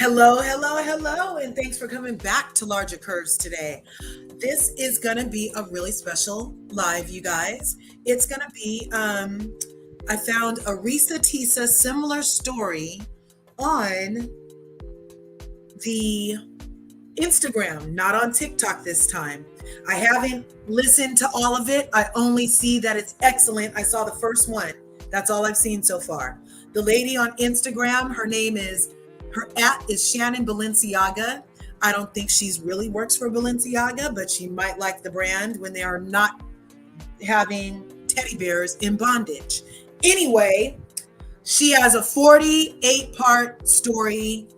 Hello, hello, hello, and thanks for coming back to LRGA Curves today. This is going to be a really special live, you guys. It's going to be, I found a Risa Tisa similar story on the Instagram, not on TikTok this time. I haven't listened to all of it. I only see that it's excellent. I saw the first one. That's all I've seen so far. The lady on Instagram, her at is Shannon Baleciaga. I don't think she's really works for Baleciaga, but she might like the brand when they are not having teddy bears in bondage. Anyway, she has a 48-part story.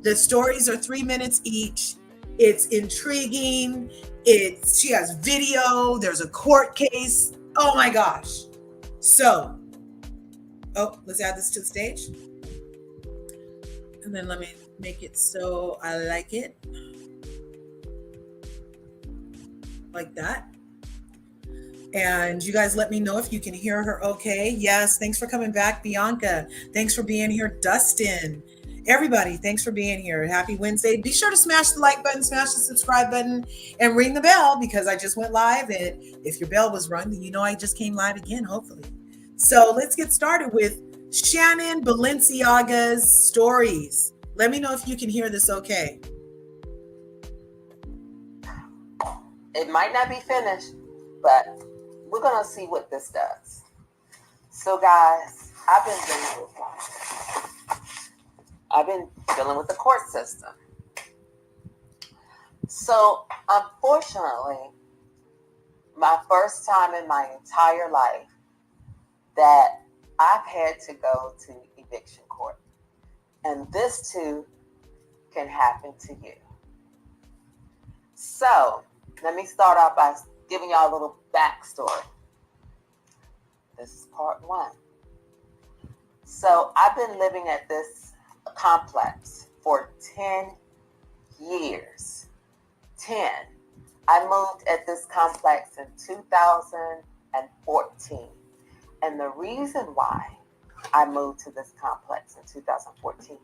The stories are 3 minutes each. It's intriguing. She has video. There's a court case. Oh my gosh. So, let's add this to the stage. And then let me make it so I like it. Like that. And you guys let me know if you can hear her okay. Yes, thanks for coming back, Bianca. Thanks for being here, Dustin. Everybody, thanks for being here. Happy Wednesday. Be sure to smash the like button, smash the subscribe button, and ring the bell because I just went live. And if your bell was rung, then you know I just came live again, hopefully. So let's get started with Shannon Baleciaga's stories. Let me know if you can hear this okay. It might not be finished, but we're going to see what this does. So, guys, I've been dealing with the court system. So, unfortunately, my first time in my entire life that I've had to go to eviction court. And this too can happen to you. So, let me start off by giving y'all a little backstory. This is part one. So, I've been living at this complex for 10 years. 10. I moved at this complex in 2014. And the reason why I moved to this complex in 2014,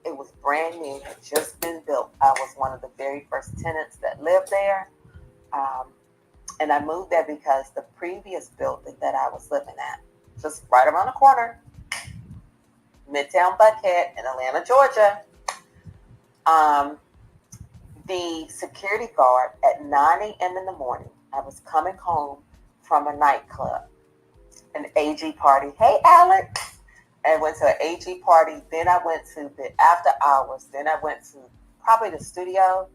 it was brand new, had just been built. I was one of the very first tenants that lived there. And I moved there because the previous building that I was living at, just right around the corner, Midtown Buckhead in Atlanta, Georgia, the security guard at 9 a.m. in the morning, I was coming home from a nightclub, an AG party. Hey, Alex. I went to an AG party. Then I went to the after hours. Then I went to probably the studio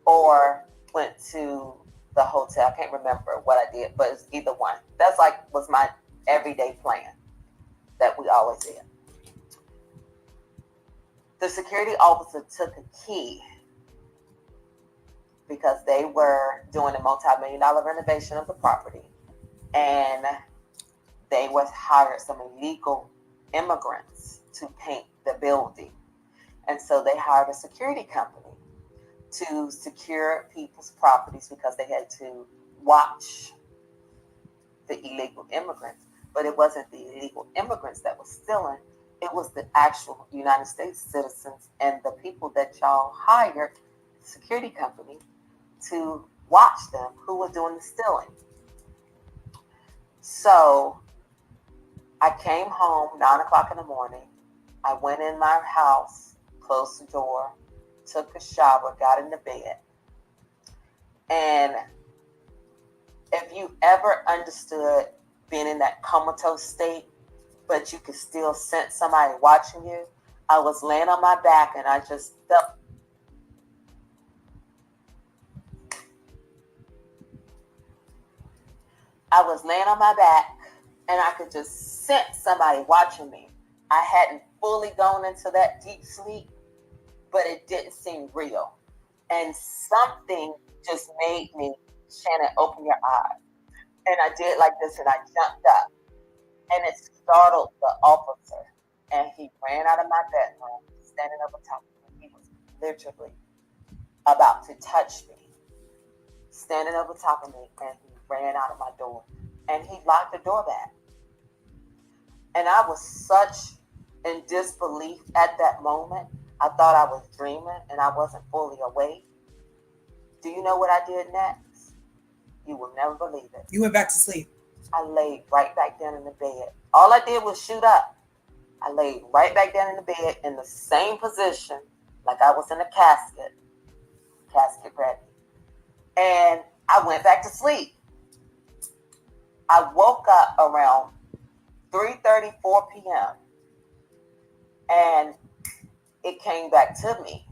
or went to the hotel. I can't remember what I did, but it's either one. That's was my everyday plan that we always did. The security officer took a key because they were doing a multi-million-dollar renovation of the property, and they hired some illegal immigrants to paint the building. And so they hired a security company to secure people's properties because they had to watch the illegal immigrants. But it wasn't the illegal immigrants that was stealing. It was the actual United States citizens and the people that y'all hired, the security company, to watch them who were doing the stealing. So I came home 9 o'clock in the morning. I went in my house, closed the door, took a shower, got into bed. And if you ever understood being in that comatose state, but you could still sense somebody watching you, I was laying on my back and I just felt. I was laying on my back and I could just sense somebody watching me. I hadn't fully gone into that deep sleep, but it didn't seem real. And something just made me, Shannon, open your eyes. And I did like this and I jumped up. And it startled the officer. And he ran out of my bedroom, standing over top of me. He was literally about to touch me, standing over top of me, and he ran out of my door. And he locked the door back. And I was such in disbelief at that moment I thought I was dreaming and I wasn't fully awake. Do you know what I did next? You will never believe it. You went back to sleep. I laid right back down in the bed. All I did was shoot up. I laid right back down in the bed in the same position, like I was in a casket ready. And I went back to sleep. I woke up around 3:30, 4 p.m. and it came back to me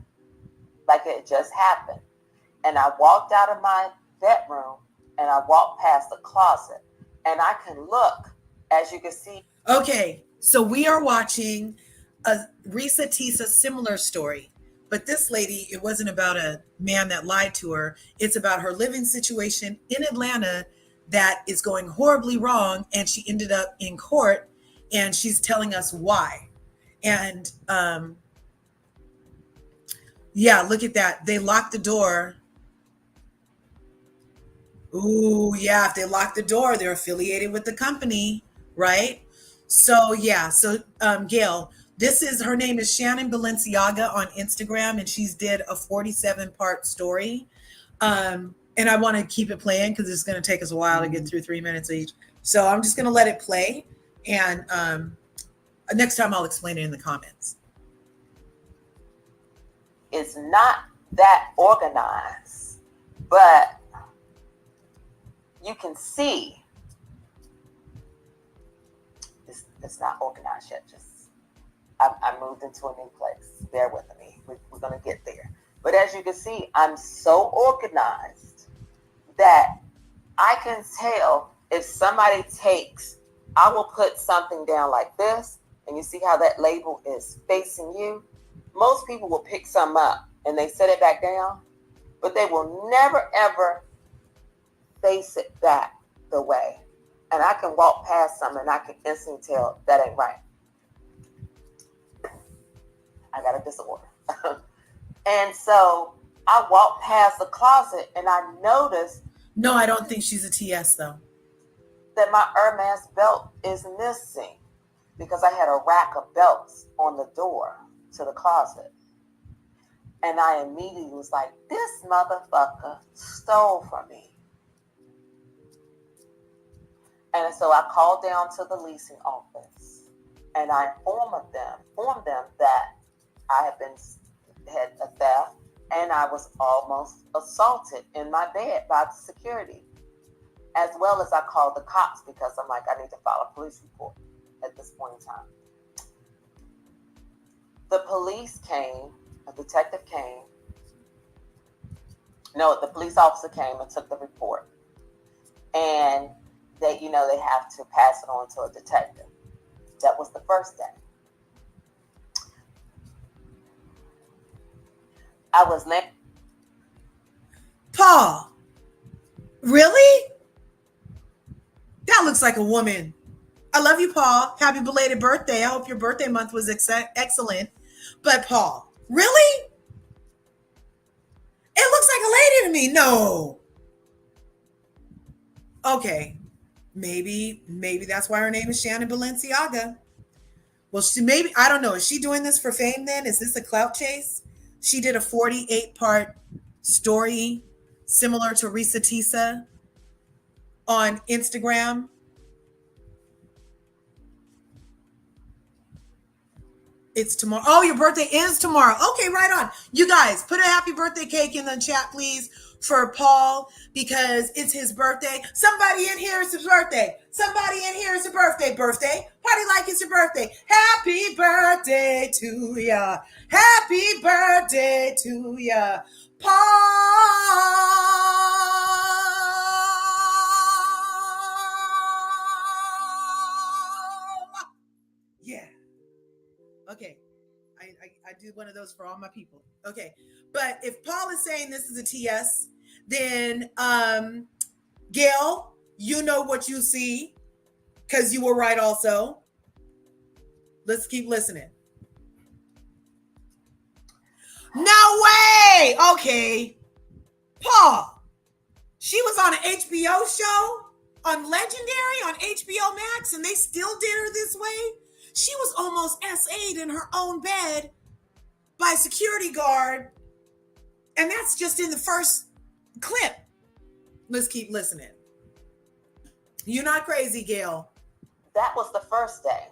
like it just happened. And I walked out of my bedroom and I walked past the closet and I can look, as you can see. Okay, so we are watching a Risa Tisa similar story, but this lady, it wasn't about a man that lied to her. It's about her living situation in Atlanta that is going horribly wrong, and she ended up in court, and she's telling us why. And yeah, look at that. They locked the door. Ooh, yeah, if they lock the door, they're affiliated with the company, right? So yeah, so Gail, this is her name is Shannon Baleciaga on Instagram, and she's did a 47-part story. And I want to keep it playing because it's going to take us a while to get through 3 minutes each. So I'm just going to let it play, and next time I'll explain it in the comments. It's not that organized, but you can see it's not organized yet. Just I moved into a new place. Bear with me. We're going to get there. But as you can see, I'm so organized that I can tell if somebody takes, I will put something down like this, and you see how that label is facing you. Most people will pick some up and they set it back down, but they will never ever face it back the way. And I can walk past something and I can instantly tell that ain't right. I got a disorder. And so I walked past the closet and I noticed. No, I don't think she's a TS though. That my Hermes belt is missing because I had a rack of belts on the door to the closet. And I immediately was like, this motherfucker stole from me. And so I called down to the leasing office and I informed them that I had a theft and I was almost assaulted in my bed by the security. As well as I called the cops because I'm like, I need to file a police report at this point in time. The police came, a detective came. No, the police officer came and took the report. And they have to pass it on to a detective. That was the first day. I was late. Paul, really? That looks like a woman. I love you, Paul. Happy belated birthday. I hope your birthday month was excellent. But Paul, really? It looks like a lady to me. No. Okay. Maybe that's why her name is Shannon Baleciaga. Well, I don't know. Is she doing this for fame then? Is this a clout chase? She did a 48-part story similar to Risa Tisa on Instagram. It's tomorrow. Oh, your birthday is tomorrow. Okay, right on. You guys, put a happy birthday cake in the chat, please, for Paul, because it's his birthday. Somebody in here is his birthday. Somebody in here is a birthday. Party like it's your birthday. Happy birthday to ya. Happy birthday to ya, Paul. Yeah. Okay. I do one of those for all my people. Okay. But if Paul is saying this is a TS, then Gail, you know what you see because you were right also. Let's keep listening. No way! Okay. Paul, she was on an HBO show on Legendary on HBO Max and they still did her this way? She was almost SA'd in her own bed. by a security guard. And that's just in the first clip. Let's keep listening. You're not crazy, Gail. That was the first day.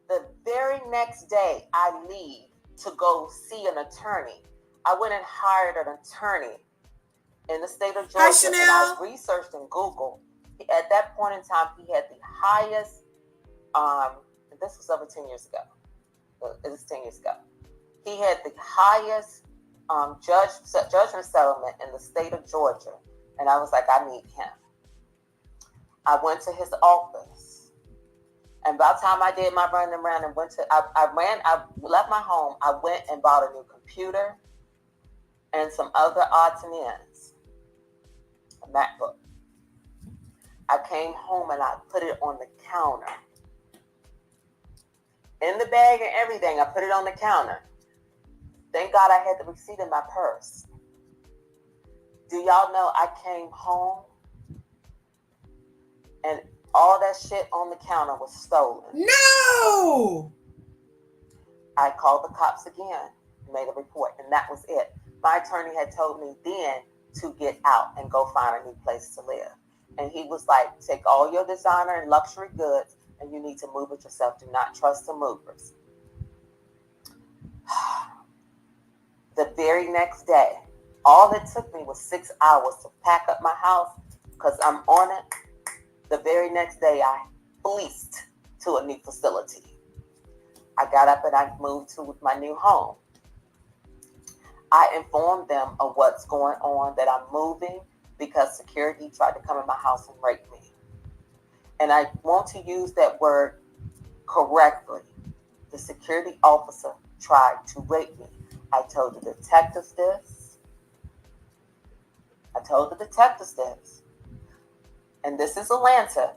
The very next day, I leave to go see an attorney. I went and hired an attorney in the state of Georgia. Hi, Chanel. And I researched in Google. At that point in time, he had the highest, this was over 10 years ago. It was 10 years ago. He had the highest judgment settlement in the state of Georgia. And I was like, I need him. I went to his office. And by the time I did my running around and I left my home, I went and bought a new computer and some other odds and ends. A MacBook. I came home and I put it on the counter. In the bag and everything, I put it on the counter. Thank God I had the receipt in my purse. Do y'all know I came home and all that shit on the counter was stolen? No! I called the cops again, made a report, and that was it. My attorney had told me then to get out and go find a new place to live. And he was like, take all your designer and luxury goods and you need to move it yourself. Do not trust the movers. The very next day, all it took me was 6 hours to pack up my house because I'm on it. The very next day, I fleeced to a new facility. I got up and I moved to my new home. I informed them of what's going on, that I'm moving because security tried to come in my house and rape me. And I want to use that word correctly. The security officer tried to rape me. I told the detectives this. And this is Atlanta.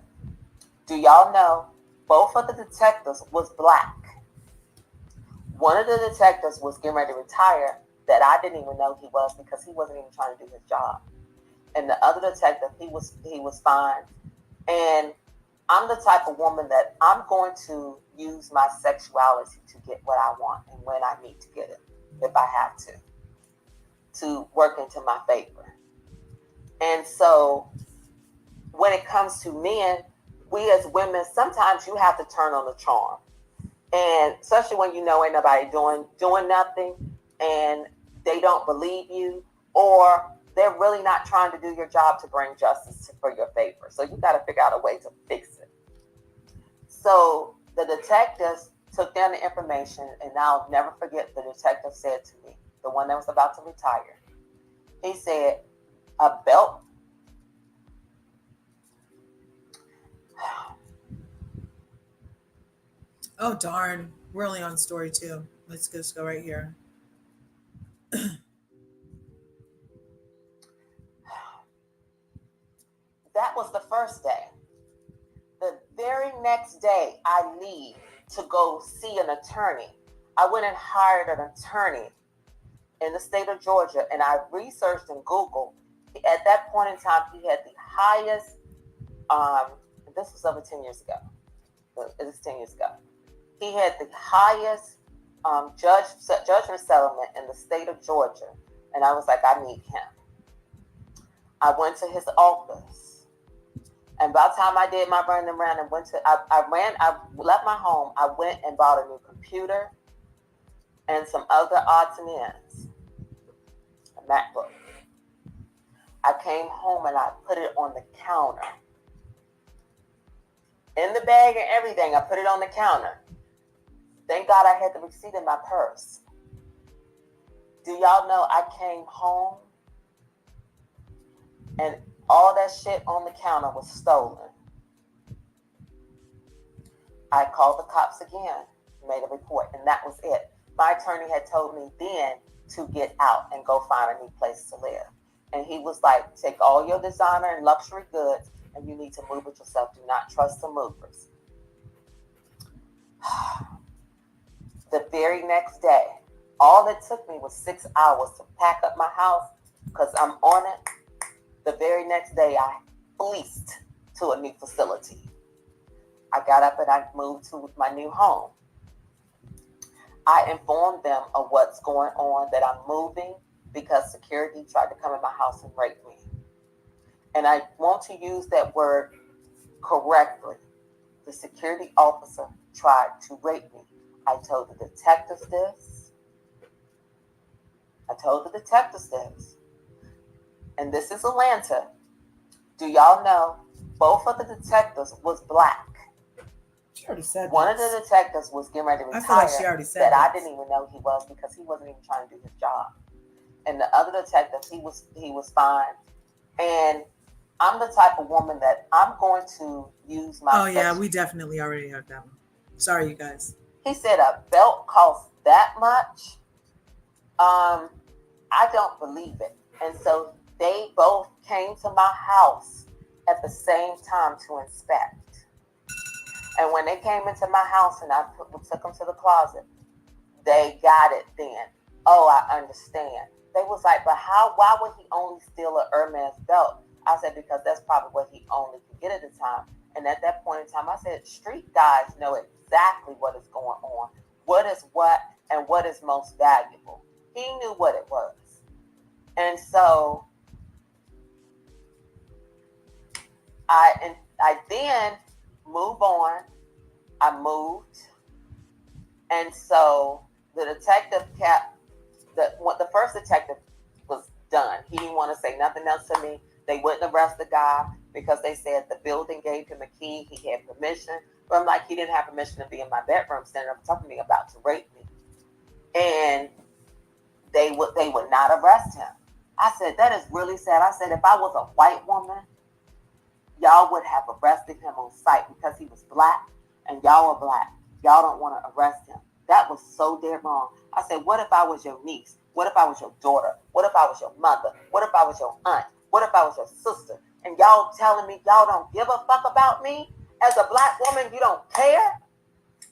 Do y'all know both of the detectives was black? One of the detectives was getting ready to retire that I didn't even know he was because he wasn't even trying to do his job. And the other detective, he was fine. And I'm the type of woman that I'm going to use my sexuality to get what I want and when I need to get it, if I have to work into my favor. And so when it comes to men, we as women, sometimes you have to turn on the charm. And especially when you know ain't nobody doing nothing and they don't believe you, or they're really not trying to do your job to bring justice for your favor. So you got to figure out a way to fix it. So the detectives took down the information, and I'll never forget the detective said to me, the one that was about to retire, he said, a belt. Oh, darn. We're only on story 2. Let's just go right here. That was the first day. The very next day, I leave to go see an attorney. I went and hired an attorney in the state of Georgia, and I researched in Google. At that point in time, he had the highest, this was over 10 years ago. It was 10 years ago. He had the highest judgment settlement in the state of Georgia. And I was like, I need him. I went to his office. And by the time I did my running around and I left my home, I went and bought a new computer and some other odds and ends. A MacBook. I came home and I put it on the counter. In the bag and everything, I put it on the counter. Thank God I had the receipt in my purse. Do y'all know I came home and all that shit on the counter was stolen? I called the cops again, made a report, and that was it. My attorney had told me then to get out and go find a new place to live. And he was like, take all your designer and luxury goods and you need to move it yourself. Do not trust the movers. The very next day, all it took me was 6 hours to pack up my house because I'm on it. The very next day, I fleeced to a new facility. I got up and I moved to my new home. I informed them of what's going on, that I'm moving because security tried to come in my house and rape me. And I want to use that word correctly. The security officer tried to rape me. I told the detectives this. And this is Atlanta. Do y'all know both of the detectives was black? She already said One this. of the detectives was getting ready to retire. I feel like she already said that. This. I didn't even know he was, because he wasn't even trying to do his job. And the other detective, he was fine. And I'm the type of woman that I'm going to use my. Oh yeah, we definitely already have that one. Sorry, you guys. He said a belt costs that much. I don't believe it. And so they both came to my house at the same time to inspect. And when they came into my house and I took them to the closet, they got it then. Oh, I understand. They was like, but why would he only steal a Hermes belt? I said, because that's probably what he only could get at the time. And at that point in time, I said, street guys know exactly what is going on, what is what, and what is most valuable. He knew what it was. And so I then move on. I moved. And so the detective the first detective was done. He didn't want to say nothing else to me. They wouldn't arrest the guy because they said the building gave him a key. He had permission. But I'm like, he didn't have permission to be in my bedroom standing up talking to me about to rape me. And they would not arrest him. I said, that is really sad. I said, if I was a white woman, y'all would have arrested him on sight because he was black and y'all are black. Y'all don't want to arrest him. That was so damn wrong. I said, what if I was your niece? What if I was your daughter? What if I was your mother? What if I was your aunt? What if I was your sister? And y'all telling me y'all don't give a fuck about me? As a black woman, you don't care?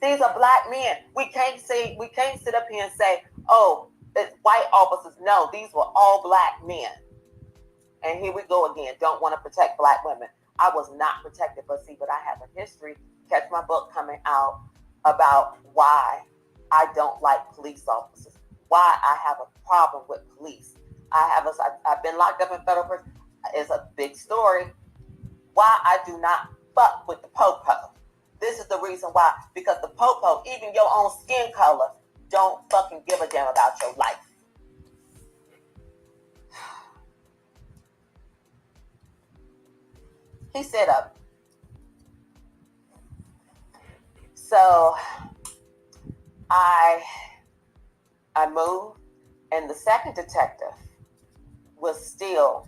These are black men. We can't sit up here and say, oh, it's white officers. No, these were all black men. And here we go again. Don't want to protect black women. I was not protected, but I have a history. Catch my book coming out about why I don't like police officers, why I have a problem with police. I've been locked up in federal prison. It's a big story. Why I do not fuck with the popo. This is the reason why. Because the popo, even your own skin color, don't fucking give a damn about your life. He set up. So I moved, and the second detective was still,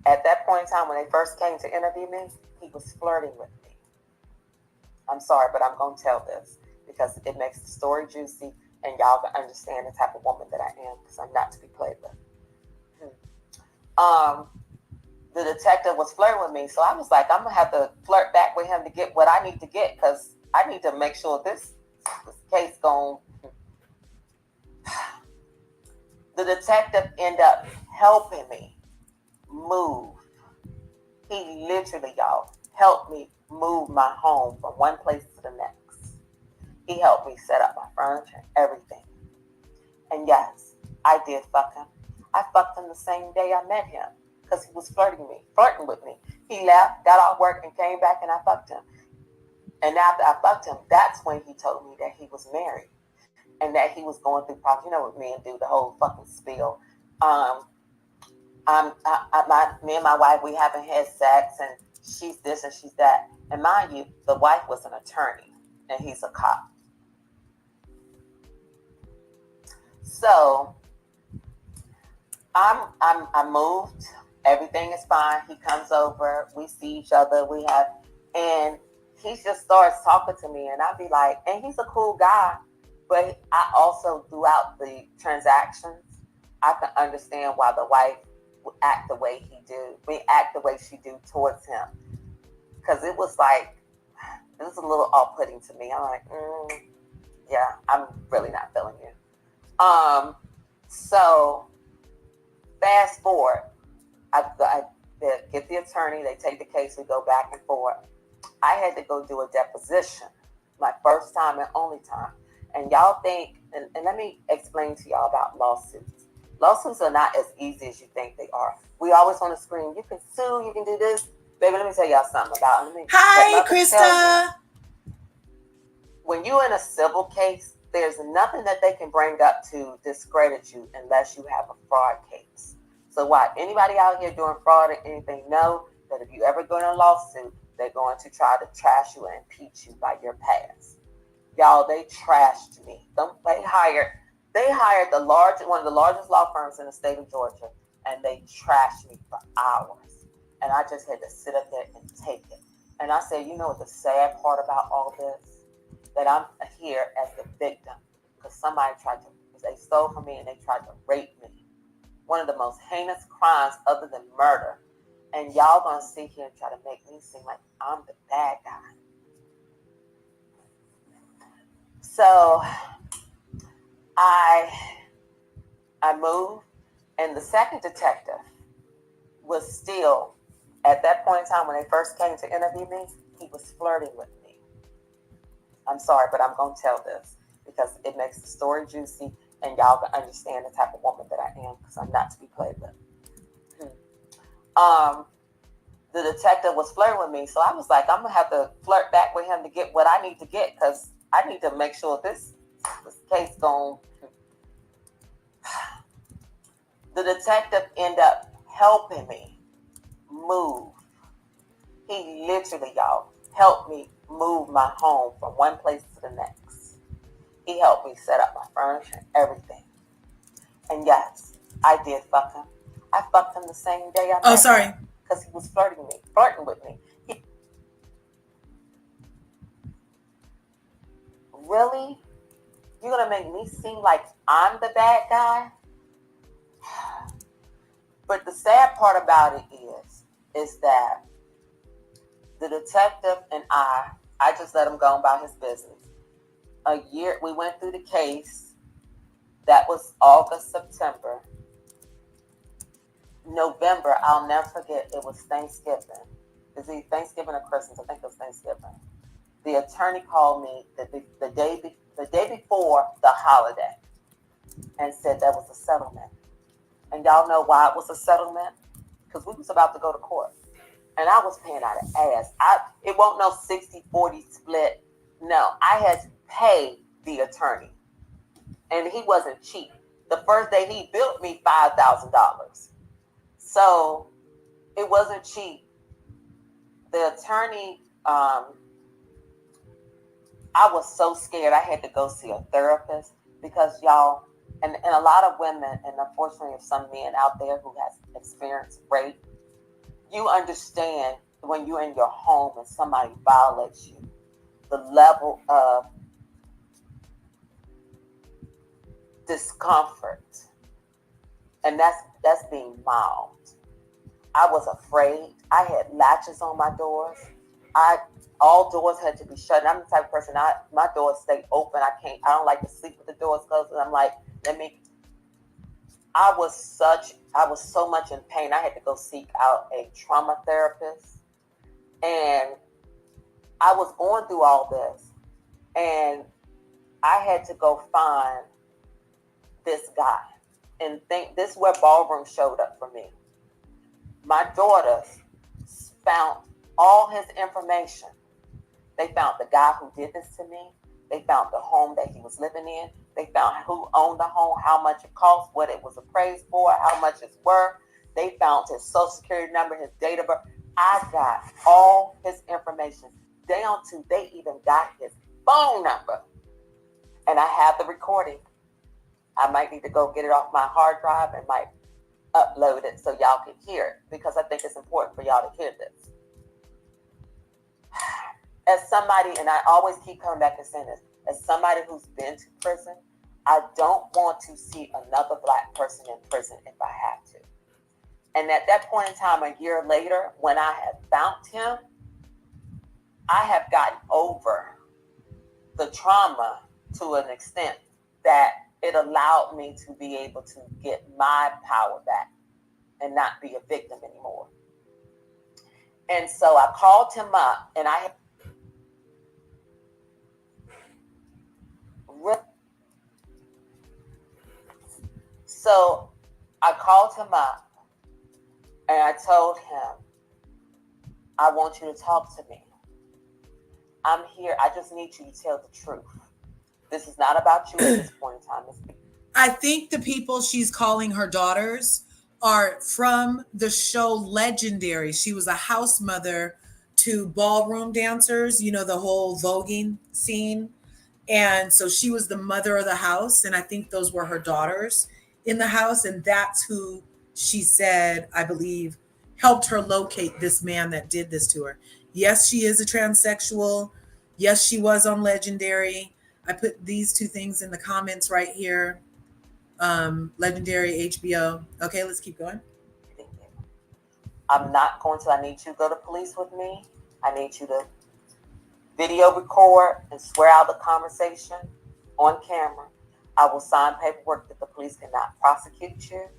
at that point in time when they first came to interview me, he was flirting with me. I'm sorry, but I'm going to tell this because it makes the story juicy and y'all can understand the type of woman that I am, because I'm not to be played with. The detective was flirting with me, so I was like, I'm going to have to flirt back with him to get what I need to get, because I need to make sure this case going. The detective ended up helping me move. He literally, y'all, helped me move my home from one place to the next. He helped me set up my furniture, everything. And yes, I did fuck him. I fucked him the same day I met him because he was flirting with me. He left, got off work, and came back, and I fucked him. And after I fucked him, that's when he told me that he was married and that he was going through problems. You know what men do, the whole fucking spiel. Me and my wife, we haven't had sex, and she's this and she's that. And mind you, the wife was an attorney, and he's a cop. So I moved. Everything is fine. He comes over. We see each other. And he just starts talking to me, and I'd be like, and he's a cool guy, but I also, throughout the transactions, I can understand why the wife would act the way she do towards him, because it was a little off-putting to me. I'm like, yeah, I'm really not feeling you. So fast forward, I get the attorney, they take the case, we go back and forth. I had to go do a deposition, my first time and only time. And y'all think, and let me explain to y'all about lawsuits. Lawsuits are not as easy as you think they are. We always want to scream, you can sue, you can do this. Baby, let me tell y'all something about it. Hi, Krista. When you're in a civil case, there's nothing that they can bring up to discredit you unless you have a fraud case. So why anybody out here doing fraud or anything, know that if you ever go in a lawsuit, they're going to try to trash you and impeach you by your past. Y'all, they trashed me. They hired one of the largest law firms in the state of Georgia, and they trashed me for hours. And I just had to sit up there and take it. And I said, you know what the sad part about all this? That I'm here as the victim because somebody they stole from me and they tried to rape me. One of the most heinous crimes other than murder. And y'all gonna sit here and try to make me seem like I'm the bad guy. So I moved, and the second detective was still, at that point in time when they first came to interview me, he was flirting with me. I'm sorry, but I'm going to tell this because it makes the story juicy and y'all can understand the type of woman that I am because I'm not to be played with. The detective was flirting with me, so I was like, I'm going to have to flirt back with him to get what I need to get because I need to make sure this case going. The detective ended up helping me move. He literally, y'all, helped me move my home from one place to the next. He helped me set up my furniture and everything. And yes, I did fuck him. I fucked him the same day I met him because he was flirting with me. Really? You're going to make me seem like I'm the bad guy? But the sad part about it is that the detective and I just let him go about his business. A year, we went through the case. That was August, September. November, I'll never forget, it was Thanksgiving. Is it Thanksgiving or Christmas? I think it was Thanksgiving. The attorney called me the day before the holiday and said there was a settlement. And y'all know why it was a settlement? Because we was about to go to court. And I was paying out of ass. It wasn't no 60-40 split. No, I had to pay the attorney. And he wasn't cheap. The first day he billed me $5,000. So it wasn't cheap. The attorney, I was so scared I had to go see a therapist because y'all, and a lot of women, and unfortunately some men out there who has experienced rape, you understand when you're in your home and somebody violates you, the level of discomfort. And that's being mild. I was afraid. I had latches on my doors. All doors had to be shut. I'm the type of person, my doors stay open. I don't like to sleep with the doors closed. And I'm like, I was so much in pain. I had to go seek out a trauma therapist. And I was going through all this. And I had to go find this guy. And this is where ballroom showed up for me. My daughters found all his information. They found the guy who did this to me. They found the home that he was living in. They found who owned the home, how much it cost, what it was appraised for, how much it's worth. They found his social security number, his date of birth. I got all his information down to they even got his phone number. And I have the recording. I might need to go get it off my hard drive and might upload it so y'all can hear it because I think it's important for y'all to hear this. As somebody, and I always keep coming back and saying this, as somebody who's been to prison, I don't want to see another Black person in prison if I have to. And at that point in time, a year later, when I had found him, I have gotten over the trauma to an extent that it allowed me to be able to get my power back and not be a victim anymore. And so I called him up and I So I called him up and I told him, I want you to talk to me. I'm here. I just need you to tell the truth. This is not about you at this point in time. I think the people she's calling her daughters are from the show Legendary. She was a house mother to ballroom dancers, you know, the whole voguing scene. And so she was the mother of the house. And I think those were her daughters in the house. And that's who she said, I believe, helped her locate this man that did this to her. Yes, she is a transsexual. Yes, she was on Legendary. I put these two things in the comments right here. Legendary HBO. Okay, let's keep going. I'm not going to. I need you to go to police with me. I need you to video record and swear out the conversation on camera. I will sign paperwork that the police cannot prosecute you.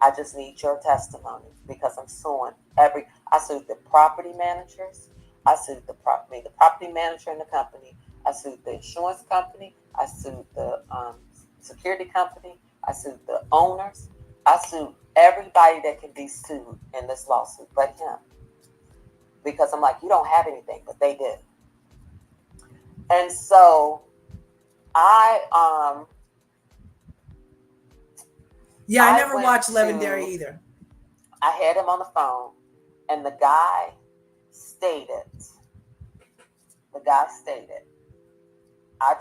I just need your testimony because I'm suing I sued the property managers. I sued the property manager in the company. I sued the insurance company. I sued the security company. I sued the owners. I sued everybody that can be sued in this lawsuit but him. Because I'm like, you don't have anything, but they did. And so I never watched Legendary either. I had him on the phone and the guy stated, I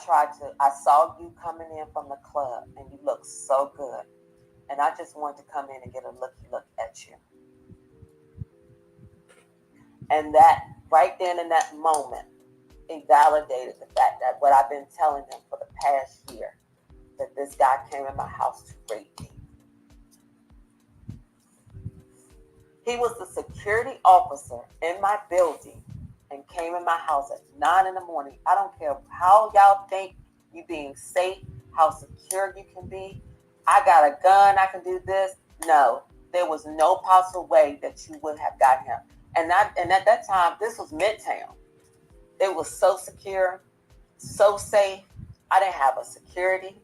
saw you coming in from the club and you look so good. And I just wanted to come in and get a look at you. And that right then in that moment, it validated the fact that what I've been telling him for the past year, that this guy came in my house to rape me. He was the security officer in my building and came in my house at 9 in the morning. I don't care how y'all think you being safe, how secure you can be. I got a gun, I can do this. No, there was no possible way that you would have got him. And at that time, this was Midtown. It was so secure, so safe. I didn't have a security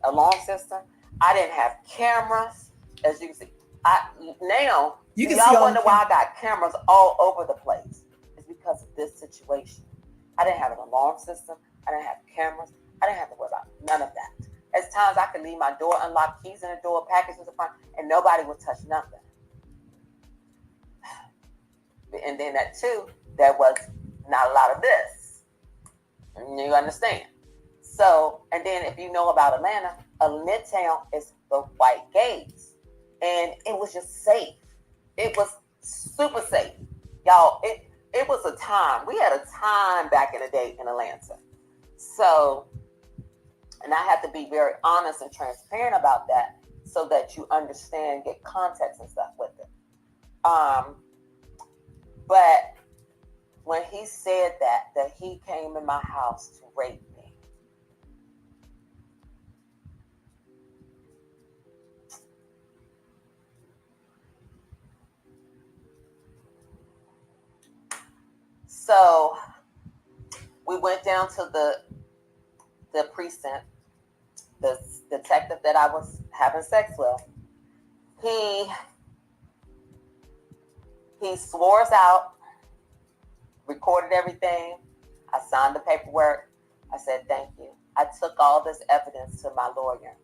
alarm system. I didn't have cameras. As you can see, y'all wonder why I got cameras all over the place. It's because of this situation. I didn't have an alarm system. I didn't have cameras. I didn't have to worry about none of that. At times I could leave my door unlocked, keys in the door, packages in the front, and nobody would touch nothing. And then that too, there was not a lot of this. You understand? So, and then if you know about Atlanta, Midtown is the white gays. And it was just safe. It was super safe. Y'all, it was a time. We had a time back in the day in Atlanta. So, and I have to be very honest and transparent about that so that you understand, get context and stuff with it. But when he said that he came in my house to rape me, so we went down to the precinct. The detective that I was having sex with, he swore us out, recorded everything. I signed the paperwork. I said, thank you. I took all this evidence to my lawyer.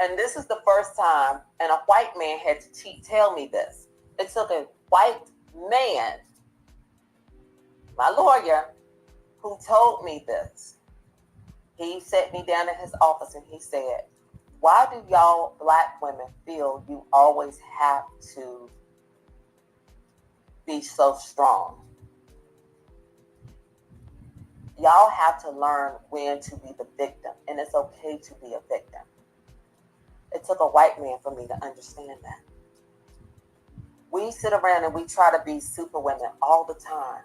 And this is the first time, and a white man had to tell me this. It took a white man, my lawyer, who told me this. He sat me down in his office and he said, why do y'all black women feel you always have to be so strong? Y'all have to learn when to be the victim, and it's okay to be a victim. It took a white man for me to understand that. We sit around and we try to be super women all the time,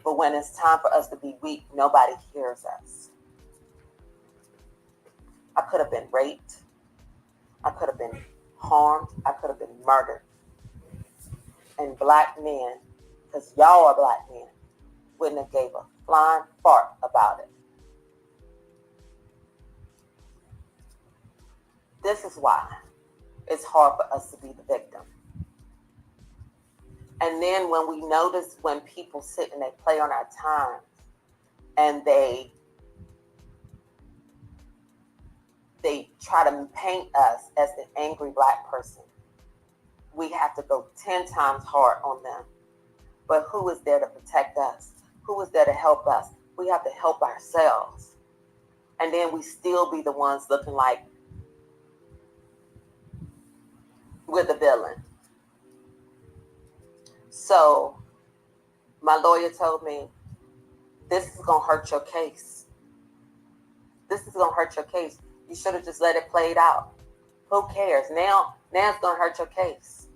but when it's time for us to be weak, nobody hears us. I could have been raped. I could have been harmed. I could have been murdered. And black men, because y'all are black men, wouldn't have gave a flying fart about it. This is why it's hard for us to be the victim. And then when we notice when people sit and they play on our time and they try to paint us as the angry Black person, we have to go 10 times hard on them. But who is there to protect us? Who is there to help us? We have to help ourselves. And then we still be the ones looking like we're the villain. So my lawyer told me, this is going to hurt your case. This is going to hurt your case. You should have just let it play it out. Who cares? Now it's going to hurt your case.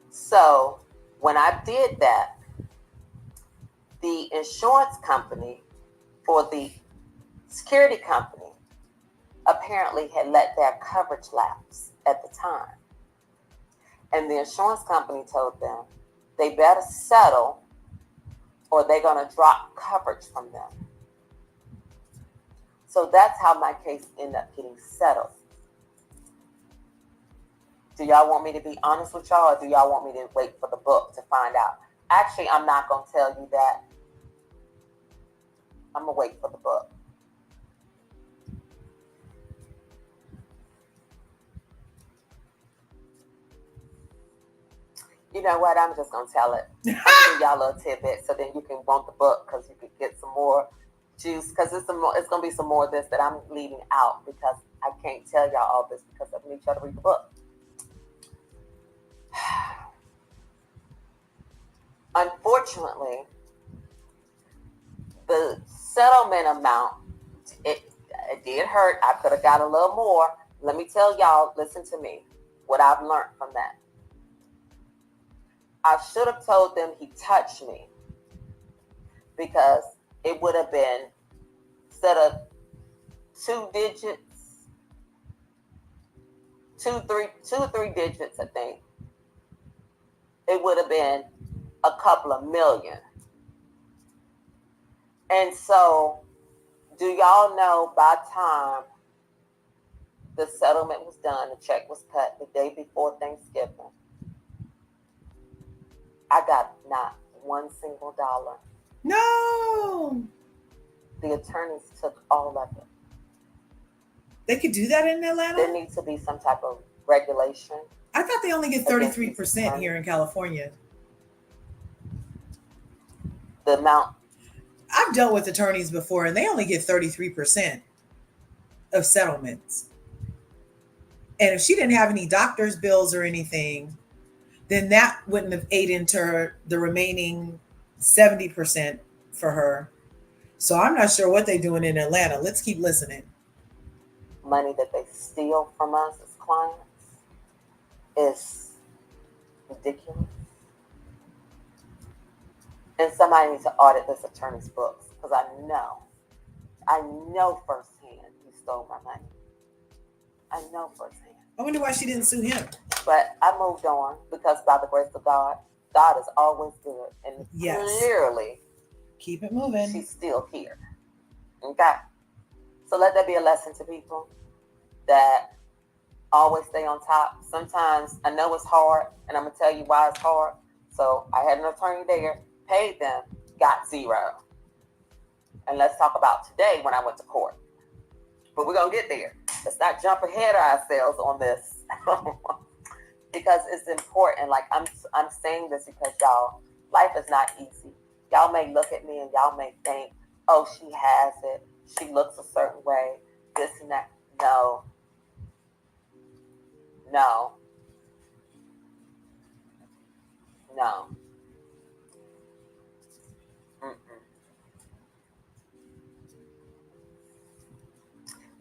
So when I did that, the insurance company for the security company apparently had let their coverage lapse at the time. And the insurance company told them they better settle or they're going to drop coverage from them. So that's how my case ended up getting settled. Do y'all want me to be honest with y'all, or do y'all want me to wait for the book to find out? Actually, I'm not going to tell you that. I'm going to wait for the book. You know what? I'm just going to tell it. I'm going to give y'all a little tidbit so then you can want the book because you can get some more juice. Because it's going to be some more of this that I'm leaving out because I can't tell y'all all this because I need y'all to read the book. Unfortunately, the settlement amount, it did hurt. I could have got a little more. Let me tell y'all, listen to me, what I've learned from that. I should have told them he touched me because it would have been, instead of 2 digits, two or three digits, I think, it would have been a couple of million. And so, do y'all know by the time the settlement was done, the check was cut the day before Thanksgiving, I got not one single dollar. No. The attorneys took all of it. They could do that in Atlanta? There needs to be some type of regulation. I thought they only get 33% here in California. The amount. I've dealt with attorneys before and they only get 33% of settlements. And if she didn't have any doctor's bills or anything, then that wouldn't have ate into the remaining 70% for her. So I'm not sure what they're doing in Atlanta. Let's keep listening. Money that they steal from us as clients is ridiculous. And somebody needs to audit this attorney's books because I know firsthand he stole my money. I know firsthand. I wonder why she didn't sue him. But I moved on because by the grace of God, God is always good. And clearly, keep it moving. She's still here. Okay? So let that be a lesson to people that always stay on top. Sometimes I know it's hard, and I'm going to tell you why it's hard. So I had an attorney there, paid them, got zero. And let's talk about today when I went to court. But we're going to get there. Let's not jump ahead of ourselves on this. Because it's important. Like I'm saying this because y'all, life is not easy. Y'all may look at me and y'all may think, oh, she has it. She looks a certain way. This and that. No.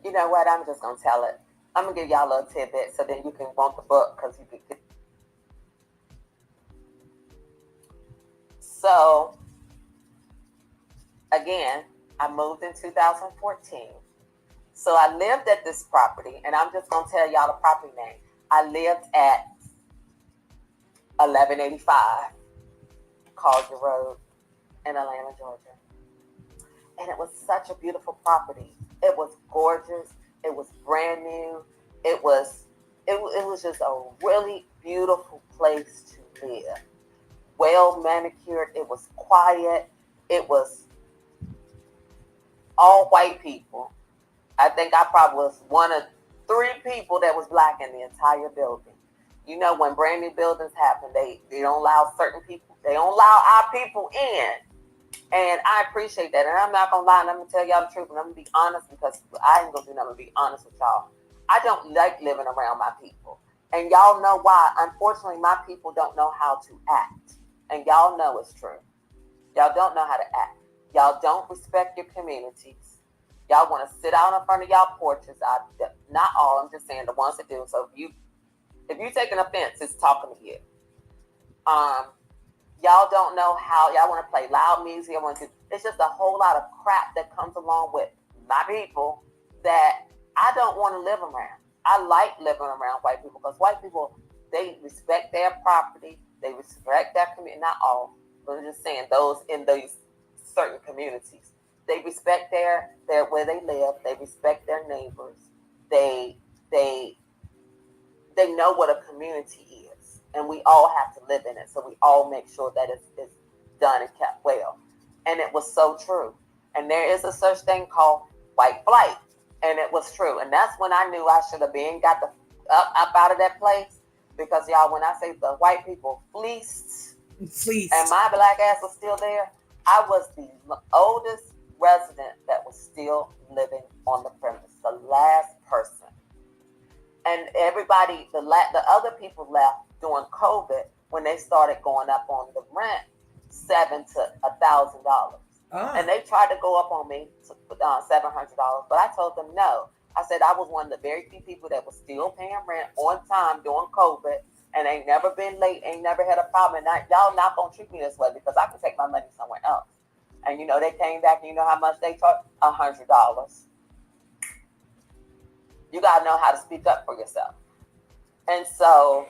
You know what? I'm just going to tell it. I'm going to give y'all a little tidbit so then you can want the book because you can get. So, again, I moved in 2014. So I lived at this property, and I'm just going to tell y'all the property name. I lived at 1185 Collier Road in Atlanta, Georgia. And it was such a beautiful property. It was gorgeous. It was brand new. It was just a really beautiful place to live. Well manicured. It was quiet. It was all white people. I think I probably was one of three people that was black in the entire building. You know, when brand new buildings happen, they don't allow certain people. They don't allow our people in. And I appreciate that. And I'm not going to lie. And I'm going to tell y'all the truth. And I'm going to be honest, because I ain't going to do nothing but be honest with y'all. I don't like living around my people. And y'all know why. Unfortunately, my people don't know how to act. And y'all know it's true. Y'all don't know how to act. Y'all don't respect your communities. Y'all want to sit out in front of y'all porches. Not all. I'm just saying the ones that do. So if you take an offense, it's talking to you. Y'all don't know how. Y'all want to play loud music. It's just a whole lot of crap that comes along with my people that I don't want to live around. I like living around white people because white people, they respect their property. They respect their community. Not all, but I'm just saying those in these certain communities. They respect their where they live. They respect their neighbors. They know what a community is, and we all have to live in it. So we all make sure that it's done and kept well. And it was so true. And there is a such thing called white flight, and it was true. And that's when I knew I should have got the up out of that place, because y'all, when I say the white people fleeced, and my black ass was still there, I was the oldest resident that was still living on the premise, the last person. And everybody, the other people left during COVID when they started going up on the rent $700 to $1,000, and they tried to go up on me to $700, but I told them no. I said I was one of the very few people that was still paying rent on time during COVID, and ain't never been late, ain't never had a problem. And y'all not gonna treat me this way because I can take my money somewhere else. And you know they came back, and you know how much they charged? $100. You gotta know how to speak up for yourself. And so,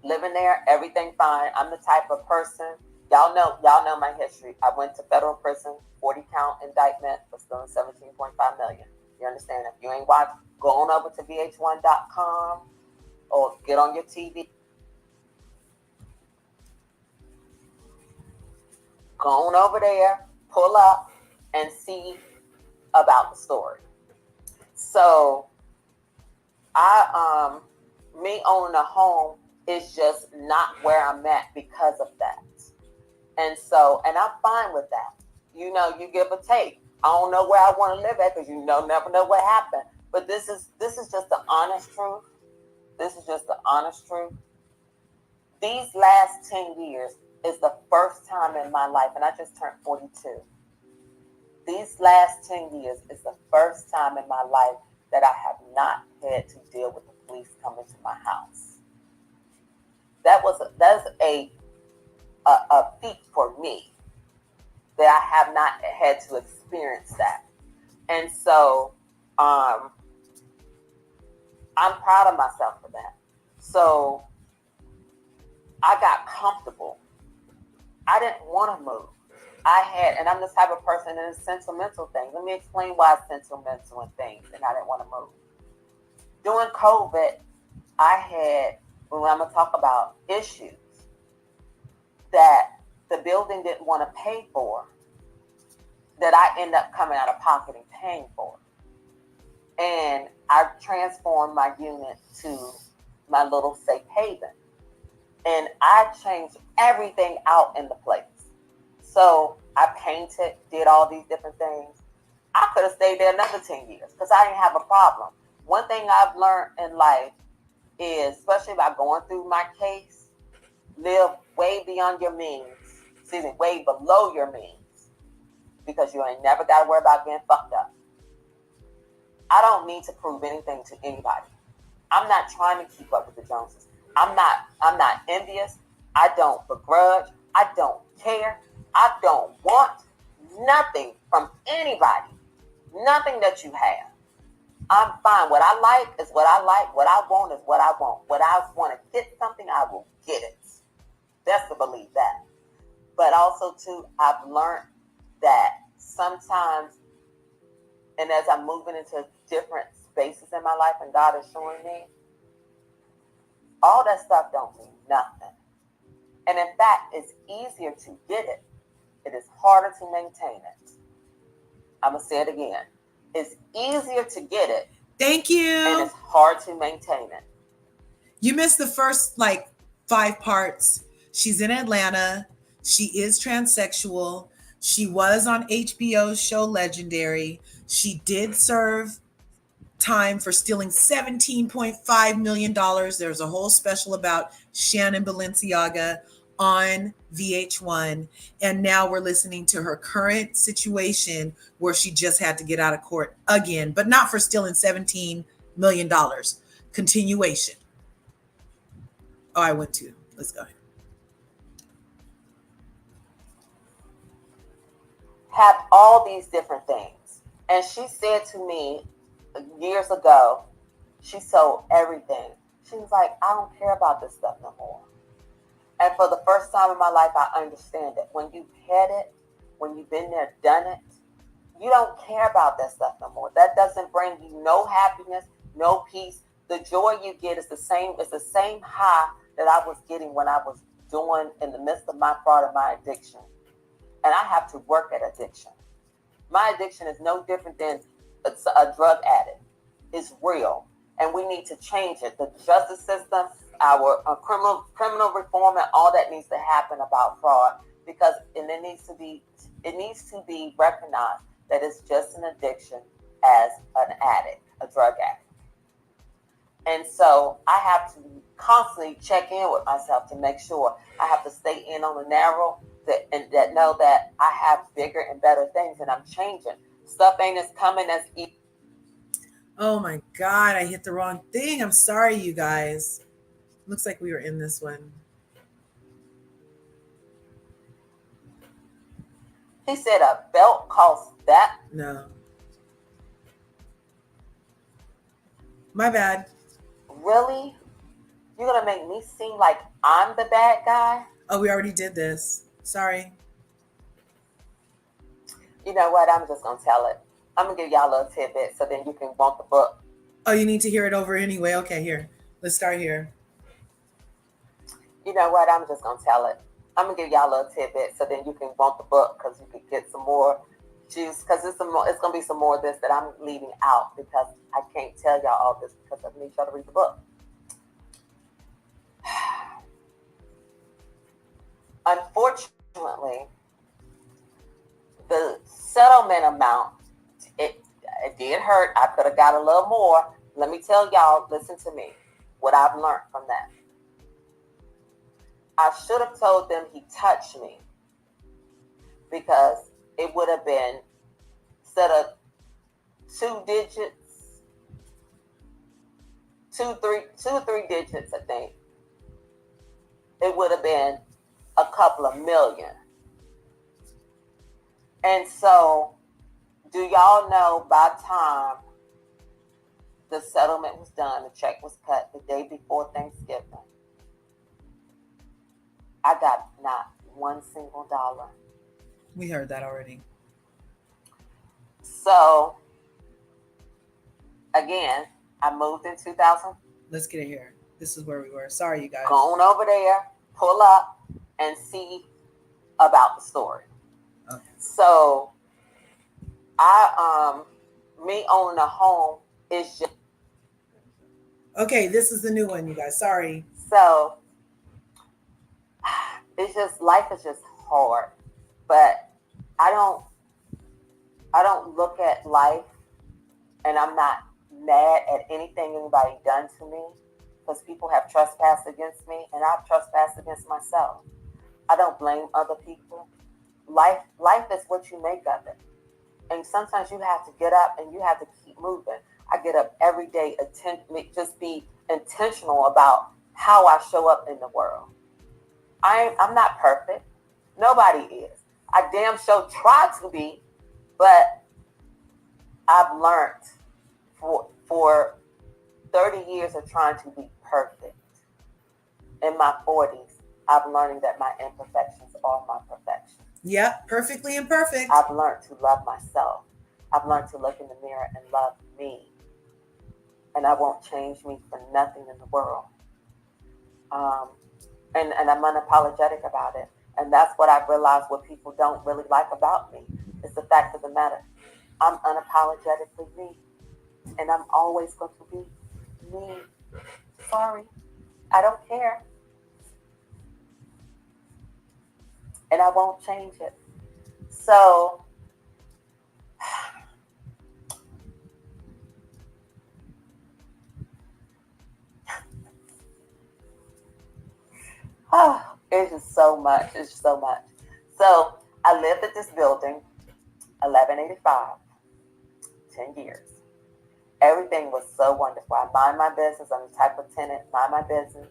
living there, everything fine. I'm the type of person. Y'all know my history. I went to federal prison, 40 count indictment for stealing $17.5 million. You understand? If you ain't watched, go on over to vh1.com or get on your TV. Go on over there, pull up, and see about the story. So, me owning a home is just not where I'm at because of that. And so, and I'm fine with that. You know, you give or take. I don't know where I want to live at because you never know what happened. But this is just the honest truth. This is just the honest truth. These last 10 years is the first time in my life, and I just turned 42. These last 10 years is the first time in my life that I have not had to deal with the police coming to my house. That's a feat for me, that I have not had to experience that. And so I'm proud of myself for that. So I got comfortable. I didn't want to move. And I'm the type of person that is sentimental things. Let me explain why it's sentimental and things, and I didn't want to move. During COVID, I had, I'm going to talk about issues that the building didn't want to pay for, that I end up coming out of pocket and paying for. And I transformed my unit to my little safe haven. And I changed everything out in the place. So I painted, did all these different things. I could have stayed there another 10 years because I didn't have a problem. One thing I've learned in life is, especially by going through my case, live way beyond your means. Way below your means. Because you ain't never got to worry about getting fucked up. I don't need to prove anything to anybody. I'm not trying to keep up with the Joneses. I'm not envious. I don't begrudge. I don't care. I don't want nothing from anybody. Nothing that you have. I'm fine. What I like is what I like. What I want is what I want. What I want to get something, I will get it. Best to believe that. But also, too, I've learned that sometimes, and as I'm moving into different spaces in my life and God is showing me, all that stuff don't mean nothing. And in fact, it's easier to get it. It is harder to maintain it. I'm going to say it again. It's easier to get it. Thank you. And it's hard to maintain it. You missed the first 5 parts. She's in Atlanta. She is transsexual. She was on HBO's show Legendary. She did serve time for stealing $17.5 million. There's a whole special about Shannon Baleciaga on VH1. And now we're listening to her current situation where she just had to get out of court again, but not for stealing $17 million. Continuation. Oh, I went to. Let's go ahead. Have all these different things. And she said to me years ago, she sold everything. She was like, I don't care about this stuff no more. And for the first time in my life, I understand it. When you've had it, when you've been there, done it, you don't care about that stuff no more. That doesn't bring you no happiness, no peace. The joy you get is the same. It's the same high that I was getting when I was doing in the midst of my fraud and my addiction. And I have to work at addiction. My addiction is no different than a drug addict. It's real. And we need to change it. The justice system, our criminal reform, and all that needs to happen about fraud, because it needs to be recognized that it's just an addiction as an addict, a drug addict. And so I have to constantly check in with myself to make sure I have to stay in on the narrow that know that I have bigger and better things, and I'm changing. Stuff ain't as coming as easy. Oh my God, I hit the wrong thing. I'm sorry, you guys. Looks like we were in this one. He said a belt costs that. No. My bad. Really? You're going to make me seem like I'm the bad guy? Oh, we already did this. Sorry. You know what? I'm just going to tell it. I'm going to give y'all a little tidbit so then you can want the book. Oh, you need to hear it over anyway? Okay, here. Let's start here. You know what? I'm just going to tell it. I'm going to give y'all a little tidbit so then you can want the book, because you can get some more juice, because it's going to be some more of this that I'm leaving out, because I can't tell y'all all this because I need y'all to read the book. Unfortunately, the settlement amount, it did hurt. I could have got a little more. Let me tell y'all, listen to me, what I've learned from that. I should have told them he touched me, because it would have been, instead of 2 digits, two or three digits, I think, it would have been a couple of million. And so, do y'all know, by the time the settlement was done, the check was cut the day before Thanksgiving, I got not one single dollar. We heard that already. So, again, I moved in 2000. Let's get it here. This is where we were. Sorry, you guys. Go on over there, pull up, and see about the story. Okay. So, me owning a home is just... Okay, this is the new one, you guys. Sorry. So, it's just, life is just hard. But I don't look at life, and I'm not mad at anything anybody done to me, because people have trespassed against me, and I've trespassed against myself. I don't blame other people. Life is what you make of it. And sometimes you have to get up and you have to keep moving. I get up every day, just be intentional about how I show up in the world. I'm not perfect. Nobody is. I damn sure try to be, but I've learned for 30 years of trying to be perfect. In my 40s, I'm learning that my imperfections are my perfections. Yep, perfectly imperfect. I've learned to love myself. I've learned to look in the mirror and love me. And I won't change me for nothing in the world. Um, and I'm unapologetic about it. And that's what I've realized what people don't really like about me. It's the fact of the matter. I'm unapologetically me. And I'm always going to be me. Sorry. I don't care. And I won't change it. So, oh, it's just so much. It's just so much. So, I lived at this building, 1185, 10 years. Everything was so wonderful. I mind my business. I'm the type of tenant, mind my business.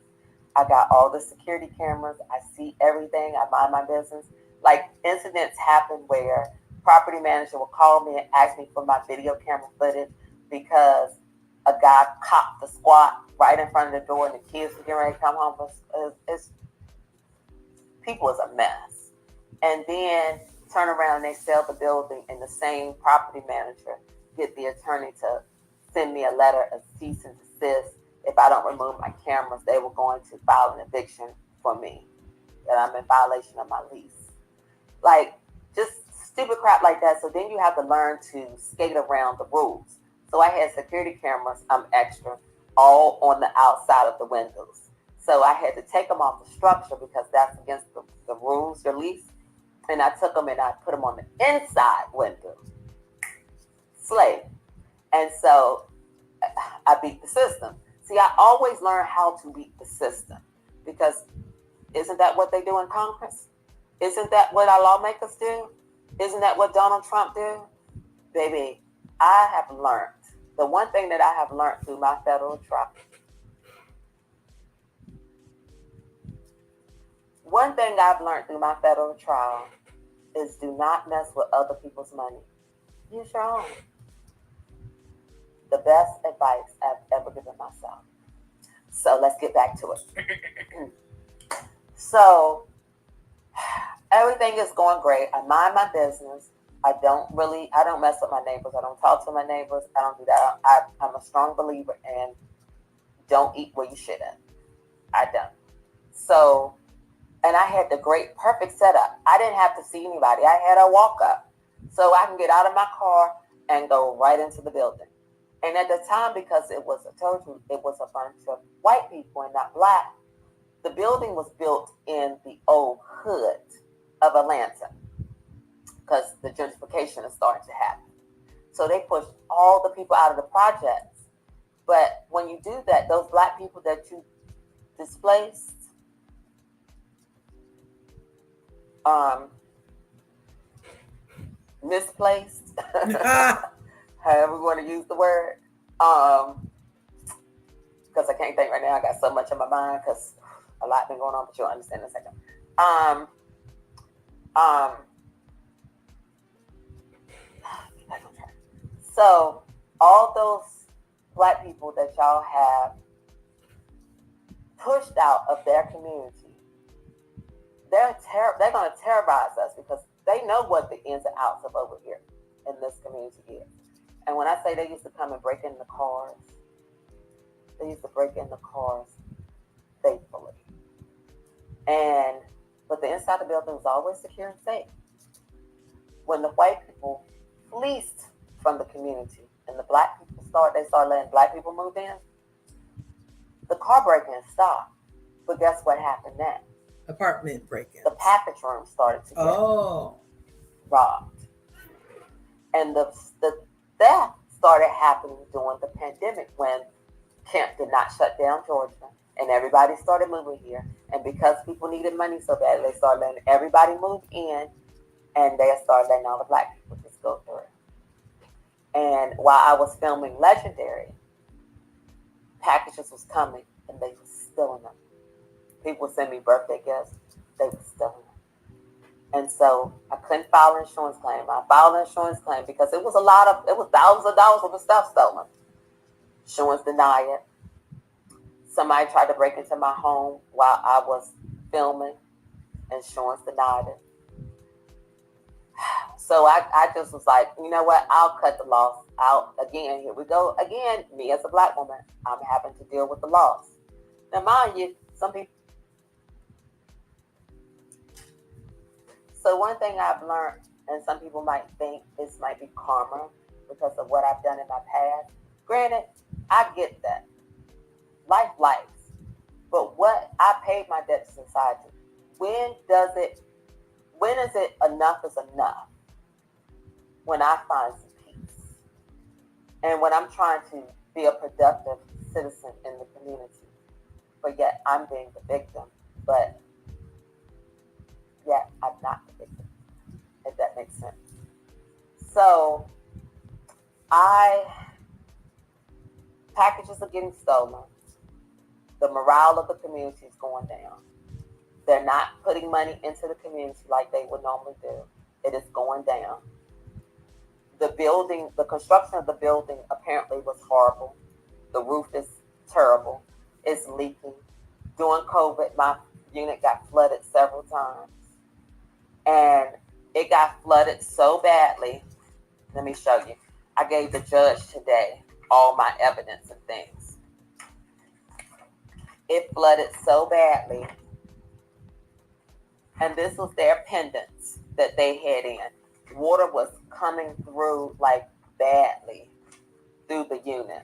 I got all the security cameras. I see everything. I mind my business. Like incidents happen where property manager will call me and ask me for my video camera footage because a guy copped the squat right in front of the door and the kids were getting ready to come home. It's people is a mess. And then turn around and they sell the building and the same property manager get the attorney to send me a letter of cease and desist. If I don't remove my cameras, they were going to file an eviction for me, that I'm in violation of my lease. Like, just stupid crap like that. So then you have to learn to skate around the rules. So I had security cameras, I'm extra, all on the outside of the windows. So I had to take them off the structure because that's against the rules, your lease. And I took them and I put them on the inside window. Slave. And so I beat the system. See, I always learn how to beat the system because isn't that what they do in Congress? Isn't that what our lawmakers do? Isn't that what Donald Trump do? Baby, I have learned. The one thing that I have learned through my federal trial. One thing I've learned through my federal trial is do not mess with other people's money. Use your own. The best advice I've ever given myself. So let's get back to it. So everything is going great. I mind my business. I don't mess with my neighbors. I don't talk to my neighbors. I don't do that. I'm a strong believer in don't eat where you shouldn't. I don't. So, and I had the great, perfect setup. I didn't have to see anybody. I had a walk up. So I can get out of my car and go right into the building. And at the time, because it was, I told you, it was a bunch of white people and not black, the building was built in the old hood of Atlanta because the gentrification is starting to happen. So they pushed all the people out of the projects. But when you do that, those black people that you displaced, misplaced, however we want to use the word, because I can't think right now. I got so much in my mind because a lot been going on, but you'll understand in a second. So all those black people that y'all have pushed out of their community, they're going to terrorize us because they know what the ins and outs of over here in this community is. And when I say they used to come and break in the cars, they used to break in the cars faithfully. But the inside of the building was always secure and safe. When the white people fleeced from the community and the black people started letting black people move in, the car break-in stopped. But guess what happened next? Apartment break-ins. The package room started to get robbed. And the theft started happening during the pandemic when Kemp did not shut down Georgia and everybody started moving here. And because people needed money so bad, they started letting everybody move in and they started letting all the black people just go through. And while I was filming Legendary, packages was coming and they were stealing them. People would send me birthday gifts, they were stealing them. And so I couldn't file an insurance claim. I filed an insurance claim because it was thousands of dollars worth of stuff stolen. Insurance denied it. Somebody tried to break into my home while I was filming. Insurance denied it. So I just was like, you know what? I'll cut the loss out. Again, here we go. Again, me as a black woman, I'm having to deal with the loss. Now, mind you, some people. So one thing I've learned, and some people might think this might be karma because of what I've done in my past. Granted, I get that. Life. But what I paid my debt to society. When is it enough is enough? When I find some peace. And when I'm trying to be a productive citizen in the community. But yet I'm being the victim. But yet I'm not the victim. If that makes sense. So packages are getting stolen. The morale of the community is going down. They're not putting money into the community like they would normally do. It is going down. The construction of the building apparently was horrible. The roof is terrible. It's leaking. During COVID, my unit got flooded several times. And it got flooded so badly. Let me show you. I gave the judge today all my evidence and things. It flooded so badly. And this was their pendants that they had in. Water was coming through like badly through the unit.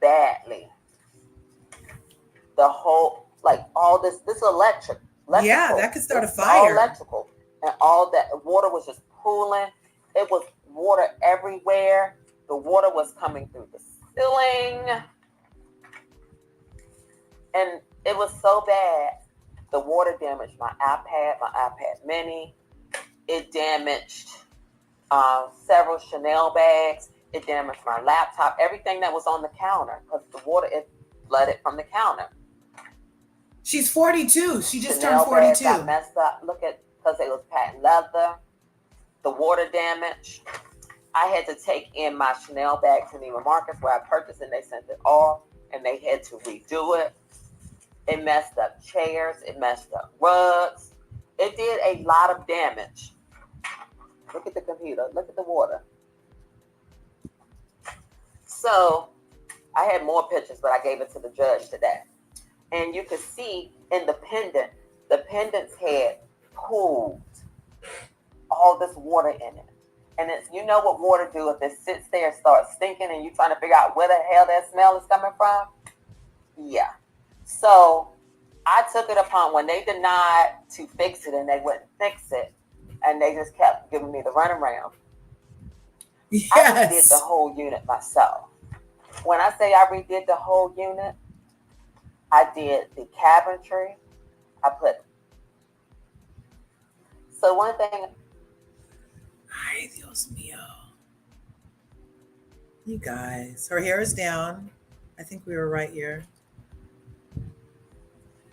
Badly. The whole, like all this electrical. Yeah, that could start a fire. All electrical. And all that water was just pooling. It was water everywhere. The water was coming through the ceiling. And it was so bad. The water damaged my iPad mini. It damaged several Chanel bags. It damaged my laptop. Everything that was on the counter. Because the water, it flooded from the counter. She's 42. She just Chanel turned 42. Bags got messed up. Look at, because it was patent leather. The water damage. I had to take in my Chanel bag to Neiman Marcus where I purchased it and they sent it off. And they had to redo it. It messed up chairs. It messed up rugs. It did a lot of damage. Look at the computer. Look at the water. So I had more pictures, but I gave it to the judge today. And you could see in the pendants had pooled all this water in it. And it's, you know what water do if it sits there and starts stinking and you're trying to figure out where the hell that smell is coming from? Yeah. So I took it upon when they denied to fix it and they wouldn't fix it. And they just kept giving me the runaround. Yes. I redid the whole unit myself. When I say I redid the whole unit, I did the cabinetry. So one thing. Ay, Dios mío. You guys, her hair is down. I think we were right here.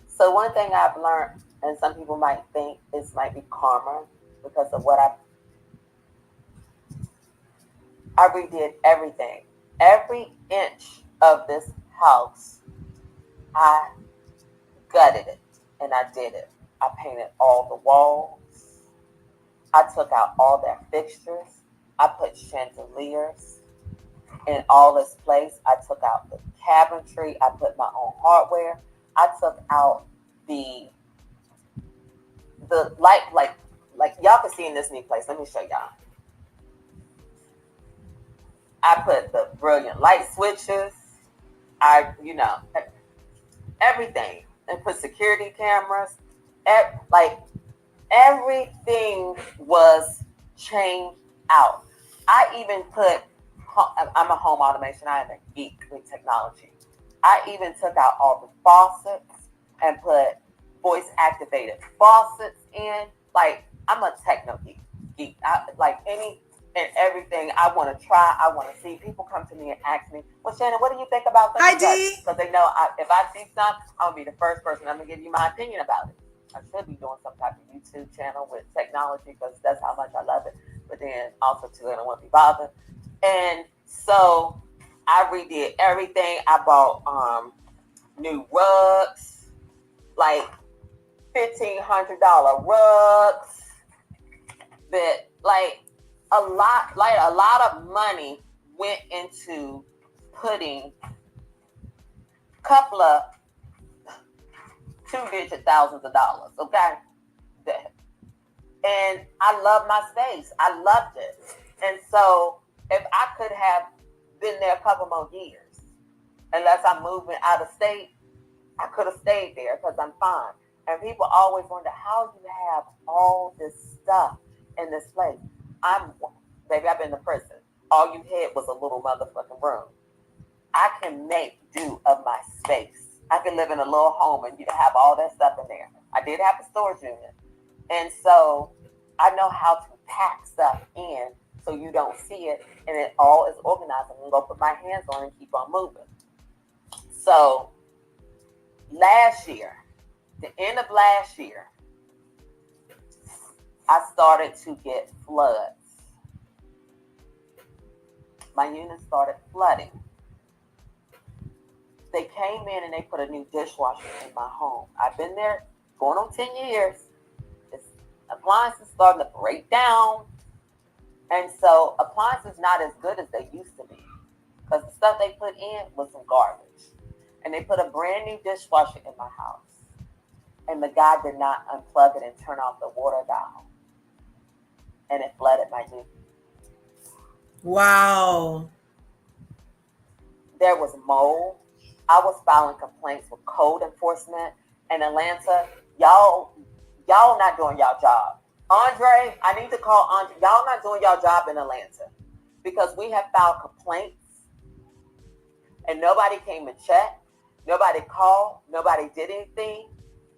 So one thing I've learned, and some people might think this might be karma because of what I redid everything. Every inch of this house, I gutted it and I did it. I painted all the walls. I took out all their fixtures. I put chandeliers in all this place. I took out the cabinetry. I put my own hardware. I took out the light, like y'all can see in this new place. Let me show y'all. I put the brilliant light switches. Everything, and put security cameras. Everything was changed out. I even put, I'm a home automation. I am a geek with technology. I even took out all the faucets and put voice activated faucets in. Like, I'm a techno geek. Any and everything I want to try, I want to see. People come to me and ask me, well, Shannon, what do you think about this? Hi, Dee. Because they know if I see something, I'm going to be the first person. I'm going to give you my opinion about it. I should be doing some type of YouTube channel with technology because that's how much I love it. But then also, too, I don't want to be bothered. And so I redid everything. I bought new rugs, like $1,500 rugs. But like a lot of money went into putting a couple of 2-digit thousands of dollars, okay? And I love my space. I loved it. And so if I could have been there a couple more years, unless I'm moving out of state, I could have stayed there because I'm fine. And people always wonder how you have all this stuff in this place. Baby, I've been to prison. All you had was a little motherfucking room. I can make do of my space. I can live in a little home and you have all that stuff in there. I did have a storage unit. And so I know how to pack stuff in so you don't see it and it all is organized. I'm going to go put my hands on it and keep on moving. So last year, the end of last year, I started to get floods. My unit started flooding. They came in and they put a new dishwasher in my home. I've been there going on 10 years. This appliances starting to break down. And so appliances not as good as they used to be because the stuff they put in was some garbage. And they put a brand new dishwasher in my house. And the guy did not unplug it and turn off the water valve. And it flooded my unit. Wow. There was mold. I was filing complaints with code enforcement in Atlanta. Y'all not doing y'all job. Andre, I need to call Andre. Y'all not doing y'all job in Atlanta because we have filed complaints and nobody came and checked. Nobody called. Nobody did anything.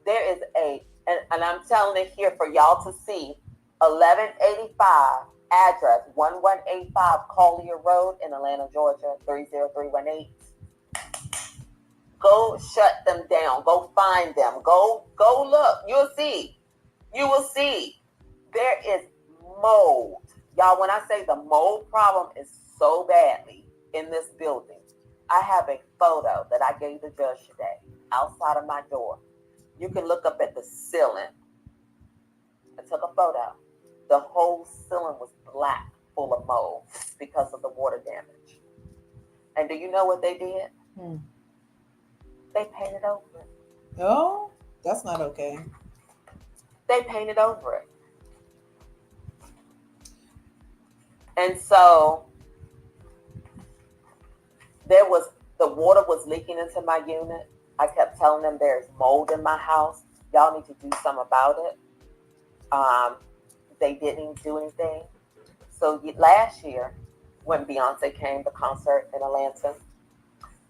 There is and I'm telling it here for y'all to see, 1185 address 1185 Collier Road in Atlanta, Georgia, 30318. Go shut them down. Go find them. Go look. You'll see. You will see. There is mold. Y'all, when I say the mold problem is so badly in this building, I have a photo that I gave the judge today outside of my door. You can look up at the ceiling. I took a photo. The whole ceiling was black, full of mold because of the water damage. And do you know what they did? They painted over it. Oh, that's not okay. They painted over it. And so the water was leaking into my unit. I kept telling them there's mold in my house. Y'all need to do something about it. They didn't do anything. So last year, when Beyonce came to concert in Atlanta,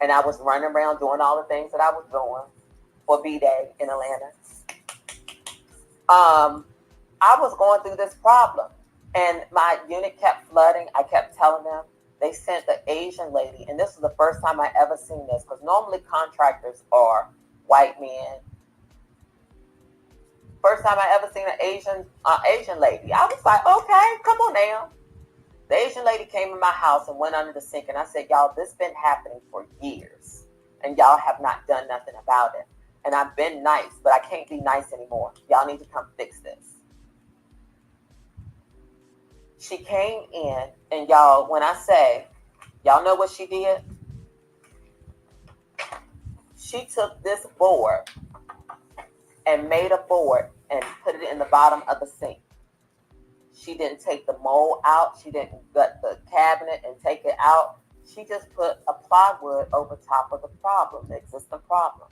and I was running around doing all the things that I was doing for B-Day in Atlanta, I was going through this problem. And my unit kept flooding. I kept telling them. They sent the Asian lady, and this is the first time I ever seen this, because normally contractors are white men. First time I ever seen an Asian lady. I was like, okay, come on now. The Asian lady came in my house and went under the sink, and I said, y'all, this been happening for years, and y'all have not done nothing about it. And I've been nice, but I can't be nice anymore. Y'all need to come fix this. She came in, and y'all, when I say, y'all know what she did? She took this board and made a board and put it in the bottom of the sink. She didn't take the mold out. She didn't gut the cabinet and take it out. She just put a plywood over top of the problem, the existing problem.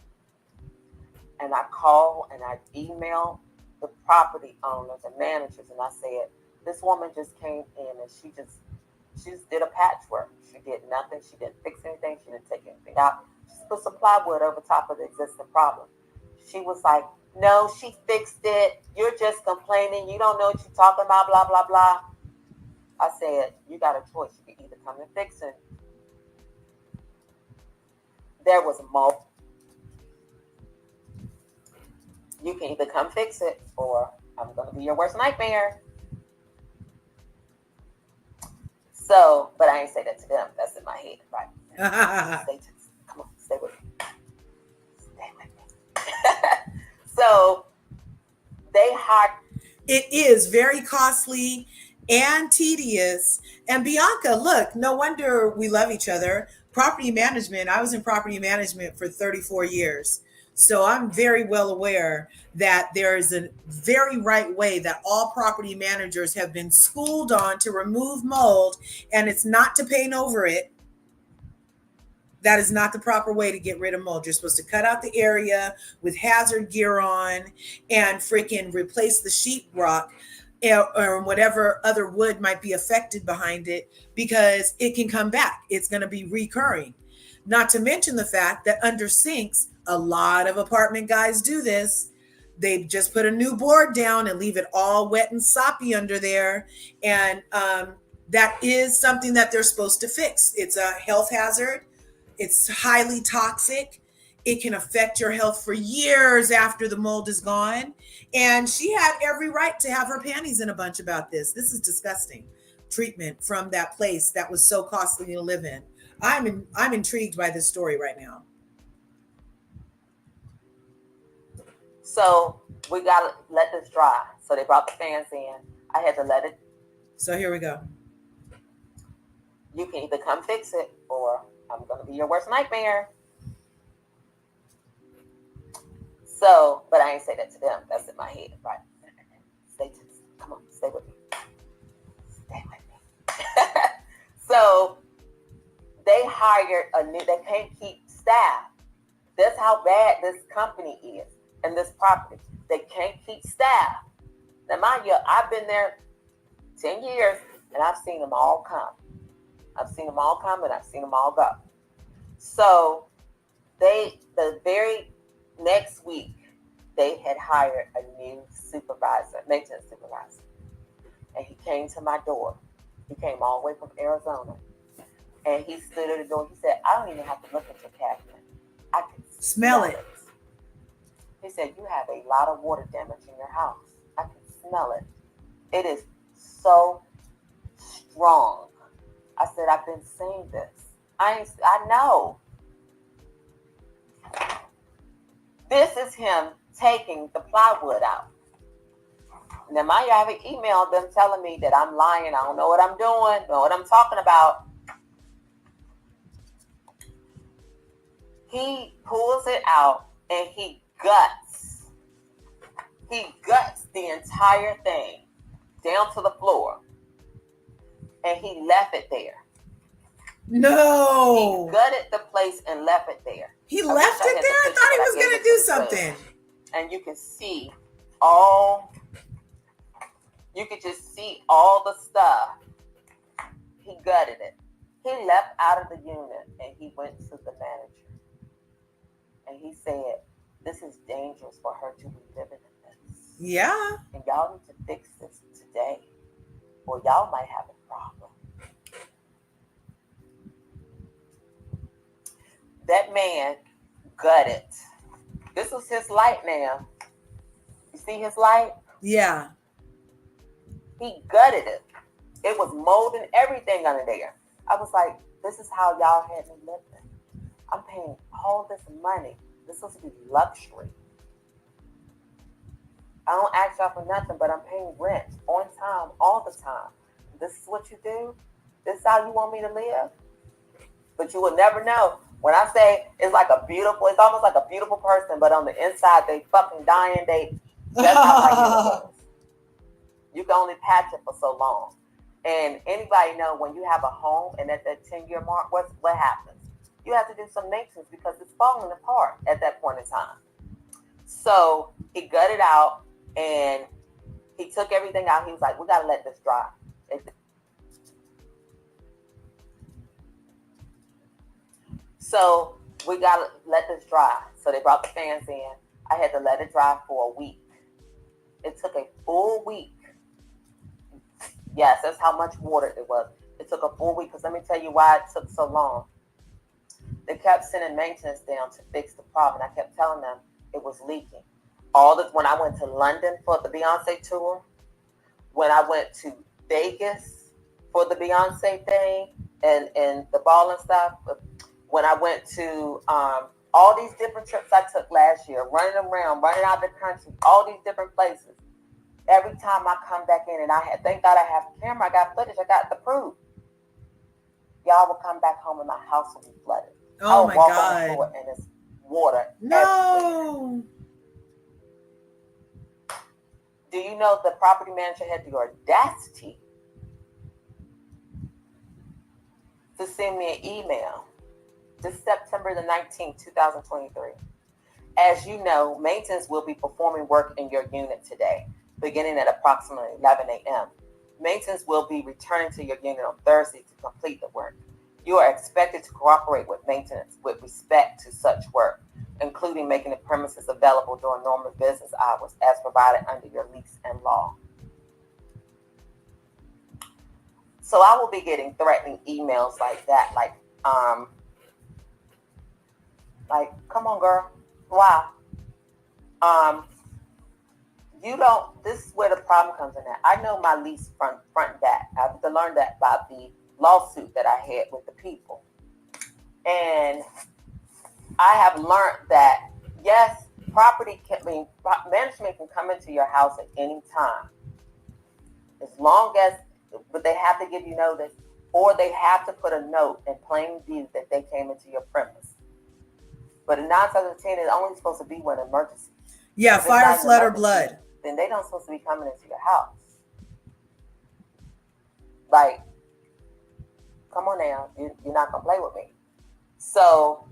And I called and I emailed the property owners and managers, and I said, this woman just came in and she just did a patchwork. She did nothing. She didn't fix anything. She didn't take anything out. She just put some plywood over top of the existing problem. She was like, no, she fixed it. You're just complaining. You don't know what you're talking about, blah, blah, blah. I said, you got a choice. You can either come and fix it. There was mold. You can either come fix it or I'm going to be your worst nightmare. So, but I ain't say that to them. That's in my head, right? Come on, stay with me. Stay with me. So, they hired. It is very costly and tedious. And Bianca, look, no wonder we love each other. Property management, I was in property management for 34 years. So I'm very well aware that there is a very right way that all property managers have been schooled on to remove mold, and it's not to paint over it. That is not the proper way to get rid of mold. You're supposed to cut out the area with hazard gear on and freaking replace the sheetrock or whatever other wood might be affected behind it, because it can come back. It's going to be recurring. Not to mention the fact that under sinks, a lot of apartment guys do this. They just put a new board down and leave it all wet and soppy under there. And that is something that they're supposed to fix. It's a health hazard. It's highly toxic. It can affect your health for years after the mold is gone. And she had every right to have her panties in a bunch about this. This is disgusting treatment from that place that was so costly to live in. I'm intrigued by this story right now. So we gotta let this dry. So they brought the fans in. I had to let it. So here we go. You can either come fix it, or I'm gonna be your worst nightmare. So, but I ain't say that to them. That's in my head, right? Come on, stay with me. Stay with me. So they hired they can't keep staff. That's how bad this company is and this property. They can't keep staff. Now, mind you, I've been there 10 years and I've seen them all come. I've seen them all come and I've seen them all go. So the very next week, they had hired a new supervisor, maintenance supervisor. And he came to my door. He came all the way from Arizona. And he stood at the door. He said, I don't even have to look at your cabinet. I can smell it. He said, you have a lot of water damage in your house. I can smell it. It is so strong. I said, I've been seeing this. I know. This is him taking the plywood out. Now, mind you, I haven't emailed them telling me that I'm lying. I don't know what I'm doing, know what I'm talking about. He pulls it out and he guts. He guts the entire thing down to the floor. And he left it there. No. He gutted the place and left it there. He left it there? I thought he was going to do something. And you can see all, you could just see all the stuff. He gutted it. He left out of the unit and he went to the manager. And he said, this is dangerous for her to be living in this. Yeah. And y'all need to fix this today, or y'all might have a problem. That man gutted. This was his light now. You see his light? Yeah. He gutted it. It was mold and everything under there. I was like, this is how y'all had me living. I'm paying all this money. This is supposed to be luxury. I don't ask y'all for nothing, but I'm paying rent on time, all the time. This is what you do? This is how you want me to live? But you will never know. When I say it's almost like a beautiful person, but on the inside they fucking dying. That's not like it is. You can only patch it for so long. And anybody know when you have a home and at that 10-year mark, what happens? You have to do some maintenance because it's falling apart at that point in time. So he gutted out and he took everything out. He was like, we got to let this dry. So we got to let this dry. So they brought the fans in. I had to let it dry for a week. It took a full week. Yes, that's how much water it was. It took a full week because let me tell you why it took so long. They kept sending maintenance down to fix the problem. I kept telling them it was leaking. When I went to London for the Beyonce tour, when I went to Vegas for the Beyonce thing and the ball and stuff, when I went to all these different trips I took last year, running around, running out of the country, all these different places, every time I come back in, and thank God I have a camera, I got footage, I got the proof. Y'all will come back home and my house will be flooded. I Oh will my walk on the God. floor and there's water everywhere. No. Do you know the property manager had the audacity to send me an email this September the 19th, 2023? As you know, maintenance will be performing work in your unit today, beginning at approximately 11 a.m. Maintenance will be returning to your unit on Thursday to complete the work. You are expected to cooperate with maintenance with respect to such work, including making the premises available during normal business hours as provided under your lease and law. So I will be getting threatening emails like that, like, come on, girl, why? This is where the problem comes in at. I know my lease front and back. I have to learn that by the lawsuit that I had with the people. And I have learned that, yes, management can come into your house at any time. As long as, but they have to give you notice, or they have to put a note in plain view that they came into your premise. But in 9 times out of 10, it's only supposed to be when an emergency. Yeah, fire, flood, or blood. Then they don't supposed to be coming into your house. Like, come on now, you're not gonna play with me. So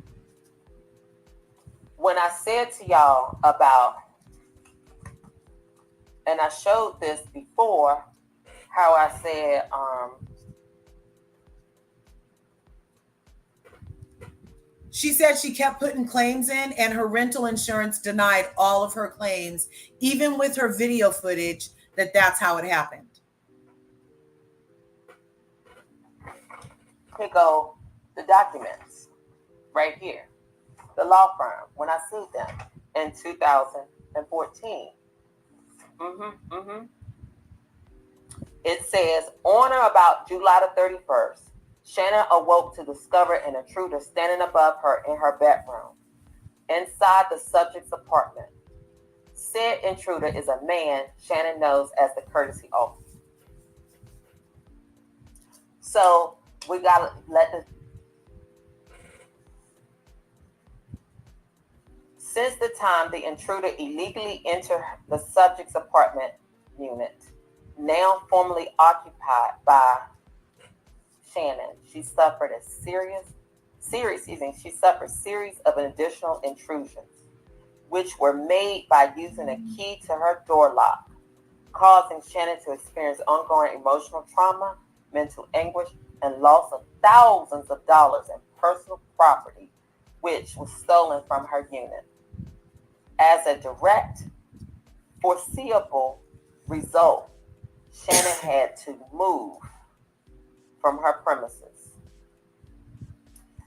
when I said to y'all about, and I showed this before, how I said, she said she kept putting claims in and her rental insurance denied all of her claims, even with her video footage, that's how it happened. Here go the documents right here. The law firm, when I sued them in 2014. It says, on or about July the 31st, Shannon awoke to discover an intruder standing above her in her bedroom, inside the subject's apartment. Said intruder is a man Shannon knows as the courtesy officer. So we gotta Since the time the intruder illegally entered the subject's apartment unit, now formerly occupied by Shannon, she suffered a series of additional intrusions, which were made by using a key to her door lock, causing Shannon to experience ongoing emotional trauma, mental anguish, and loss of thousands of dollars in personal property, which was stolen from her unit. As a direct, foreseeable result, Shannon had to move from her premises.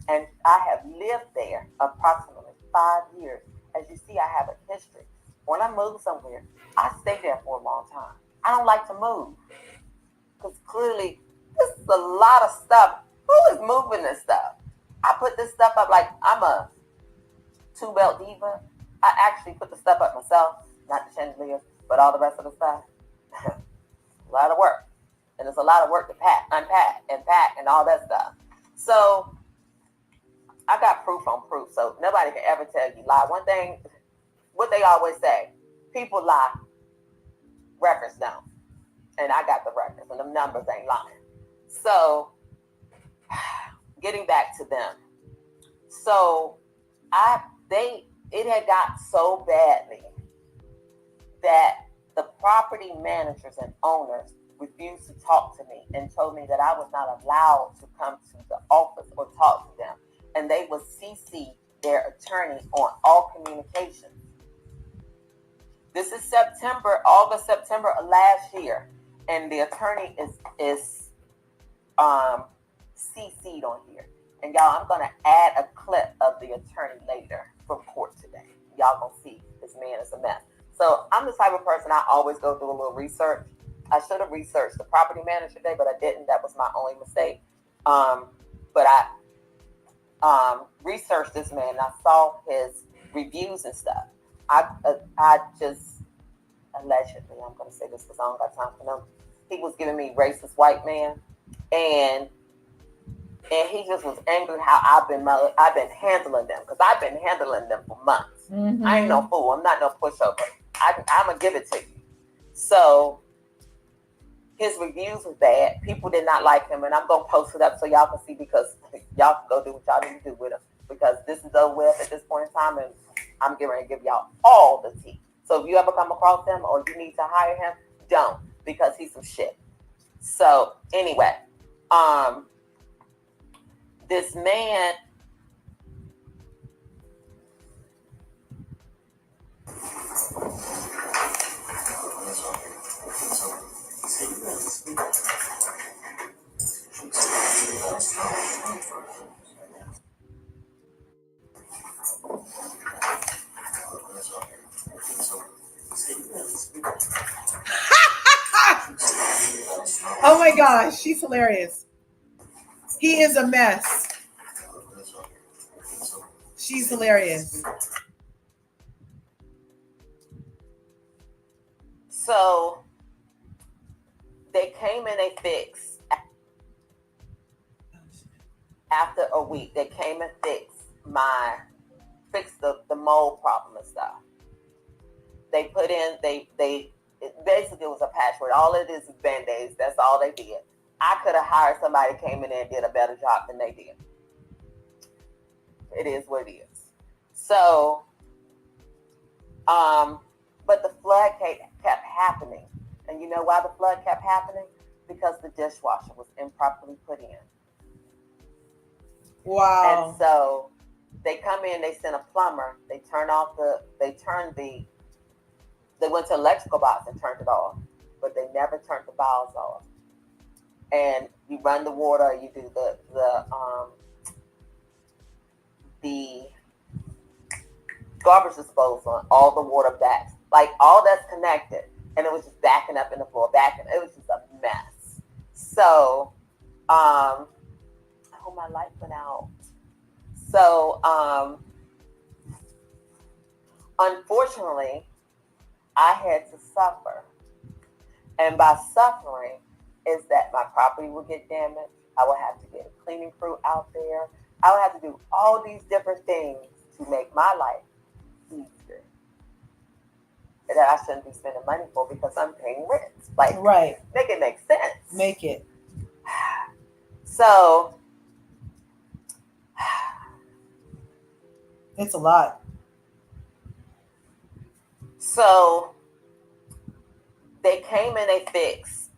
And I have lived there approximately 5 years. As you see, I have a history. When I move somewhere, I stay there for a long time. I don't like to move. Because clearly, this is a lot of stuff. Who is moving this stuff? I put this stuff up like I'm a two-belt diva. I actually put the stuff up myself, not the chandeliers, but all the rest of the stuff. A lot of work. And it's a lot of work to unpack, and all that stuff. So I got proof on proof. So nobody can ever tell you lie. One thing, what they always say, people lie, records don't. And I got the records, and the numbers ain't lying. So getting back to them. So it had got so badly that the property managers and owners refused to talk to me and told me that I was not allowed to come to the office or talk to them. And they would CC their attorney on all communications. This is August, September of last year. And the attorney is CC'd on here. And y'all, I'm going to add a clip of the attorney later from court today. Y'all going to see this man is a mess. So I'm the type of person, I always go through a little research. I should have researched the property manager today, but I didn't. That was my only mistake. But I researched this man, and I saw his reviews and stuff. I just allegedly, I'm going to say this because I don't got time for them. He was giving me racist white man, and he just was angry how I've been handling them, because I've been handling them for months. Mm-hmm. I ain't no fool. I'm not no pushover. I'm gonna give it to you. So his reviews was bad. People did not like him, and I'm gonna post it up so y'all can see, because y'all can go do what y'all need to do with him, because this is over with at this point in time, and I'm getting ready to give y'all all the tea. So if you ever come across him or you need to hire him, don't, because he's some shit. So anyway, this man, oh my gosh, she's hilarious. He is a mess. She's hilarious. so they came and they fixed. After a week, they came and fixed the mold problem and stuff. They put in, it basically was a patchwork. All it is Band-Aids. That's all they did. I could have hired somebody that came in there and did a better job than they did. It is what it is. So, but the flood kept happening. And you know why the flood kept happening? Because the dishwasher was improperly put in. Wow. And so they come in, they send a plumber, they went to electrical box and turned it off, but they never turned the valves off. And you run the water, you do the garbage disposal, all the water backs, like all that's connected, and it was just backing up in the floor, it was just a mess. So, oh, my light went out. So, unfortunately, I had to suffer. And by suffering is that my property would get damaged. I would have to get a cleaning crew out there. I would have to do all these different things to make my life easier. That I shouldn't be spending money for, because I'm paying rent. Like, right. Make it make sense. Make it. So it's a lot. So they came and they fixed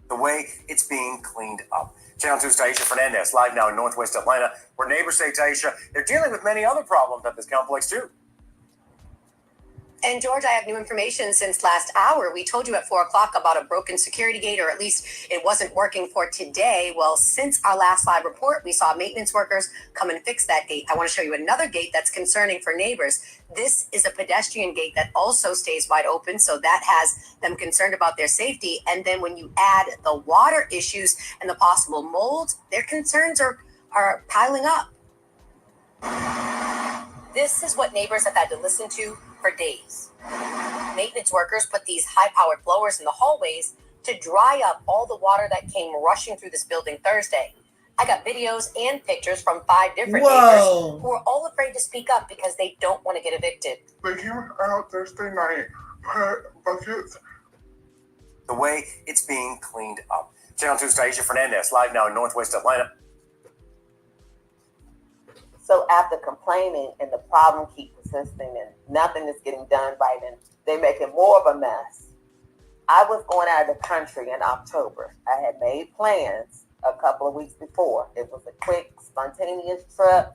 the way it's being cleaned up. Channel 2's Taisha Fernandez, live now in Northwest Atlanta, where neighbors say, Taisha, they're dealing with many other problems at this complex too. And George, I have new information since last hour. We told you at 4 o'clock about a broken security gate, or at least it wasn't working for today. Well, since our last live report, we saw maintenance workers come and fix that gate. I want to show you another gate that's concerning for neighbors. This is a pedestrian gate that also stays wide open, so that has them concerned about their safety. And then when you add the water issues and the possible mold, their concerns are piling up. This is what neighbors have had to listen to for days. Maintenance workers put these high-powered blowers in the hallways to dry up all the water that came rushing through this building Thursday. I got videos and pictures from 5 different neighbors who are all afraid to speak up because they don't want to get evicted. They came out Thursday night, put buckets. The way it's being cleaned up. Channel 2's Taisha Fernandez, live now in Northwest Atlanta. So after complaining and the problem keep persisting and nothing is getting done right and they're making more of a mess, I was going out of the country in October. I had made plans a couple of weeks before. It was a quick, spontaneous trip.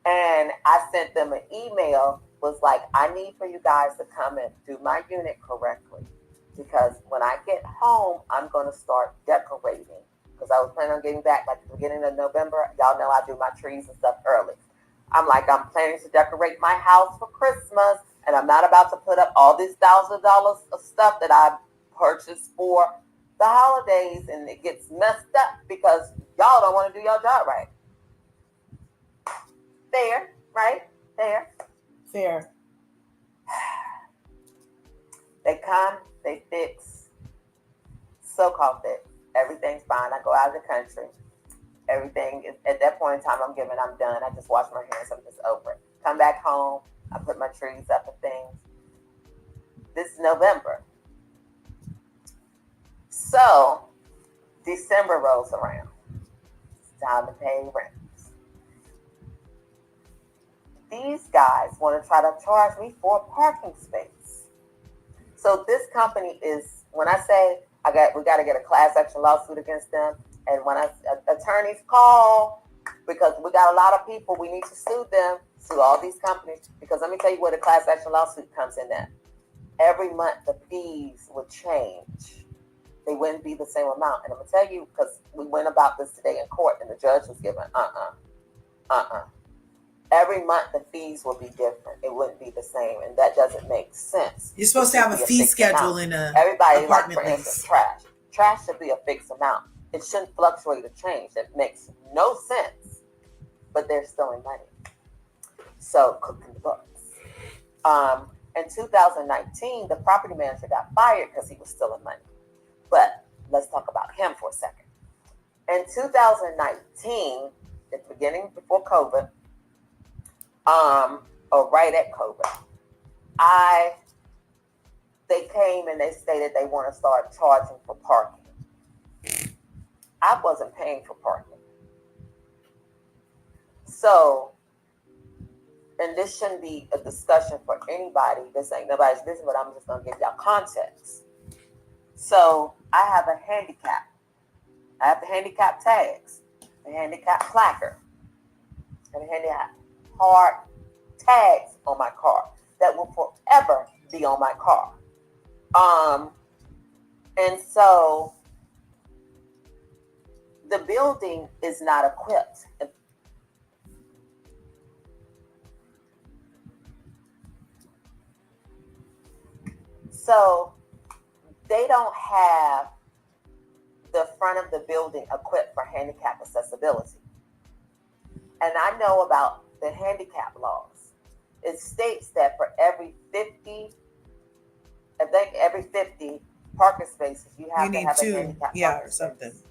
And I sent them an email, was like, I need for you guys to come and do my unit correctly. Because when I get home, I'm going to start decorating. Because I was planning on getting back like the beginning of November. Y'all know I do my trees and stuff early. I'm planning to decorate my house for Christmas, and I'm not about to put up all these $1,000 of stuff that I purchased for the holidays, and it gets messed up because y'all don't want to do your job right. Fair, right? Fair. They come, they fix, so-called fix. Everything's fine. I go out of the country. Everything is, at that point in time, I'm done. I just wash my hands. I'm just over it. Come back home. I put my trees up and things. This is November. So December rolls around. It's time to pay rent. These guys want to try to charge me for a parking space. So this company is, when I say we got to get a class action lawsuit against them, and when attorneys call, because we got a lot of people, we need to sue them, sue all these companies, because let me tell you where the class action lawsuit comes in at. Every month the fees would change. They wouldn't be the same amount. And I'm going to tell you, because we went about this today in court, and the judge was given, Every month the fees will be different. It wouldn't be the same, and that doesn't make sense. You're supposed to have a fee schedule in a Everybody, apartment like for lease. instance, trash. Trash should be a fixed amount. It shouldn't fluctuate or change. That makes no sense. But they're stealing money. So cooking the books. In 2019, the property manager got fired because he was stealing money. But let's talk about him for a second. In 2019, at the beginning before COVID, or right at COVID, they came and they stated they want to start charging for parking. I wasn't paying for parking. So, and this shouldn't be a discussion for anybody. This ain't nobody's business, but I'm just going to give y'all context. So, I have a handicap. I have the handicap tags, the handicap placard, and the handicap hard tags on my car that will forever be on my car. And so the building is not equipped. So they don't have the front of the building equipped for handicap accessibility. And I know about the handicap laws. It states that for every 50 parking spaces, you have to have a handicap or something. Space.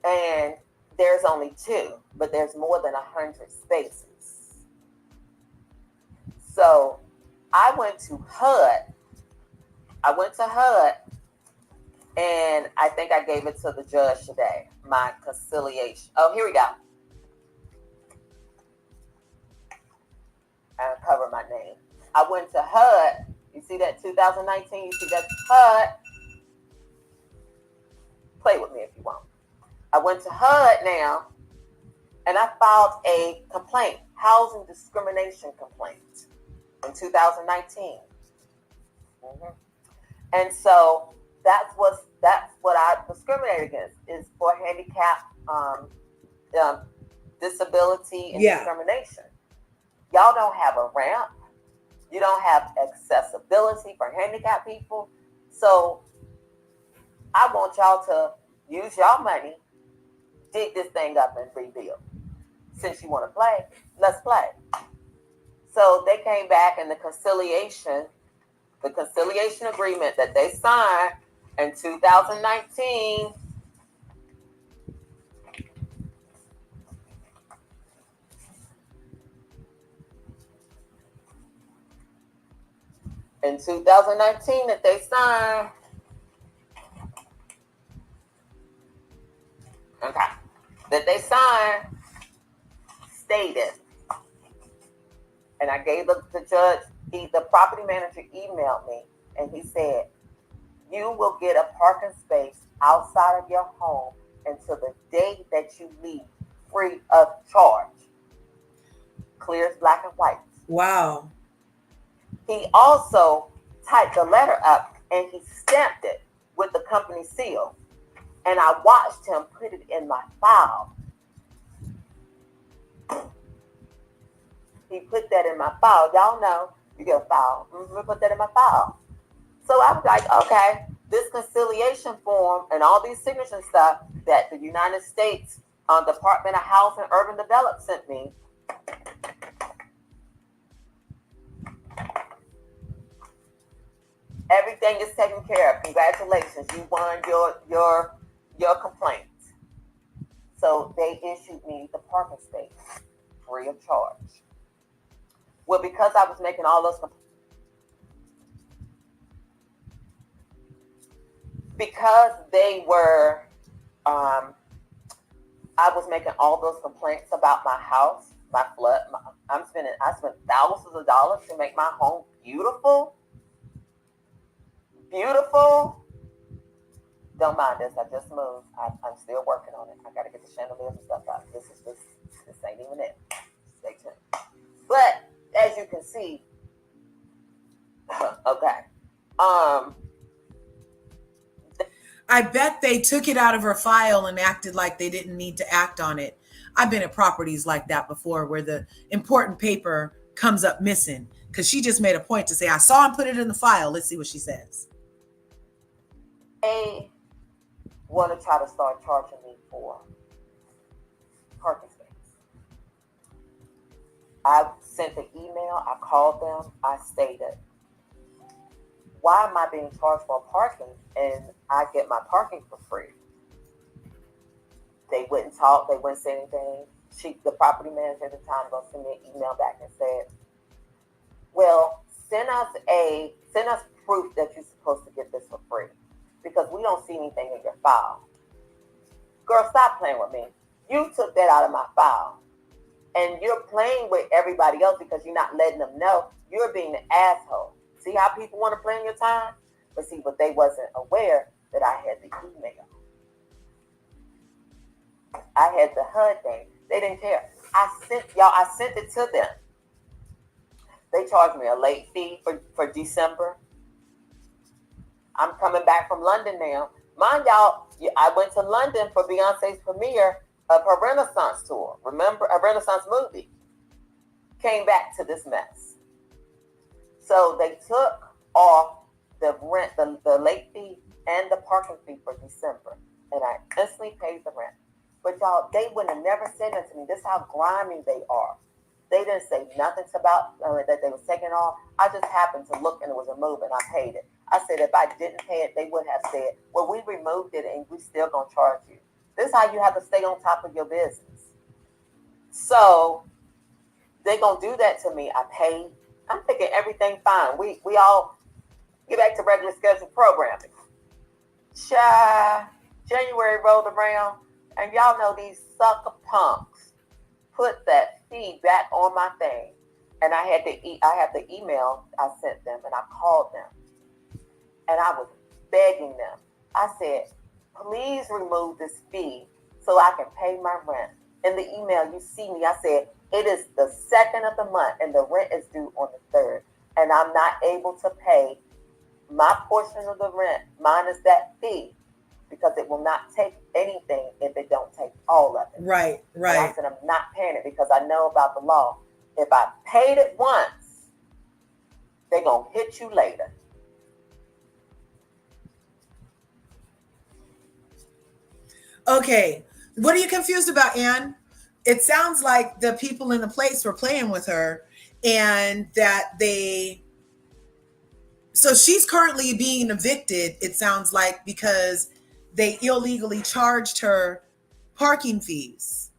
And there's only 2, but there's more than 100 spaces. So I went to HUD. And I think I gave it to the judge today, my conciliation. Oh, here we go. I cover my name. I went to HUD. You see that 2019? You see that HUD? Play with me if you want. I went to HUD now, and I filed a complaint, housing discrimination complaint, in 2019. And so that's what I discriminate against, is for handicap, disability, and discrimination. Y'all don't have a ramp. You don't have accessibility for handicapped people. So I want y'all to use y'all money, dig this thing up and rebuild. Since you want to play, let's play. So they came back, and the conciliation agreement that they signed in 2019 that they signed. Okay. That they signed stated, and I gave the judge, the property manager emailed me, and he said, you will get a parking space outside of your home until the day that you leave, free of charge. Clear as black and white. Wow. He also typed the letter up and he stamped it with the company seal. And I watched him put it in my file. He put that in my file. Y'all know you get a file. Put that in my file. So I was like, okay, this conciliation form and all these signatures and stuff that the United States Department of Housing and Urban Development sent me. Everything is taken care of. Congratulations, you won your complaint. So they issued me the parking space free of charge. Well, because I was making all those because they were I was making all those complaints about my house, my flood. I spent thousands of dollars to make my home beautiful. Beautiful. Don't mind this. I just moved. I'm still working on it. I got to get the chandeliers and stuff out. This ain't even it. Stay tuned. But as you can see, okay. I bet they took it out of her file and acted like they didn't need to act on it. I've been at properties like that before where the important paper comes up missing because she just made a point to say, I saw him put it in the file. Let's see what she says. They want to try to start charging me for parking space. I sent an email. I called them. I stated, why am I being charged for parking and I get my parking for free? They wouldn't talk. They wouldn't say anything. The property manager at the time, sent me an email back and said, well, send us proof that you're supposed to get this for free because we don't see anything in your file. Girl, stop playing with me. You took that out of my file and you're playing with everybody else because you're not letting them know. You're being an asshole. See how people want to play in your time? But see, but they wasn't aware that I had the email. I had the HUD thing. They didn't care. I sent it to them. They charged me a late fee for December. I'm coming back from London now. Mind y'all, I went to London for Beyonce's premiere of her Renaissance tour. Remember, a Renaissance movie. Came back to this mess. So they took off the rent, the late fee and the parking fee for December. And I instantly paid the rent. But y'all, they would have never said that to me. This is how grimy they are. They didn't say nothing about that they was taking off. I just happened to look and it was removed and I paid it. I said if I didn't pay it, they would have said, well, we removed it and we still gonna charge you. This is how you have to stay on top of your business. So they gonna do that to me. I paid. I'm thinking everything fine. We all get back to regular scheduled programming. January rolled around, and y'all know these sucker punks put that fee back on my thing. And I had the email I sent them, and I called them, and I was begging them. I said, please remove this fee so I can pay my rent. In the email, you see me, I said, it is the 2nd of the month and the rent is due on the 3rd. And I'm not able to pay my portion of the rent minus that fee because it will not take anything if it don't take all of it. Right. And I said, I'm not paying it because I know about the law. If I paid it once, they're going to hit you later. Okay. What are you confused about, Ann? It sounds like the people in the place were playing with her and that so she's currently being evicted, it sounds like, because they illegally charged her parking fees.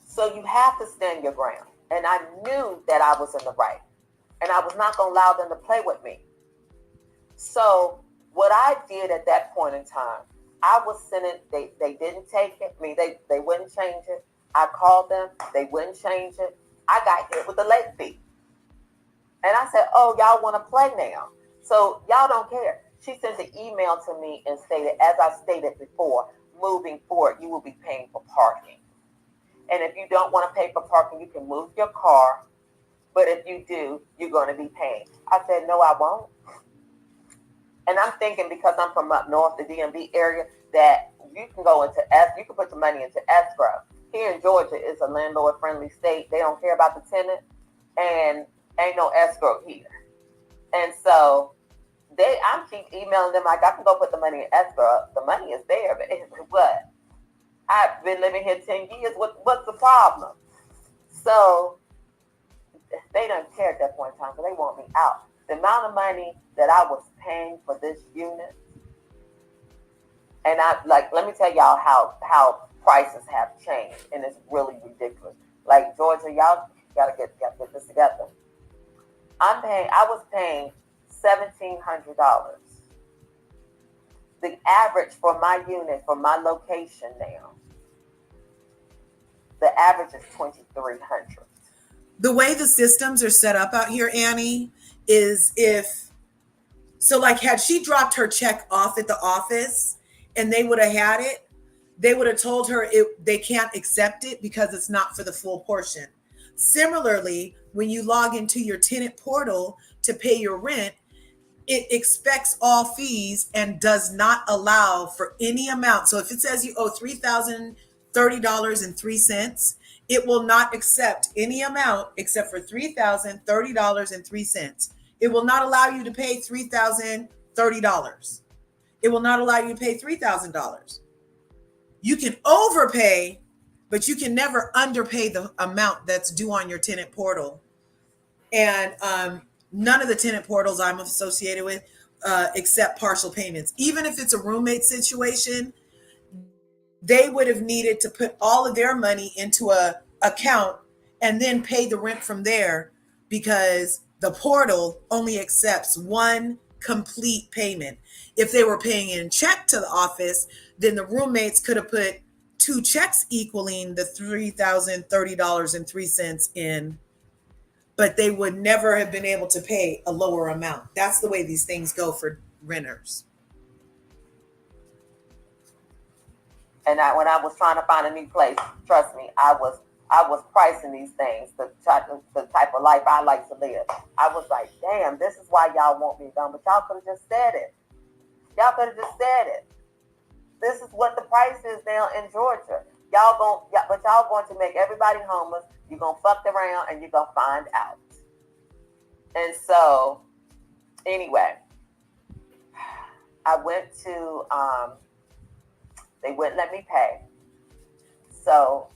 So you have to stand your ground. And I knew that I was in the right. And I was not going to allow them to play with me. So what I did at that point in time, I was sending, they didn't take it. I mean, they wouldn't change it. I called them. They wouldn't change it. I got hit with the late fee. And I said, oh, y'all want to play now. So y'all don't care. She sent an email to me and stated, as I stated before, moving forward, you will be paying for parking. And if you don't want to pay for parking, you can move your car. But if you do, you're going to be paying. I said, no, I won't. And I'm thinking because I'm from up north, the DMV area, that you can go into you can put the money into escrow. Here in Georgia, it's a landlord-friendly state. They don't care about the tenant, and ain't no escrow here. And so I keep emailing them like I can go put the money in escrow. The money is there, but what? I've been living here 10 years. What's the problem? So They don't care at that point in time because they want me out. The amount of money that I was paying for this unit, and let me tell y'all how prices have changed, and it's really ridiculous. Like Georgia, y'all gotta get this together. I was paying $1,700. The average for my unit, for my location now, the average is $2,300. The way the systems are set up out here, Annie, is had she dropped her check off at the office and they would have had it, they would have told her they can't accept it because it's not for the full portion. Similarly, when you log into your tenant portal to pay your rent, it expects all fees and does not allow for any amount. So if it says you owe $3,030.03, it will not accept any amount except for $3,030.03. It will not allow you to pay $3,030. It will not allow you to pay $3,000. You can overpay, but you can never underpay the amount that's due on your tenant portal. And none of the tenant portals I'm associated with accept partial payments. Even if it's a roommate situation, they would have needed to put all of their money into a account and then pay the rent from there, because the portal only accepts one complete payment. If they were paying in check to the office, then the roommates could have put two checks equaling the $3,030.03 in, but they would never have been able to pay a lower amount. That's the way these things go for renters. And when I was trying to find a new place, trust me, I was pricing these things, the type of life I like to live. I was like, damn, this is why y'all want me done, but y'all could have just said it. Y'all could have just said it. This is what the price is now in Georgia. Y'all going to make everybody homeless. You're going to fuck around and you're going to find out. And so, anyway, I went to, they wouldn't let me pay. So,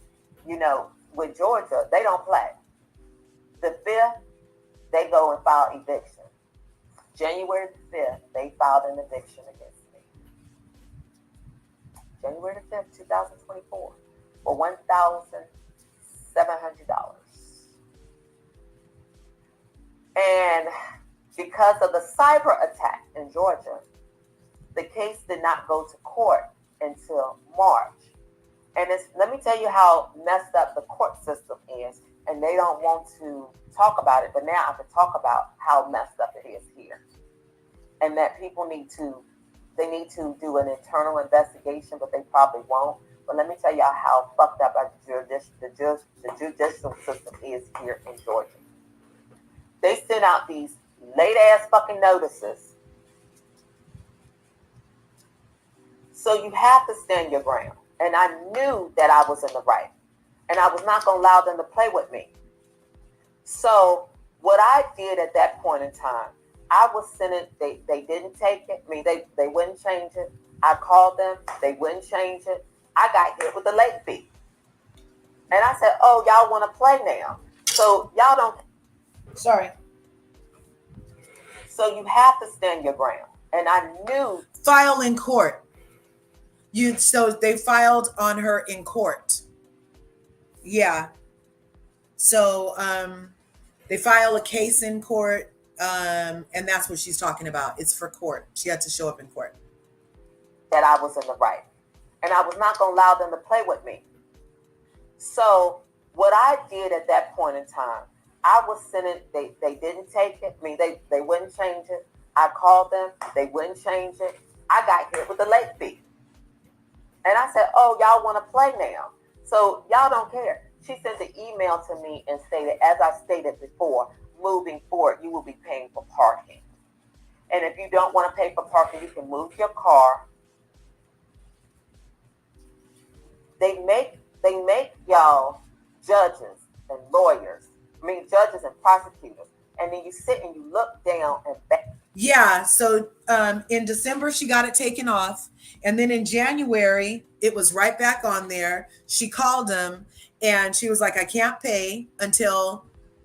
with Georgia, they don't play. The 5th, they go and file eviction. January the 5th, they filed an eviction against me. January the 5th, 2024, for $1,700. And because of the cyber attack in Georgia, the case did not go to court until March. And let me tell you how messed up the court system is. And they don't want to talk about it, but now I can talk about how messed up it is here. And that people need to do an internal investigation, but they probably won't. But let me tell y'all how fucked up the judicial system is here in Georgia. They send out these late ass fucking notices. So you have to stand your ground. And I knew that I was in the right. And I was not going to allow them to play with me. So what I did at that point in time, I was sending, they didn't take it. I mean, they wouldn't change it. I called them. They wouldn't change it. I got hit with a late fee. And I said, oh, y'all want to play now. So y'all don't. Sorry. So you have to stand your ground. And I knew. File in court. So they filed on her in court. Yeah. So they file a case in court, and that's what she's talking about. It's for court. She had to show up in court. That I was in the right. And I was not going to allow them to play with me. So what I did at that point in time, I was sending, they didn't take it. I mean, they wouldn't change it. I called them. They wouldn't change it. I got hit with a late fee. And I said, oh, y'all want to play now. So y'all don't care. She sent the email to me and stated, as I stated before, moving forward, you will be paying for parking. And if you don't want to pay for parking, you can move your car. They make y'all judges and lawyers. I mean, judges and prosecutors. And then you sit and you look down and back. Yeah. So in December, she got it taken off. And then in January, it was right back on there. She called them and she was like, I can't pay until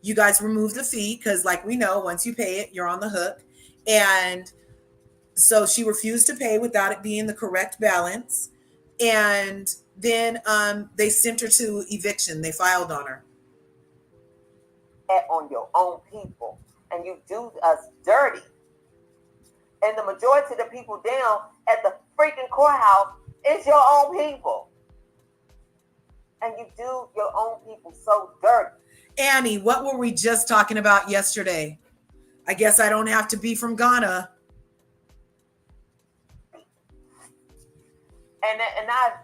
You guys remove the fee because, like we know, once you pay it, you're on the hook. And so she refused to pay without it being the correct balance. And then they sent her to eviction. They filed on her. On your own people, and you do us dirty. And the majority of the people down at the freaking courthouse is your own people. And you do your own people so dirty. Annie, what were we just talking about yesterday? I guess I don't have to be from Ghana. And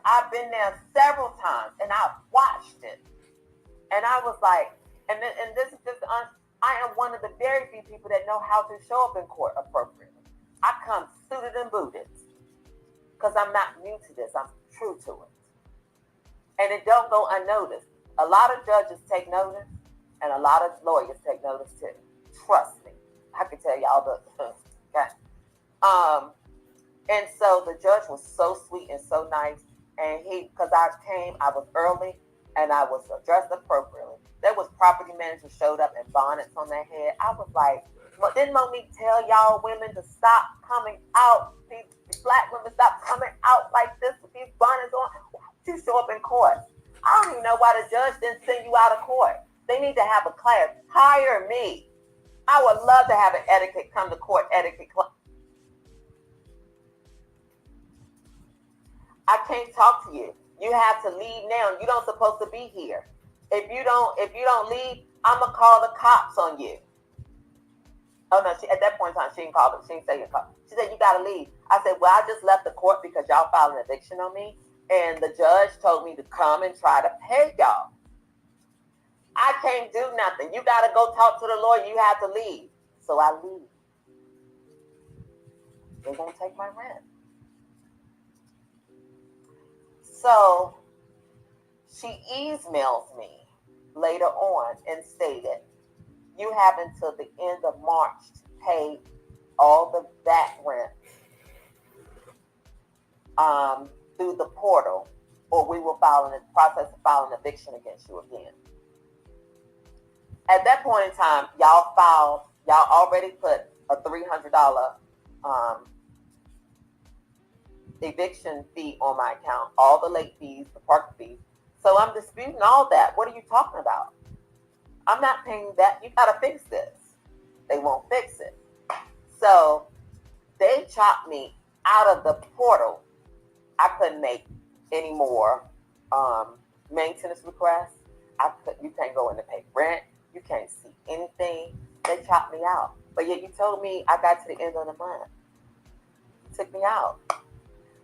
I've been there several times, and I've watched it. And I was like, and this is just, I am one of the very few people that know how to show up in court appropriately. I come suited and booted because I'm not new to this. I'm true to it. And it don't go unnoticed. A lot of judges take notice, and a lot of lawyers take notice too. Trust me. I can tell y'all the okay. And so the judge was so sweet and so nice. And because I was early and I was dressed appropriately. There was property managers showed up in bonnets on their head. I was like, didn't Monique tell y'all women to stop coming out? These black women stop coming out like this with these bonnets on. You show up in court. I don't even know why the judge didn't send you out of court. They need to have a class. Hire me. I would love to have an etiquette come to court etiquette class. I can't talk to you. You have to leave now. You don't supposed to be here. If you don't leave, I'm gonna call the cops on you. Oh no, at that point in time, she didn't call them. She didn't say you call. She said you gotta leave. I said, well, I just left the court because y'all filed an eviction on me, and the judge told me to come and try to pay y'all. I can't do nothing. You gotta go talk to the lawyer. You have to leave. So I leave. They're gonna take my rent. So she emails me later on and stated, you have until the end of March to pay all the back rent through the portal, or we will process of filing an eviction against you again. At that point in time, y'all already put a $300 eviction fee on my account, all the late fees, the park fees. So I'm disputing all that. What are you talking about? I'm not paying that. You gotta fix this. They won't fix it. So they chopped me out of the portal. I couldn't make any more maintenance requests. You can't go in to pay rent. You can't see anything. They chopped me out. But yet you told me I got to the end of the month. Took me out.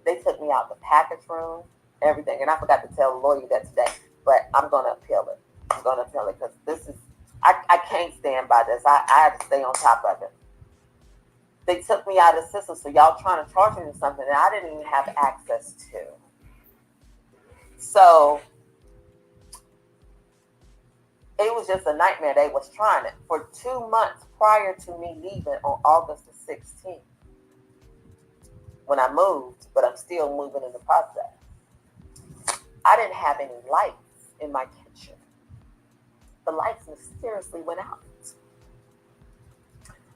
They took me out the package room, everything. And I forgot to tell the lawyer that today, but I'm going to appeal it. I'm going to appeal it because this is, I can't stand by this. I have to stay on top of it. They took me out of the system, so y'all trying to charge me something that I didn't even have access to. So it was just a nightmare. They was trying it for 2 months prior to me leaving on August the 16th. When I moved, but I'm still moving in the process. I didn't have any lights in my kitchen. The lights mysteriously went out.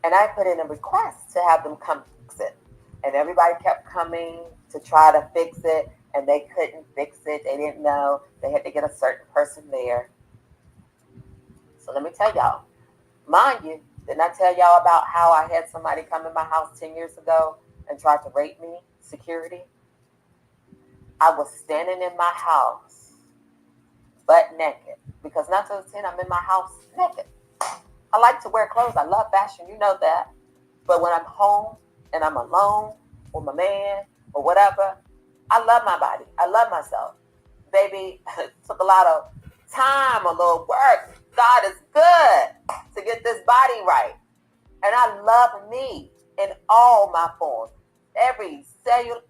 And I put in a request to have them come fix it. And everybody kept coming to try to fix it, and they couldn't fix it. They didn't know. They had to get a certain person there. So let me tell y'all. Mind you, didn't I tell y'all about how I had somebody come in my house 10 years ago and tried to rape me, security? I was standing in my house, butt naked, because 9 times 10, I'm in my house naked. I like to wear clothes. I love fashion. You know that. But when I'm home and I'm alone with my man or whatever, I love my body. I love myself. Baby, it took a lot of time, a little work. God is good to get this body right. And I love me in all my forms. Every cellular.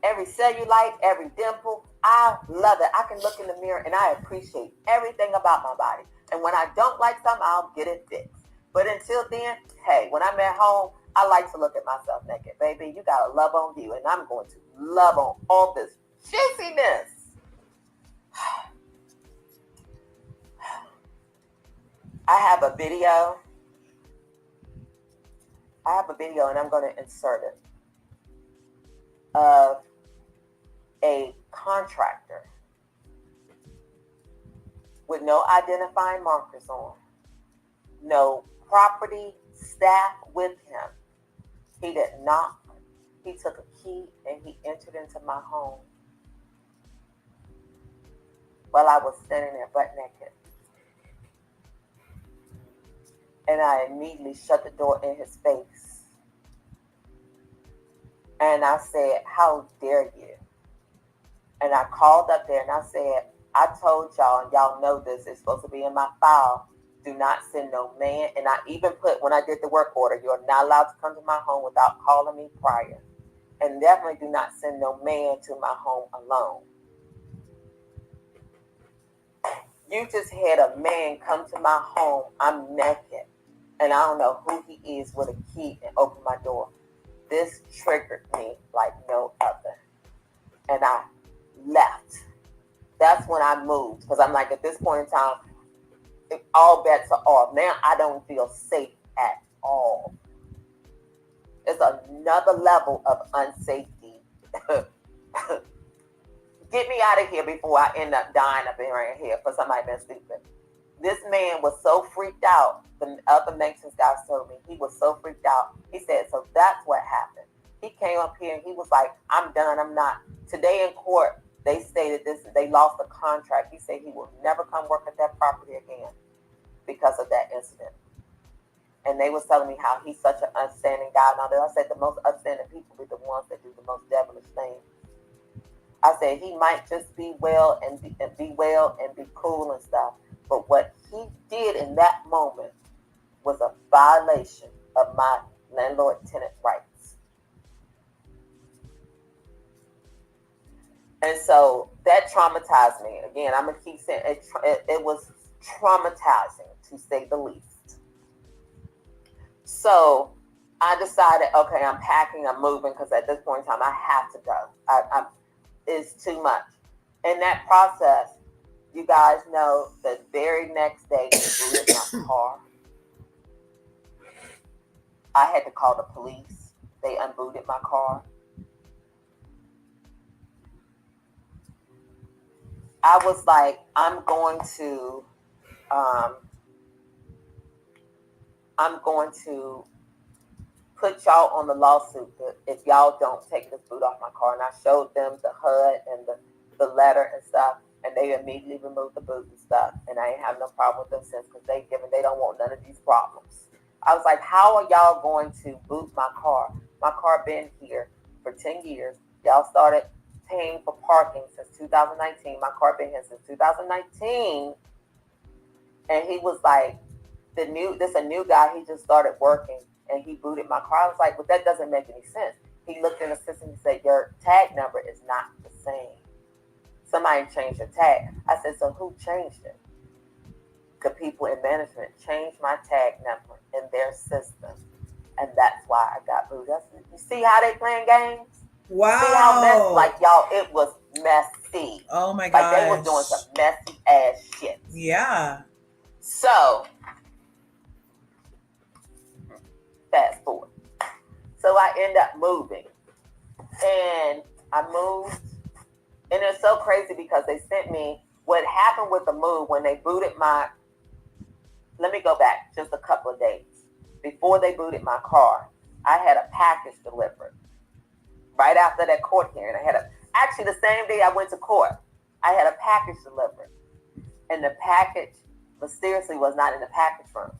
Every cellulite, every dimple, I love it. I can look in the mirror and I appreciate everything about my body. And when I don't like something, I'll get it fixed. But until then, hey, when I'm at home, I like to look at myself naked. Baby, you got to love on you. And I'm going to love on all this juiciness. I have a video. And I'm going to insert it of a contractor with no identifying markers on, no property staff with him. He did knock. He took a key and he entered into my home while I was standing there butt naked. And I immediately shut the door in his face. And I said, "How dare you?" And I called up there and I said, "I told y'all, and y'all know this, it's supposed to be in my file. Do not send no man." And I even put, when I did the work order, you're not allowed to come to my home without calling me prior. And definitely do not send no man to my home alone. You just had a man come to my home. I'm naked. And I don't know who he is with a key and open my door. This triggered me like no other. And I left. That's when I moved. Because I'm like, at this point in time, all bets are off. Now I don't feel safe at all. It's another level of unsafety. Get me out of here before I end up dying up in right here for somebody being stupid. This man was so freaked out. The other maintenance guys told me he was so freaked out. He said, so that's what happened. He came up here and he was like, "I'm done. I'm not." Today in court, they stated this. They lost the contract. He said he will never come work at that property again because of that incident. And they was telling me how he's such an upstanding guy. And all that. I said the most upstanding people be the ones that do the most devilish things. I said he might just be well and be cool and stuff. But what he did in that moment was a violation of my landlord-tenant rights. And so that traumatized me. Again, I'm going to keep saying it was traumatizing, to say the least. So I decided, okay, I'm packing, I'm moving, because at this point in time, I have to go. It's too much. In that process, you guys know the very next day, they booted my car. I had to call the police. They unbooted my car. I was like, I'm going to put y'all on the lawsuit if y'all don't take this boot off my car. And I showed them the HUD and the letter and stuff, and they immediately removed the boot and stuff. And I ain't have no problem with them since, because they don't want none of these problems. I was like, how are y'all going to boot my car? My car been here for 10 years. Y'all started paying for parking since 2019. My car been here since 2019. And he was like, a new guy, he just started working and he booted my car. I was like, but that doesn't make any sense. He looked in the system and said, your tag number is not the same. Somebody changed your tag. I said, so who changed it? The people in management changed my tag number in their system. And that's why I got booted. You see how they playing games? Wow. See how messy, like y'all, it was messy. Oh my gosh. Like they were doing some messy ass shit. Yeah. So, fast forward. So I end up moving. And I moved. And it's so crazy because they sent me, what happened with the move when they booted let me go back just a couple of days. Before they booted my car, I had a package delivered. Right after that court hearing, actually the same day I went to court, I had a package delivered. And the package mysteriously was not in the package room.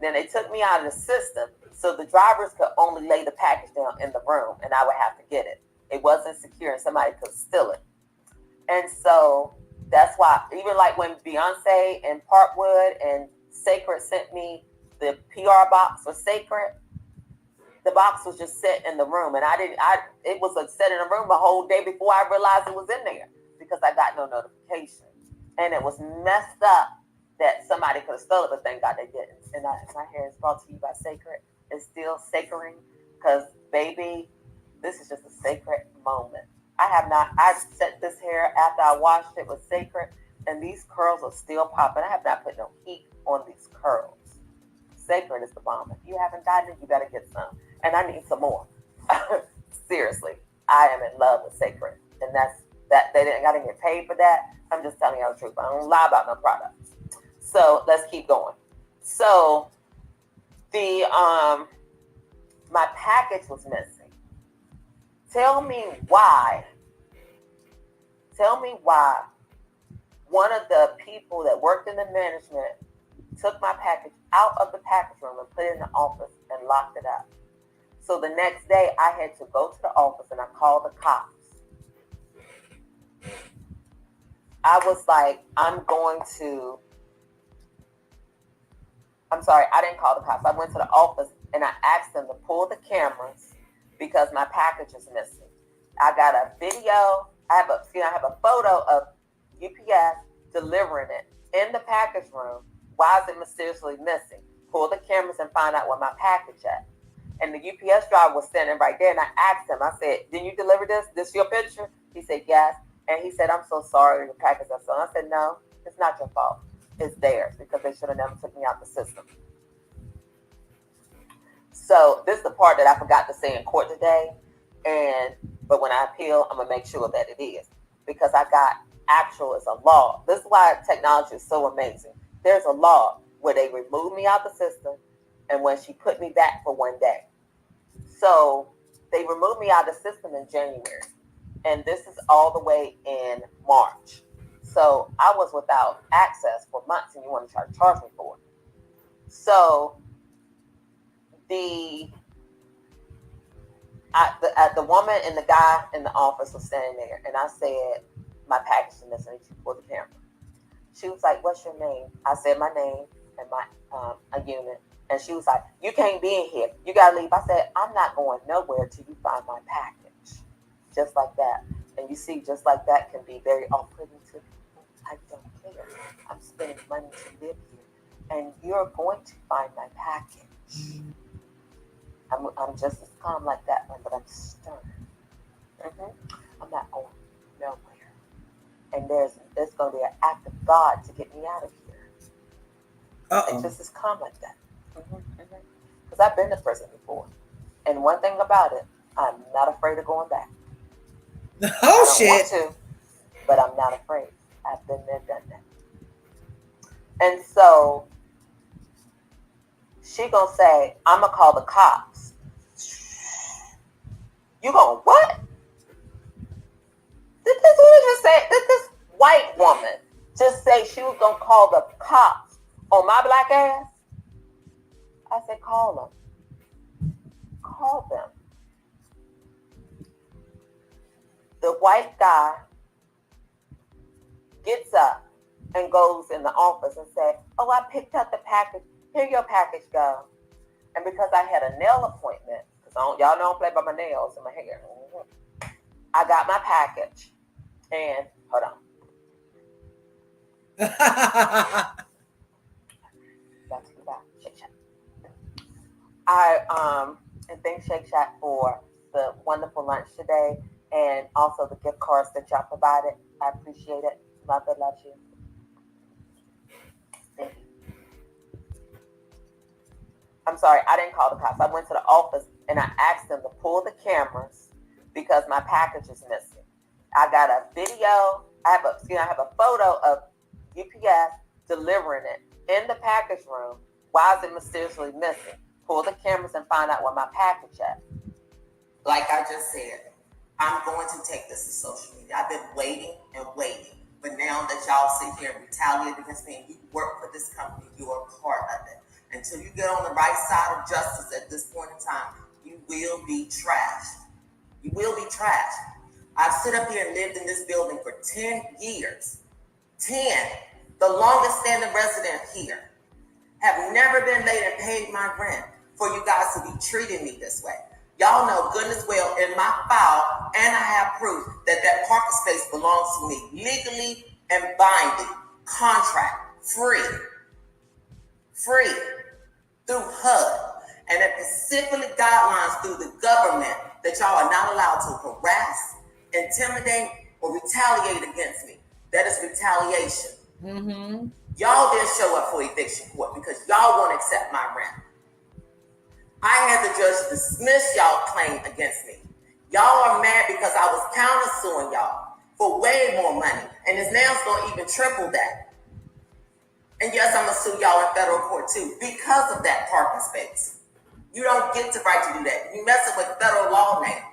Then they took me out of the system, so the drivers could only lay the package down in the room, and I would have to get it. It wasn't secure, and somebody could steal it. And so that's why, even like when Beyonce and Parkwood and Sacred sent me the PR box for Sacred, the box was just set in the room, and it was set in the room the whole day before I realized it was in there, because I got no notification. And it was messed up that somebody could have stolen it, but thank God they didn't. And my hair is brought to you by Sacred. It's still sacring, because baby, this is just a sacred moment. I set this hair after I washed it with Sacred, and these curls are still popping. I have not put no heat on these curls. Sacred is the bomb. If you haven't gotten it, you better get some. And I need some more. Seriously, I am in love with Sacred, and that's that. I didn't get paid for that. I'm just telling you the truth. I don't lie about no products. So let's keep going. So the my package was missing. Tell me why one of the people that worked in the management took my package out of the package room and put it in the office and locked it up. So the next day I had to go to the office and I called the cops. I was like, I didn't call the cops. I went to the office and I asked them to pull the cameras because my package is missing. I got a video. I have a photo of UPS delivering it in the package room. Why is it mysteriously missing? Pull the cameras and find out where my package at. And the UPS driver was standing right there, and I asked him, I said, did you deliver this? This your picture? He said, yes. And he said, I'm so sorry, the package is stolen. I said, no, it's not your fault. It's theirs because they should have never took me out the system. So this is the part that I forgot to say in court today. But when I appeal, I'm going to make sure that it is. Because I got it's a law. This is why technology is so amazing. There's a law where they removed me out the system and when she put me back for one day. So they removed me out of the system in January. And this is all the way in March. So I was without access for months and you want to try to charge me for it. So the woman and the guy in the office was standing there and I said, my package is missing. She pulled the camera. She was like, what's your name? I said my name and my a unit. And she was like, you can't be in here. You got to leave. I said, I'm not going nowhere till you find my package. Just like that. And you see, just like that can be very off-putting to people. I don't care. I'm spending money to live here. And you're going to find my package. I'm just as calm like that one, but I'm stern. I'm not going nowhere. And there's going to be an act of God to get me out of here. And just as calm like that. Because I've been to prison before. And one thing about it, I'm not afraid of going back. Oh, shit. I don't want to, but I'm not afraid. I've been there, done that. And so she gonna say, I'm gonna call the cops. You gonna what? Did this white woman just say she was gonna call the cops on my black ass? I said, call them. Call them. The white guy gets up and goes in the office and said, oh, I picked up the package. Here your package go. And because I had a nail appointment, because y'all know I don't play by my nails and my hair, I got my package. And hold on. Got to be back. Shake Shack. And thank Shake Shack for the wonderful lunch today and also the gift cards that y'all provided. I appreciate it. Mother loves you. Thank you. I'm sorry, I didn't call the cops. I went to the office and I asked them to pull the cameras because my package is missing. I got a video. I have a photo of UPS delivering it in the package room. Why is it mysteriously missing? Pull the cameras and find out where my package at. Like I just said, I'm going to take this to social media. I've been waiting and waiting. But now that y'all sit here and retaliate against me and you work for this company, you are part of it. Until you get on the right side of justice at this point in time, you will be trashed. You will be trashed. I've sit up here and lived in this building for 10 years. 10. The longest standing resident here. Have never been late and paid my rent for you guys to be treating me this way. Y'all know goodness well in my file, and I have proof that parking space belongs to me legally and binding, contract, free through HUD, and it specifically guidelines through the government that y'all are not allowed to harass, intimidate, or retaliate against me. That is retaliation. Mm-hmm. Y'all didn't show up for eviction court because y'all won't accept my rent. I had the judge dismiss y'all claim against me. Y'all are mad because I was countersuing y'all for way more money, and it's now going to even triple that. And yes, I'm going to sue y'all in federal court too because of that parking space. You don't get the right to do that. You messing with federal law now.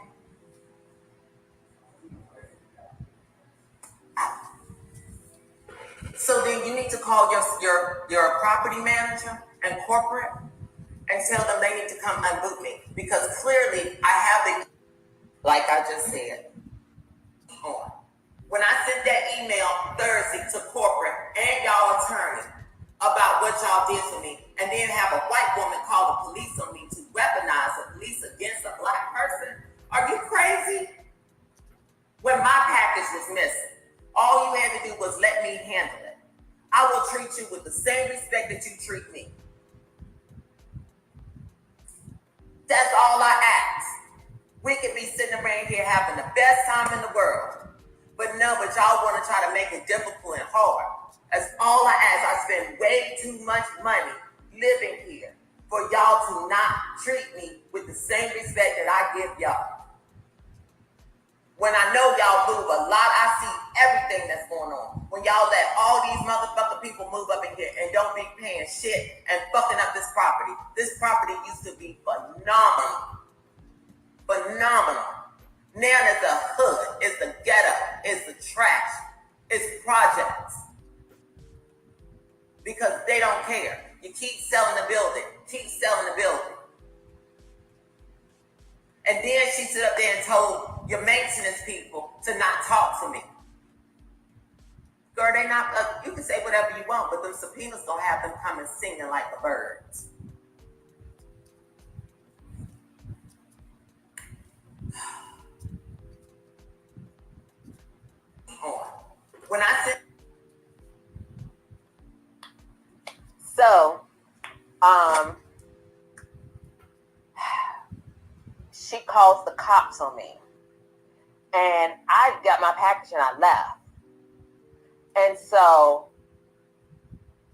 So then you need to call your property manager and corporate and tell them they need to come unboot me because clearly I have the, like I just said, on. When I sent that email Thursday to corporate and y'all attorney about what y'all did to me, and then have a white woman call the police on me to weaponize the police against a black person, are you crazy? When my package was missing, all you had to do was let me handle it. I will treat you with the same respect that you treat me. That's all I ask. We could be sitting around here having the best time in the world. But y'all want to try to make it difficult and hard. That's all I ask. I spend way too much money living here for y'all to not treat me with the same respect that I give y'all. When I know y'all move a lot, I see everything that's going on. When y'all let all these motherfucking people move up in here and don't be paying shit and fucking up this property. This property used to be phenomenal. Phenomenal. Now it's the hood, it's the ghetto, it's the trash, it's projects. Because they don't care. You keep selling the building, keep selling the building. And then she stood up there and told your maintenance people to not talk to me. Girl, they not, you can say whatever you want, but them subpoenas gonna have them coming singing like the birds. When I said, so, she calls the cops on me, and I got my package and I left, and so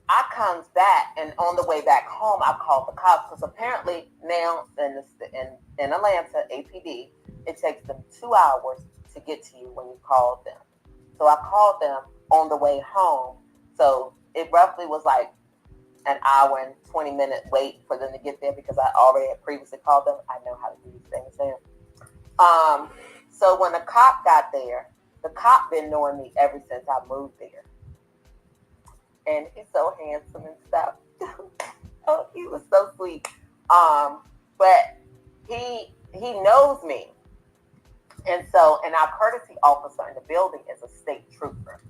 I comes back, and on the way back home, I called the cops because apparently now in Atlanta, APD, it takes them 2 hours to get to you when you call them. So I called them on the way home. So it roughly was like an hour and 20-minute wait for them to get there because I already had previously called them. I know how to do these things there. So when the cop got there, the cop been knowing me ever since I moved there. And he's so handsome and stuff. Oh, he was so sweet. But he knows me. And so, and our courtesy officer in the building is a state trooper.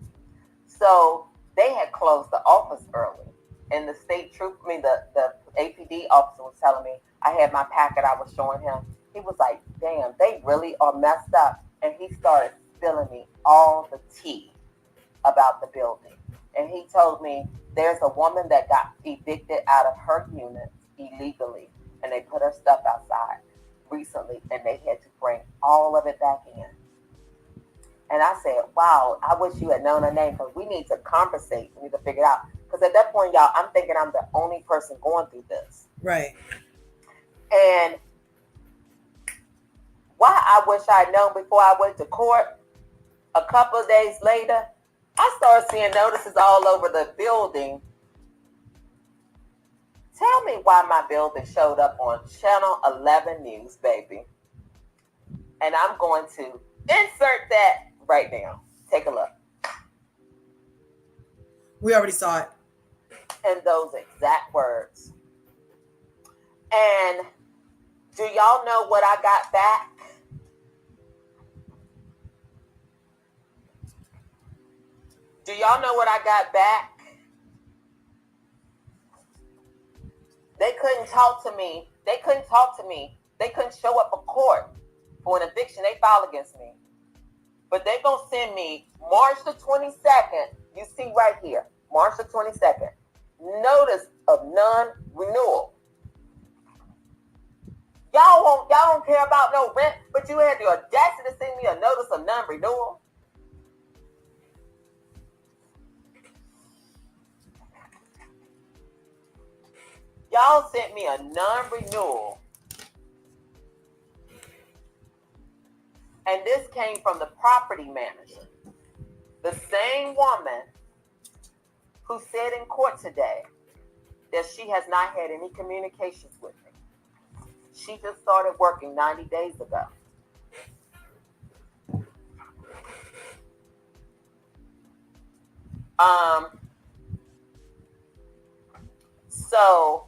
So they had closed the office early. And the state trooper, the APD officer was telling me, I had my packet I was showing him. He was like, damn, they really are messed up. And he started spilling me all the tea about the building. And he told me there's a woman that got evicted out of her unit illegally. And they put her stuff outside recently, and they had to bring all of it back in. And I said, wow, I wish you had known her name because we need to conversate. We need to figure it out. Because at that point, y'all, I'm thinking I'm the only person going through this. Right. And why I wish I'd known before I went to court, a couple of days later, I started seeing notices all over the building. Tell me why my building showed up on Channel 11 News, baby. And I'm going to insert that right now. Take a look. We already saw it. In those exact words. And do y'all know what I got back? Do y'all know what I got back? They couldn't talk to me. They couldn't talk to me. They couldn't show up for court for an eviction they filed against me. But they're going to send me March the 22nd. You see right here, March the 22nd. Notice of non-renewal. Y'all don't care about no rent, but you had the audacity to send me a notice of non-renewal. Y'all sent me a non-renewal. And this came from the property manager. The same woman who said in court today that she has not had any communications with me. She just started working 90 days ago. So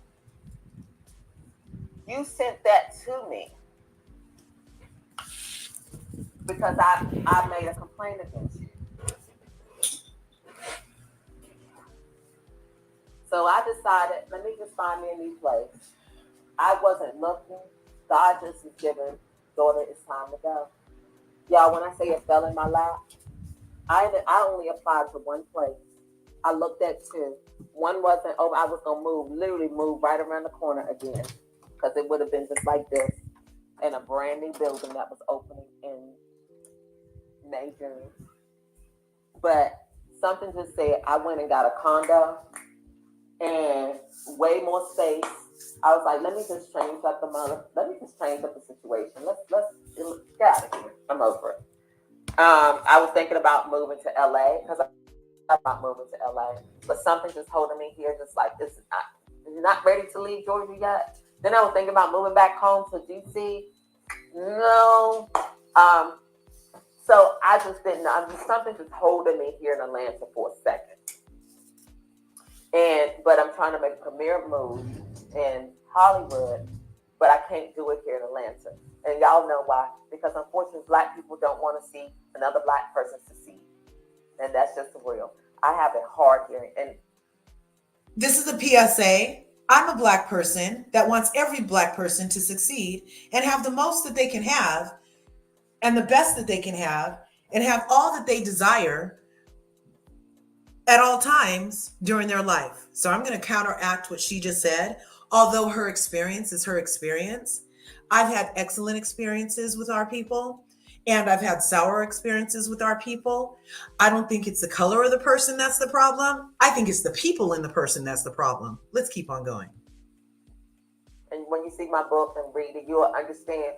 you sent that to me because I made a complaint against you. So I decided, let me just find me a new place. I wasn't looking. God just was giving daughter, it's time to go. Y'all, when I say it fell in my lap, I only applied to one place. I looked at two. One wasn't over. I was going to literally move right around the corner again, because it would have been just like this in a brand new building that was opening in May, June. But something just said, I went and got a condo and way more space. I was like, let me just change up the situation. Let's get out of here. I'm over it. I was thinking about moving to LA because I'm not moving to LA, but something just holding me here, just like this. I'm not ready to leave Georgia yet. Then I was thinking about moving back home to DC. No. So I just didn't know. Something just holding me here in Atlanta for a second. But I'm trying to make a career move in Hollywood, but I can't do it here in Atlanta. And y'all know why. Because unfortunately, Black people don't want to see another Black person succeed. And that's just the real. I have it hard here. And this is a PSA. I'm a Black person that wants every Black person to succeed and have the most that they can have and the best that they can have and have all that they desire at all times during their life. So I'm going to counteract what she just said. Although her experience is her experience, I've had excellent experiences with our people, and I've had sour experiences with our people. I don't think it's the color of the person that's the problem. I think it's the people in the person that's the problem. Let's keep on going. And when you see my book and read it, you'll understand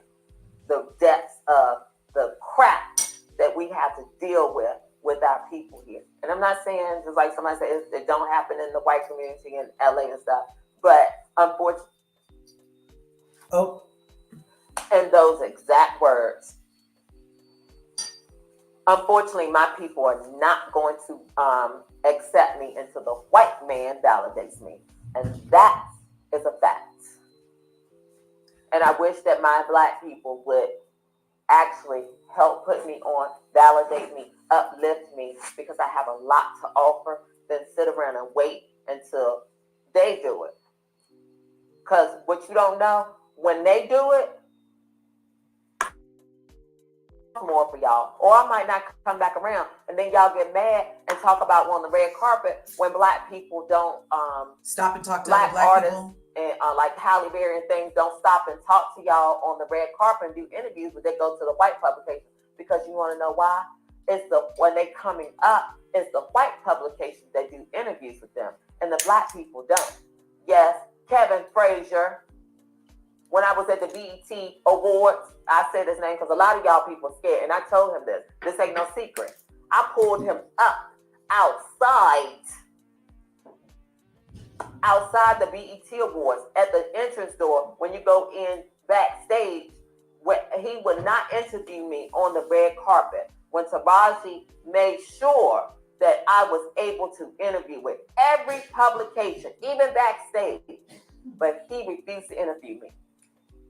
the depths of the crap that we have to deal with our people here. And I'm not saying, just like somebody said, it don't happen in the white community in LA and stuff, but unfortunately, in those exact words, unfortunately, my people are not going to accept me until the white man validates me. And that is a fact. And I wish that my Black people would actually help put me on, validate me, uplift me, because I have a lot to offer, than sit around and wait until they do it. Because what you don't know, when they do it, more for y'all, or I might not come back around, and then y'all get mad and talk about on the red carpet when Black people don't stop and talk to Black other Black artists people. And like Halle Berry and things don't stop and talk to y'all on the red carpet and do interviews, but they go to the white publications. Because you want to know why? It's when they coming up, it's the white publications that do interviews with them, and the Black people don't. Yes, Kevin Frazier. When I was at the BET Awards, I said his name because a lot of y'all people are scared, and I told him this. This ain't no secret. I pulled him up outside the BET Awards at the entrance door when you go in backstage. When he would not interview me on the red carpet, when Taraji made sure that I was able to interview with every publication, even backstage, but he refused to interview me.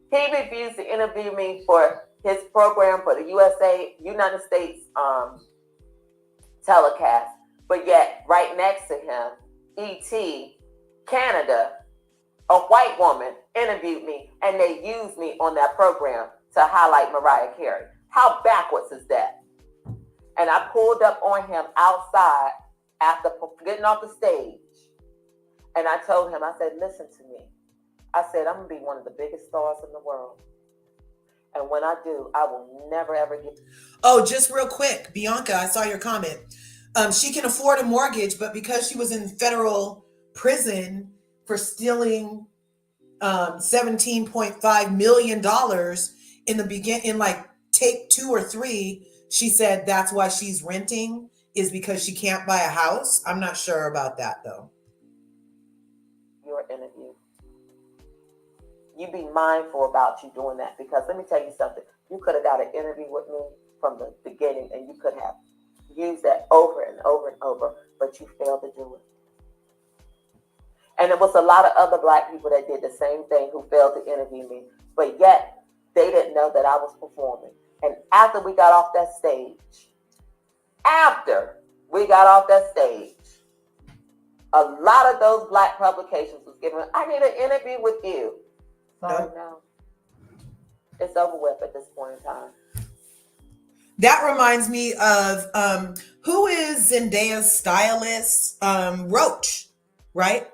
He refused to interview me for his program for the United States telecast. But yet, right next to him, E.T. Canada, a white woman, interviewed me, and they used me on that program to highlight Mariah Carey. How backwards is that? And I pulled up on him outside after getting off the stage. And I told him, I said, listen to me. I said, I'm going to be one of the biggest stars in the world. And when I do, I will never, ever get... Oh, just real quick, Bianca, I saw your comment. She can afford a mortgage, but because she was in federal prison for stealing $17.5 million in the in like take 2 or 3. She said that's why she's renting, is because she can't buy a house. I'm not sure about that though. Your interview. You be mindful about you doing that, because let me tell you something. You could have got an interview with me from the beginning and you could have used that over and over and over, but you failed to do it. And there was a lot of other Black people that did the same thing who failed to interview me, but yet they didn't know that I was performing. And after we got off that stage, a lot of those Black publications was giving, I need an interview with you. Sorry, no. It's over with at this point in time. That reminds me of who is Zendaya's stylist? Roach, right?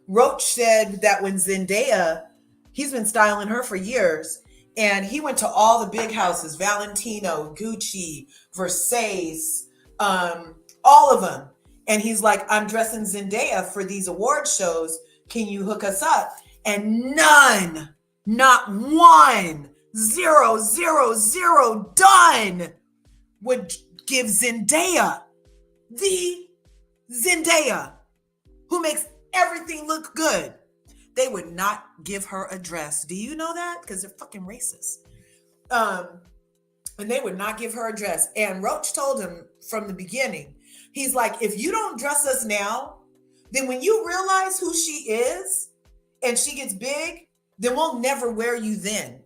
Roach said that when Zendaya, he's been styling her for years, and he went to all the big houses, Valentino, Gucci, Versace, all of them. And he's like, I'm dressing Zendaya for these award shows. Can you hook us up? And none, not one, 0, 0, 0, done would give Zendaya, the Zendaya, who makes everything look good. They would not give her a dress. Do you know that? Because they're fucking racist. And they would not give her a dress. And Roach told him from the beginning, he's like, if you don't dress us now, then when you realize who she is and she gets big, then we'll never wear you then.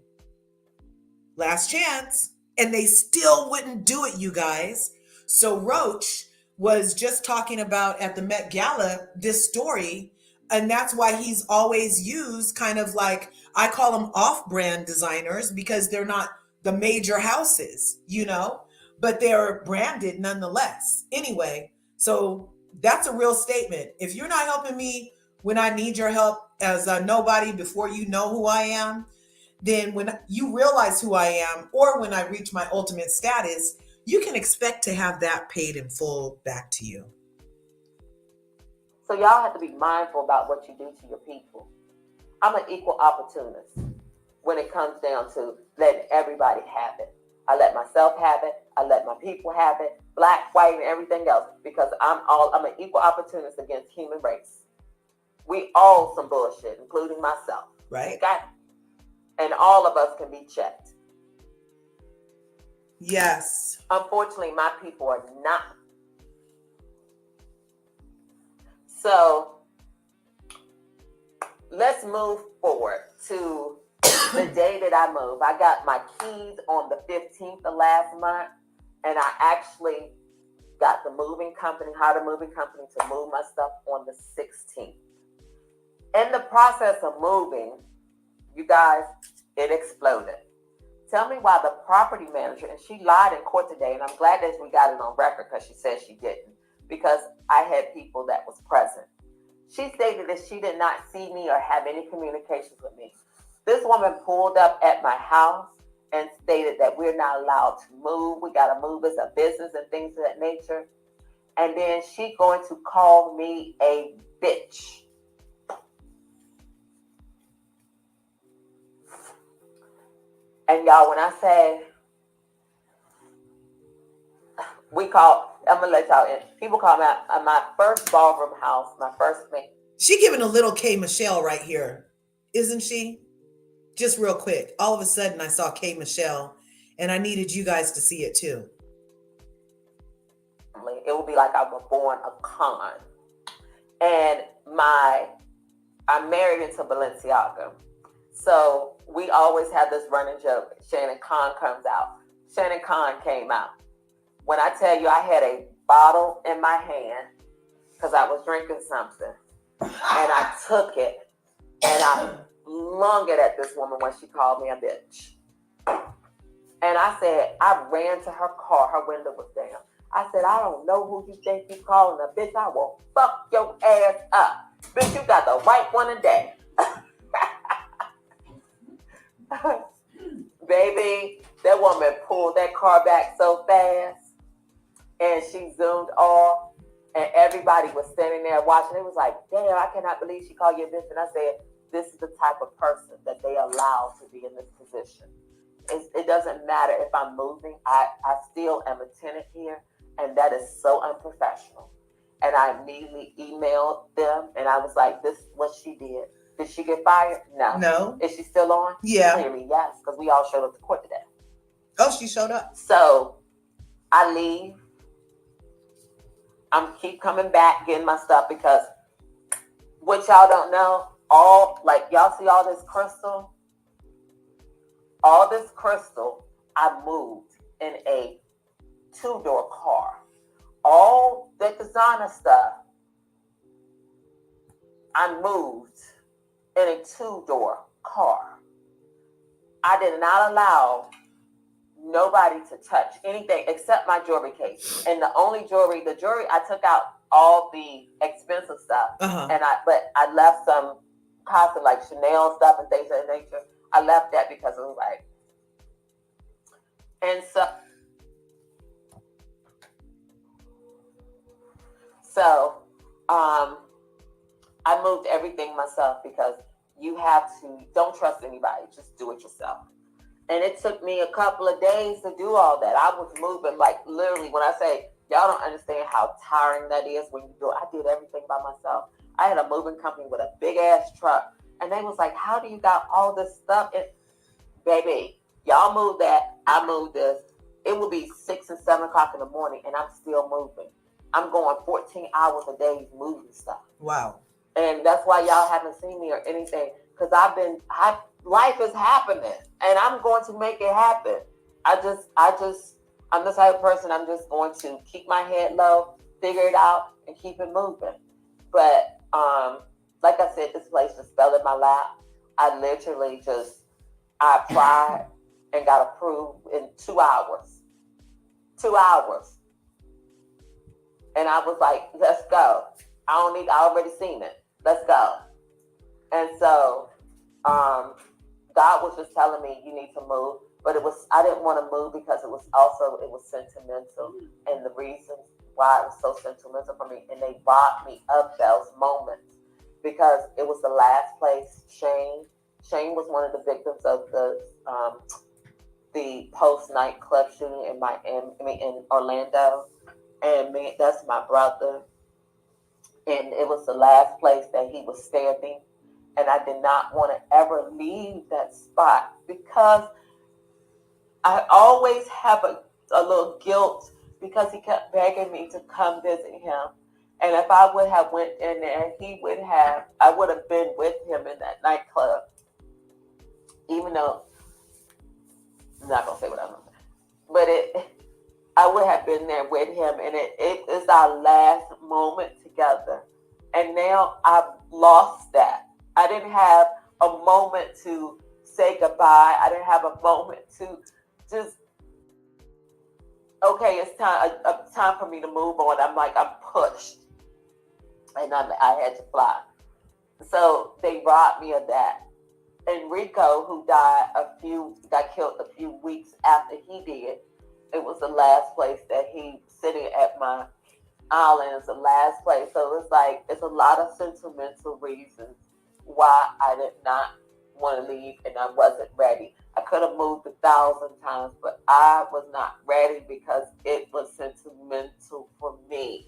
Last chance. And they still wouldn't do it, you guys. So Roach was just talking about at the Met Gala this story, and that's why he's always used kind of like, I call them off-brand designers, because they're not the major houses, you know, but they're branded nonetheless. Anyway, so that's a real statement. If you're not helping me when I need your help as a nobody before you know who I am, then when you realize who I am, or when I reach my ultimate status, you can expect to have that paid in full back to you. So y'all have to be mindful about what you do to your people. I'm an equal opportunist when it comes down to letting everybody have it. I let myself have it. I let my people have it, Black, white, and everything else, because I'm an equal opportunist against human race. We all some bullshit, including myself. Right. Okay? And all of us can be checked. Yes. Unfortunately, my people are not. So let's move forward to the day that I moved. I got my keys on the 15th of last month, and I actually got the moving company, hired a moving company to move my stuff on the 16th. In the process of moving, you guys, it exploded. Tell me why the property manager, and she lied in court today, and I'm glad that we got it on record because she said she didn't, because I had people that was present. She stated that she did not see me or have any communications with me. This woman pulled up at my house and stated that we're not allowed to move. We got to move as a business and things of that nature. And then she going to call me a bitch. And y'all, when I say I'm gonna let y'all in. People call me my first ballroom house, my first thing. She giving a little K Michelle right here, isn't she? Just real quick. All of a sudden, I saw K Michelle, and I needed you guys to see it too. It would be like I was born a con. And I'm married into Baleciaga. So we always have this running joke. Shannon Khan comes out. Shannon Khan came out. When I tell you I had a bottle in my hand because I was drinking something, and I took it and I flung it at this woman when she called me a bitch. And I said, I ran to her car. Her window was down. I said, I don't know who you think you calling a bitch. I will fuck your ass up. Bitch, you got the right one today. Baby, that woman pulled that car back so fast and she zoomed off and everybody was standing there watching. It was like, damn, I cannot believe she called you a bitch. And I said, this is the type of person that they allow to be in this position. It doesn't matter if I'm moving. I still am a tenant here, and that is so unprofessional. And I immediately emailed them, and I was like, this is what she did. Did she get fired? No. No. Is she still on? Yeah. Clearly, yes, because we all showed up to court today. Oh, she showed up. So I leave. I'm keep coming back, getting my stuff, because what y'all don't know, y'all see all this crystal? All this crystal, I moved in a 2-door car. All the designer stuff, I moved in a 2-door car. I did not allow nobody to touch anything except my jewelry case. And the jewelry, I took out all the expensive stuff. But I left some costume like Chanel stuff and things of that nature. I left that because it was like, and so I moved everything myself, because don't trust anybody, just do it yourself. And it took me a couple of days to do all that. I was moving, like, literally, when I say, y'all don't understand how tiring that is when you do it. I did everything by myself. I had a moving company with a big ass truck, and they was like, how do you got all this stuff? Baby, y'all move that, I move this. It will be 6 and 7 o'clock in the morning, and I'm still moving. I'm going 14 hours a day moving stuff. Wow. And that's why y'all haven't seen me or anything, because life is happening, and I'm going to make it happen. I'm the type of person, I'm just going to keep my head low, figure it out, and keep it moving. But like I said, this place just fell in my lap. I literally I applied and got approved in 2 hours. 2 hours. And I was like, let's go. I already seen it. Let's go. And so God was just telling me, you need to move. But I didn't want to move because it was sentimental. And the reasons why it was so sentimental for me, and they robbed me of those moments, because it was the last place. Shane was one of the victims of the post nightclub shooting in Orlando. And that's my brother. And it was the last place that he was standing. And I did not want to ever leave that spot, because I always have a little guilt, because he kept begging me to come visit him. And if I would have went in there, I would have been with him in that nightclub. Even though, I'm not going to say what I'm going to say. But I would have been there with him, and it is our last moment together. And now I've lost that. I didn't have a moment to say goodbye. I didn't have a moment to just, okay, it's time for me to move on. I'm pushed, and I had to fly. So they robbed me of that. Enrico, who got killed a few weeks after he did, it was the last place that he sitting at my island. It's the last place. So it's a lot of sentimental reasons why I did not want to leave, and I wasn't ready. I could have moved 1,000 times, but I was not ready, because it was sentimental for me.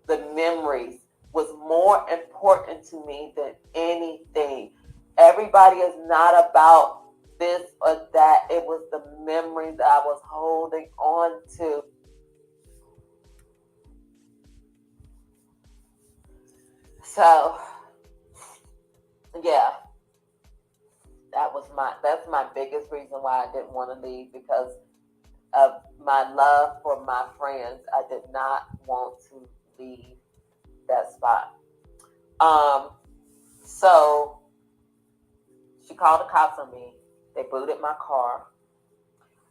The memories was more important to me than anything. Everybody is not about this or that. It was the memory that I was holding on to. So, yeah, that's my biggest reason why I didn't want to leave, because of my love for my friends. I did not want to leave that spot. So she called the cops on me. They booted my car.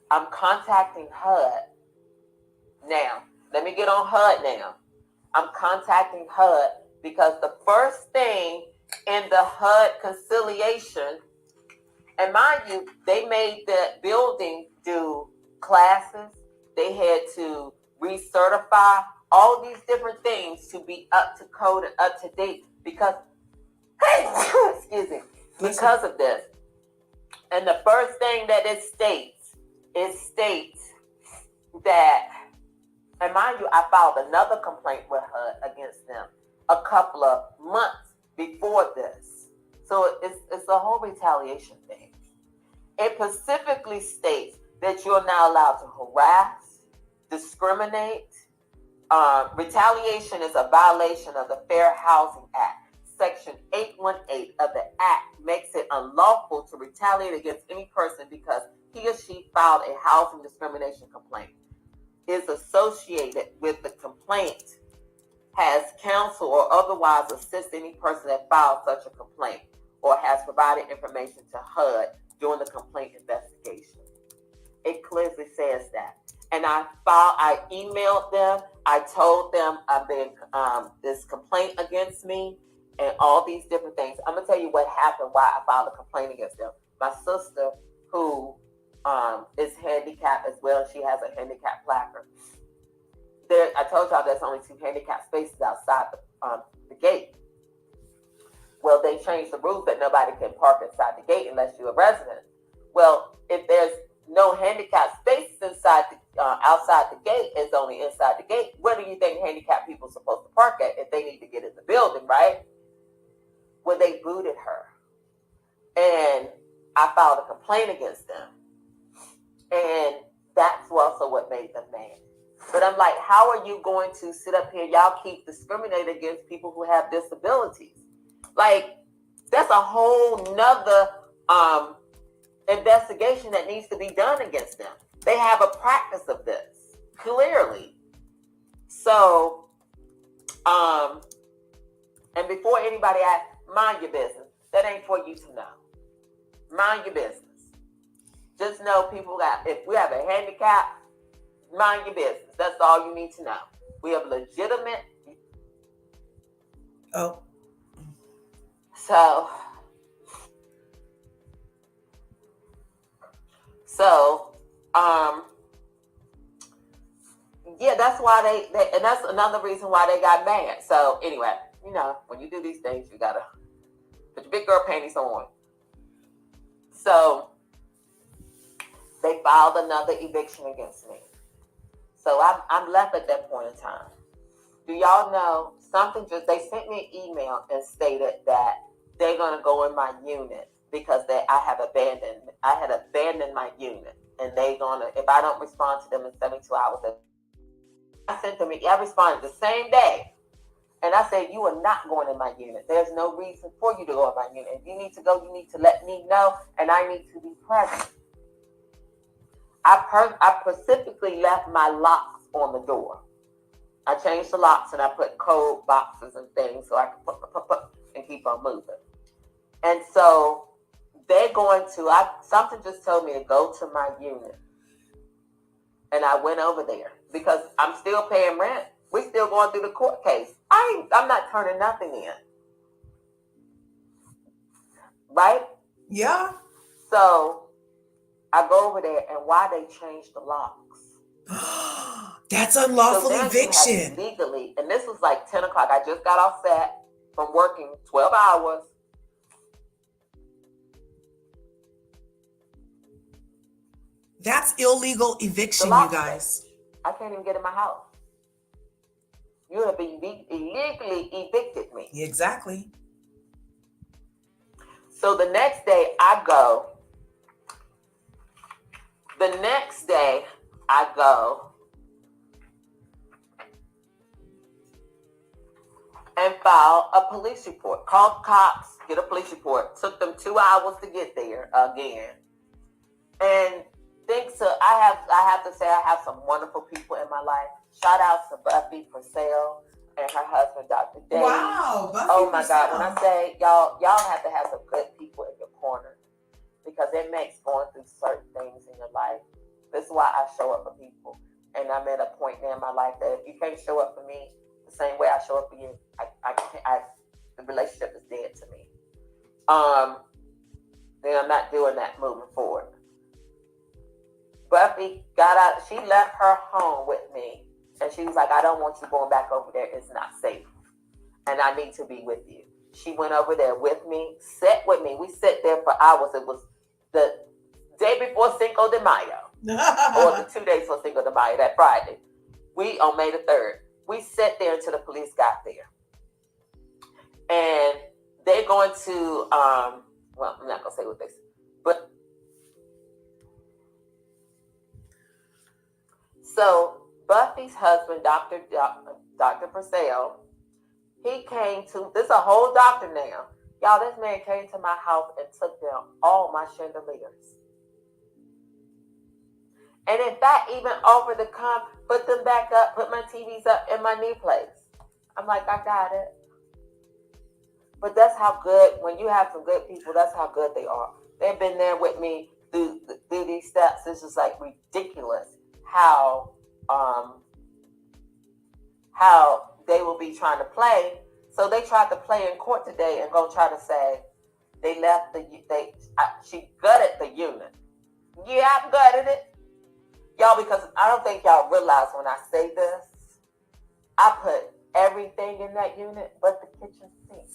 I'm contacting HUD. Now, let me get on HUD now. I'm contacting HUD because the first thing in the HUD conciliation, and mind you, they made the building do classes. They had to recertify all these different things to be up to code and up to date, because excuse me, because of this. And the first thing that it states that, and mind you, I filed another complaint with her against them a couple of months before this. So it's a whole retaliation thing. It specifically states that you're not allowed to harass, discriminate. Retaliation is a violation of the Fair Housing Act. Section 818 of the Act makes it unlawful to retaliate against any person because he or she filed a housing discrimination complaint, is associated with the complaint, has counsel or otherwise assist any person that filed such a complaint, or has provided information to HUD during the complaint investigation. It clearly says that. And I emailed them. I told them this complaint against me and all these different things. I'm gonna tell you what happened, why I filed a complaint against them. My sister, who is handicapped as well, she has a handicap placard. I told y'all there's only 2 handicap spaces outside the gate. Well, they changed the rules that nobody can park inside the gate unless you're a resident. Well, if there's no handicap spaces outside the gate, it's only inside the gate. Where do you think handicapped people are supposed to park at if they need to get in the building, right? Well, they booted her. And I filed a complaint against them. And that's also what made them mad. But I'm like, how are you going to sit up here? Y'all keep discriminating against people who have disabilities. Like, that's a whole nother investigation that needs to be done against them. They have a practice of this, clearly. So, and before anybody asks, mind your business. That ain't for you to know. Mind your business. Just know if we have a handicap, mind your business. That's all you need to know. We have legitimate. Oh. So, yeah, that's why they and that's another reason why they got mad. So anyway, when you do these things, you gotta put your big girl panties on. So they filed another eviction against me. So I'm left at that point in time. Do y'all know something? They sent me an email and stated that they're gonna go in my unit because I had abandoned my unit, and they gonna, if I don't respond to them in 72 hours. I sent them. I responded the same day, and I said, "You are not going in my unit. There's no reason for you to go in my unit. If you need to go, you need to let me know, and I need to be present." I specifically left my locks on the door. I changed the locks and I put code boxes and things so I could put and keep on moving. And so they're going to. Something just told me to go to my unit, and I went over there because I'm still paying rent. We're still going through the court case. I'm not turning nothing in, right? Yeah. So I go over there, and why they changed the locks? That's unlawful eviction. Legally, and this was like 10 o'clock. I just got off set from working 12 hours. That's illegal eviction, you guys. I can't even get in my house. You have illegally evicted me. Exactly. So the next day I go and file a police report. Called cops, get a police report. Took them 2 hours to get there again. And I have to say I have some wonderful people in my life. Shout out to Buffy Purcell and her husband, Dr. Dave. Wow, Buffy Oh my Purcell. God, when I say y'all have to have some good people in your corner, because it makes going through certain things in your life. This is why I show up for people. And I'm at a point now in my life that if you can't show up for me the same way I show up for you, the relationship is dead to me. Then I'm not doing that moving forward. Buffy got out. She left her home with me, and she was like, "I don't want you going back over there. It's not safe, and I need to be with you." She went over there with me, sat with me. We sat there for hours. It was the day before Cinco de Mayo, or the 2 days before Cinco de Mayo, that Friday. We on May the 3rd. We sat there until the police got there. And they're going to, well, I'm not going to say what they said, but so Buffy's husband, Dr. Purcell, he came to, this is a whole doctor now. Y'all, this man came to my house and took down all my chandeliers. And in fact, even offered to come, put them back up, put my TVs up in my new place. I'm like, I got it. But that's how good, when you have some good people, that's how good they are. They've been there with me through these steps. It's just like ridiculous how they will be trying to play. So they tried to play in court today and go try to say she gutted the unit. Yeah, I gutted it. Y'all, because I don't think y'all realize when I say this, I put everything in that unit but the kitchen sink.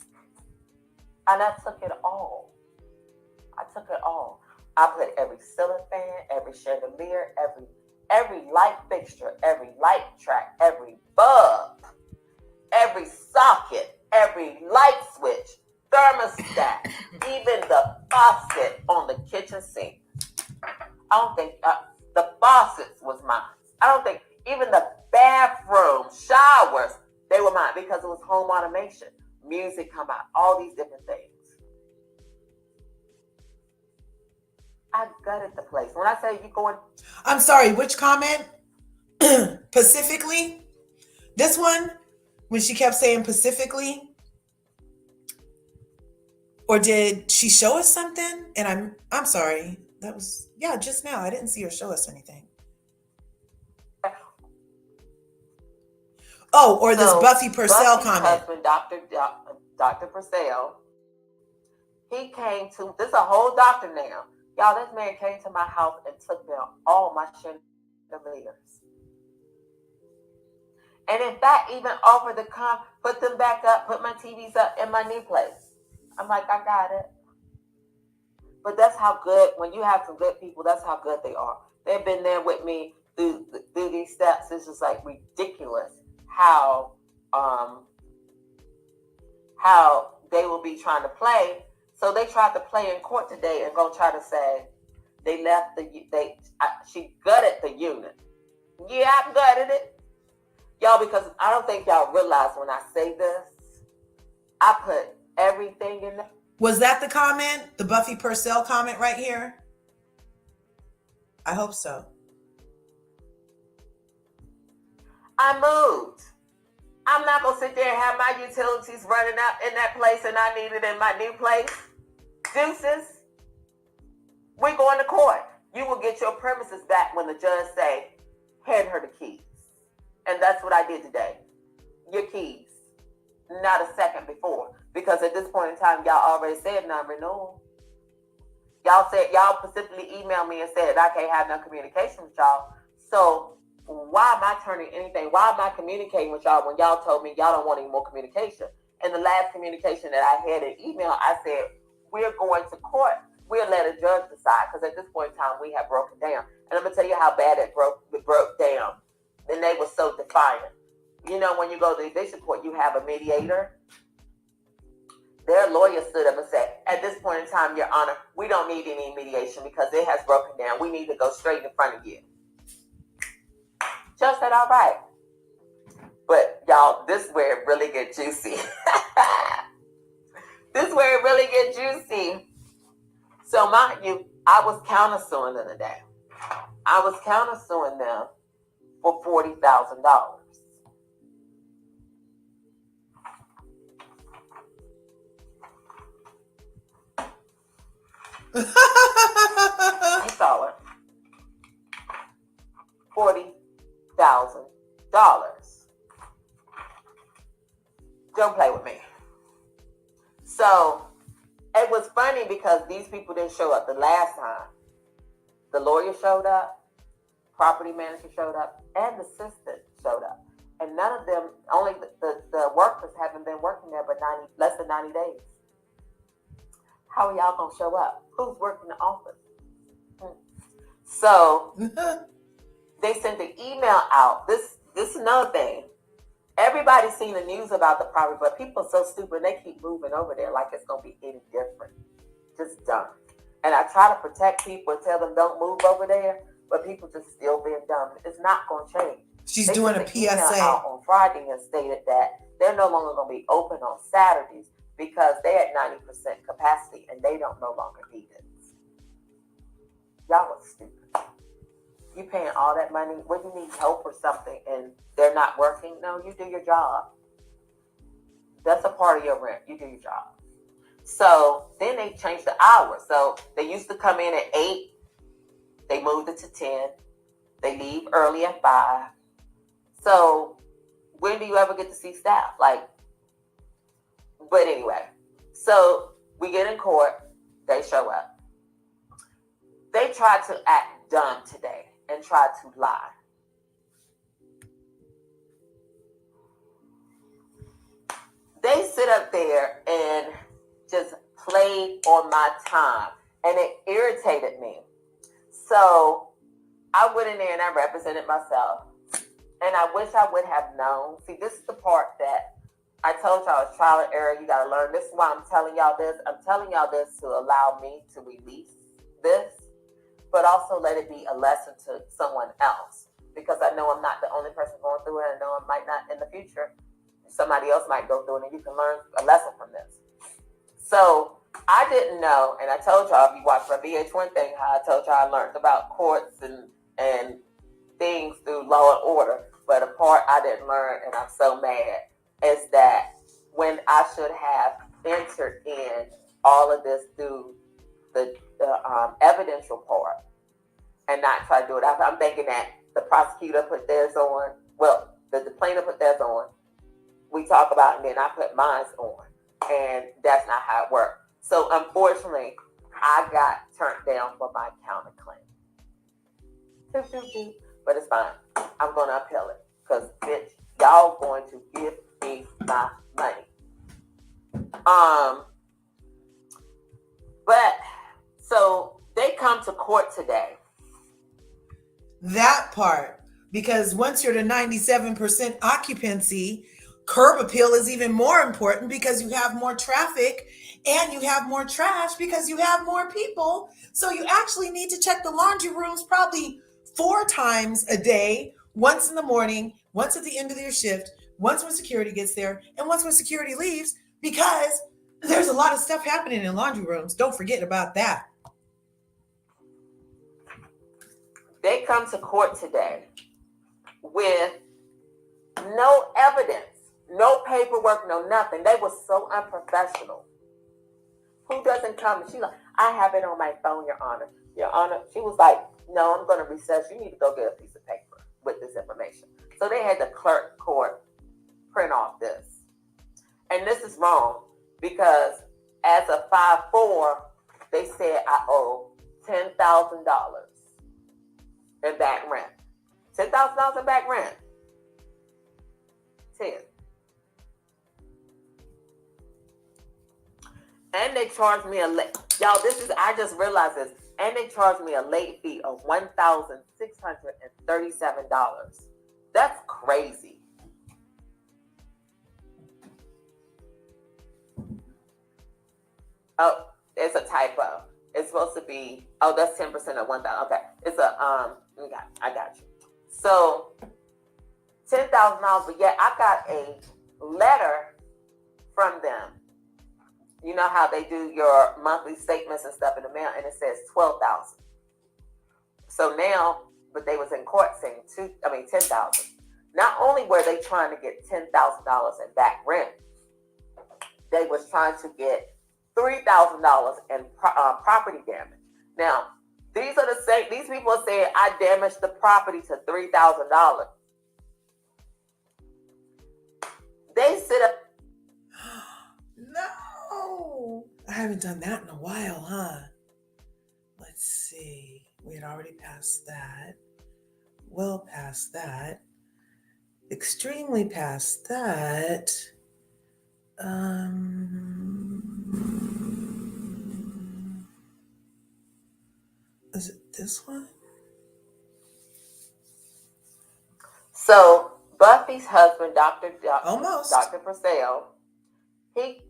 And I took it all. I put every ceiling fan, every chandelier, every light fixture, every light track, every bulb, every socket, every light switch, thermostat, even the faucet on the kitchen sink. I don't think the faucets was mine. I don't think even the bathroom showers, they were mine because it was home automation. Music come out, all these different things. I gutted the place. When I say you going... I'm sorry, which comment? Pacifically? This one? When she kept saying Pacifically? Or did she show us something? And I'm sorry. That was, yeah, just now. I didn't see her show us anything. Oh, or this Buffy Purcell comment. Husband, Dr. Purcell, he came to, this is a whole doctor now. Y'all, this man came to my house and took down all my chandeliers. And in fact, even offered to come, put them back up, put my TVs up in my new place. I'm like, I got it. But that's how good, when you have some good people, that's how good they are. They've been there with me through these steps. It's just like ridiculous how they will be trying to play. So they tried to play in court today and go try to say she gutted the unit. Yeah, I gutted it. Y'all, because I don't think y'all realize when I say this, I put everything in there. Was that the comment? The Buffy Purcell comment right here? I hope so. I moved. I'm not going to sit there and have my utilities running up in that place and I need it in my new place. Deuces. We going to court. You will get your premises back when the judge say, hand her the keys. And that's what I did today. Your keys. Not a second before. Because at this point in time, y'all already said non-renewal. Y'all specifically emailed me and said I can't have no communication with y'all. So why am I turning anything? Why am I communicating with y'all when y'all told me y'all don't want any more communication? In the last communication that I had in email, I said, we're going to court. We'll let a judge decide. Because at this point in time, we have broken down. And I'm going to tell you how bad it broke down. And they were so defiant. You know, when you go to the eviction court, you have a mediator. Their lawyer stood up and said, at this point in time, Your Honor, we don't need any mediation because it has broken down. We need to go straight in front of you. Judge said, all right. But y'all, this is where it really get juicy. This is where it really get juicy. So mind you, I was countersuing them today. I was countersuing them for $40,000. I saw it. $40,000. Don't play with me. So it was funny because these people didn't show up the last time. The lawyer showed up, property manager showed up, and the assistant showed up. And none of them, only the workers haven't been working there, but less than 90 days. How are y'all gonna show up? Who's working the office? So they sent an email out. This is another thing. Everybody's seen the news about the property, but people are so stupid. They keep moving over there like it's gonna be any different. Just dumb. And I try to protect people and tell them don't move over there, but people just still being dumb. It's not gonna change. She's doing a PSA out on Friday and stated that they're no longer going to be open on Saturdays because they're at 90% capacity and they don't no longer need it. Y'all are stupid. You paying all that money when you need help or something and they're not working. No, you do your job. That's a part of your rent. You do your job. So then they changed the hours. So they used to come in at 8. They moved it to 10. They leave early at 5. So when do you ever get to see staff? But anyway, so we get in court. They show up. They tried to act dumb today and tried to lie. They sit up there and just played on my time, and it irritated me. So I went in there and I represented myself. And I wish I would have known. See, this is the part that I told y'all is trial and error. You got to learn. This is why I'm telling y'all this. I'm telling y'all this to allow me to release this, but also let it be a lesson to someone else. Because I know I'm not the only person going through it. I know I might not in the future. Somebody else might go through it, and you can learn a lesson from this. So I didn't know, and I told y'all, if you watched my VH1 thing, how I told y'all I learned about courts and things through Law and Order. But a part I didn't learn, and I'm so mad, is that when I should have entered in all of this through the evidential part and not try to do it. I'm thinking that the prosecutor put theirs on. Well, the plaintiff put theirs on. We talk about it, and then I put mine on. And that's not how it worked. So unfortunately, I got turned down for my counterclaim. But it's fine. I'm going to appeal it. Because, bitch, y'all going to give me my money. But, so, they come to court today. That part. Because once you're to 97% occupancy, curb appeal is even more important because you have more traffic and you have more trash because you have more people. So you actually need to check the laundry rooms probably 4 times a day, once in the morning, once at the end of your shift, once when security gets there, and once when security leaves, because there's a lot of stuff happening in laundry rooms. Don't forget about that. They come to court today with no evidence, no paperwork, no nothing. They were so unprofessional. Who doesn't come? And she's like, I have it on my phone, Your Honor. Your Honor, she was like, no, I'm going to recess. You need to go get a piece of paper with this information. So they had the clerk court print off this. And this is wrong because as a 5-4, they said I owe $10,000 in back rent. $10,000 in back rent. 10. And they charged me a late. Y'all, I just realized this. And they charged me a late fee of $1,637. That's crazy. Oh, it's a typo. It's supposed to be, that's 10% of 1,000. Okay. It's I got you. So, $10,000, but yet I got a letter from them. You know how they do your monthly statements and stuff in the mail, and it says $12,000. So now, but they was in court saying $10,000. Not only were they trying to get $10,000 in back rent, they was trying to get $3,000 in property damage. Now, these people are saying I damaged the property to $3,000. They sit up. No, I haven't done that in a while, huh? Let's see. We had already passed that. Well past that. Extremely past that. Is it this one? So Buffy's husband, Almost. Dr. Purcell, they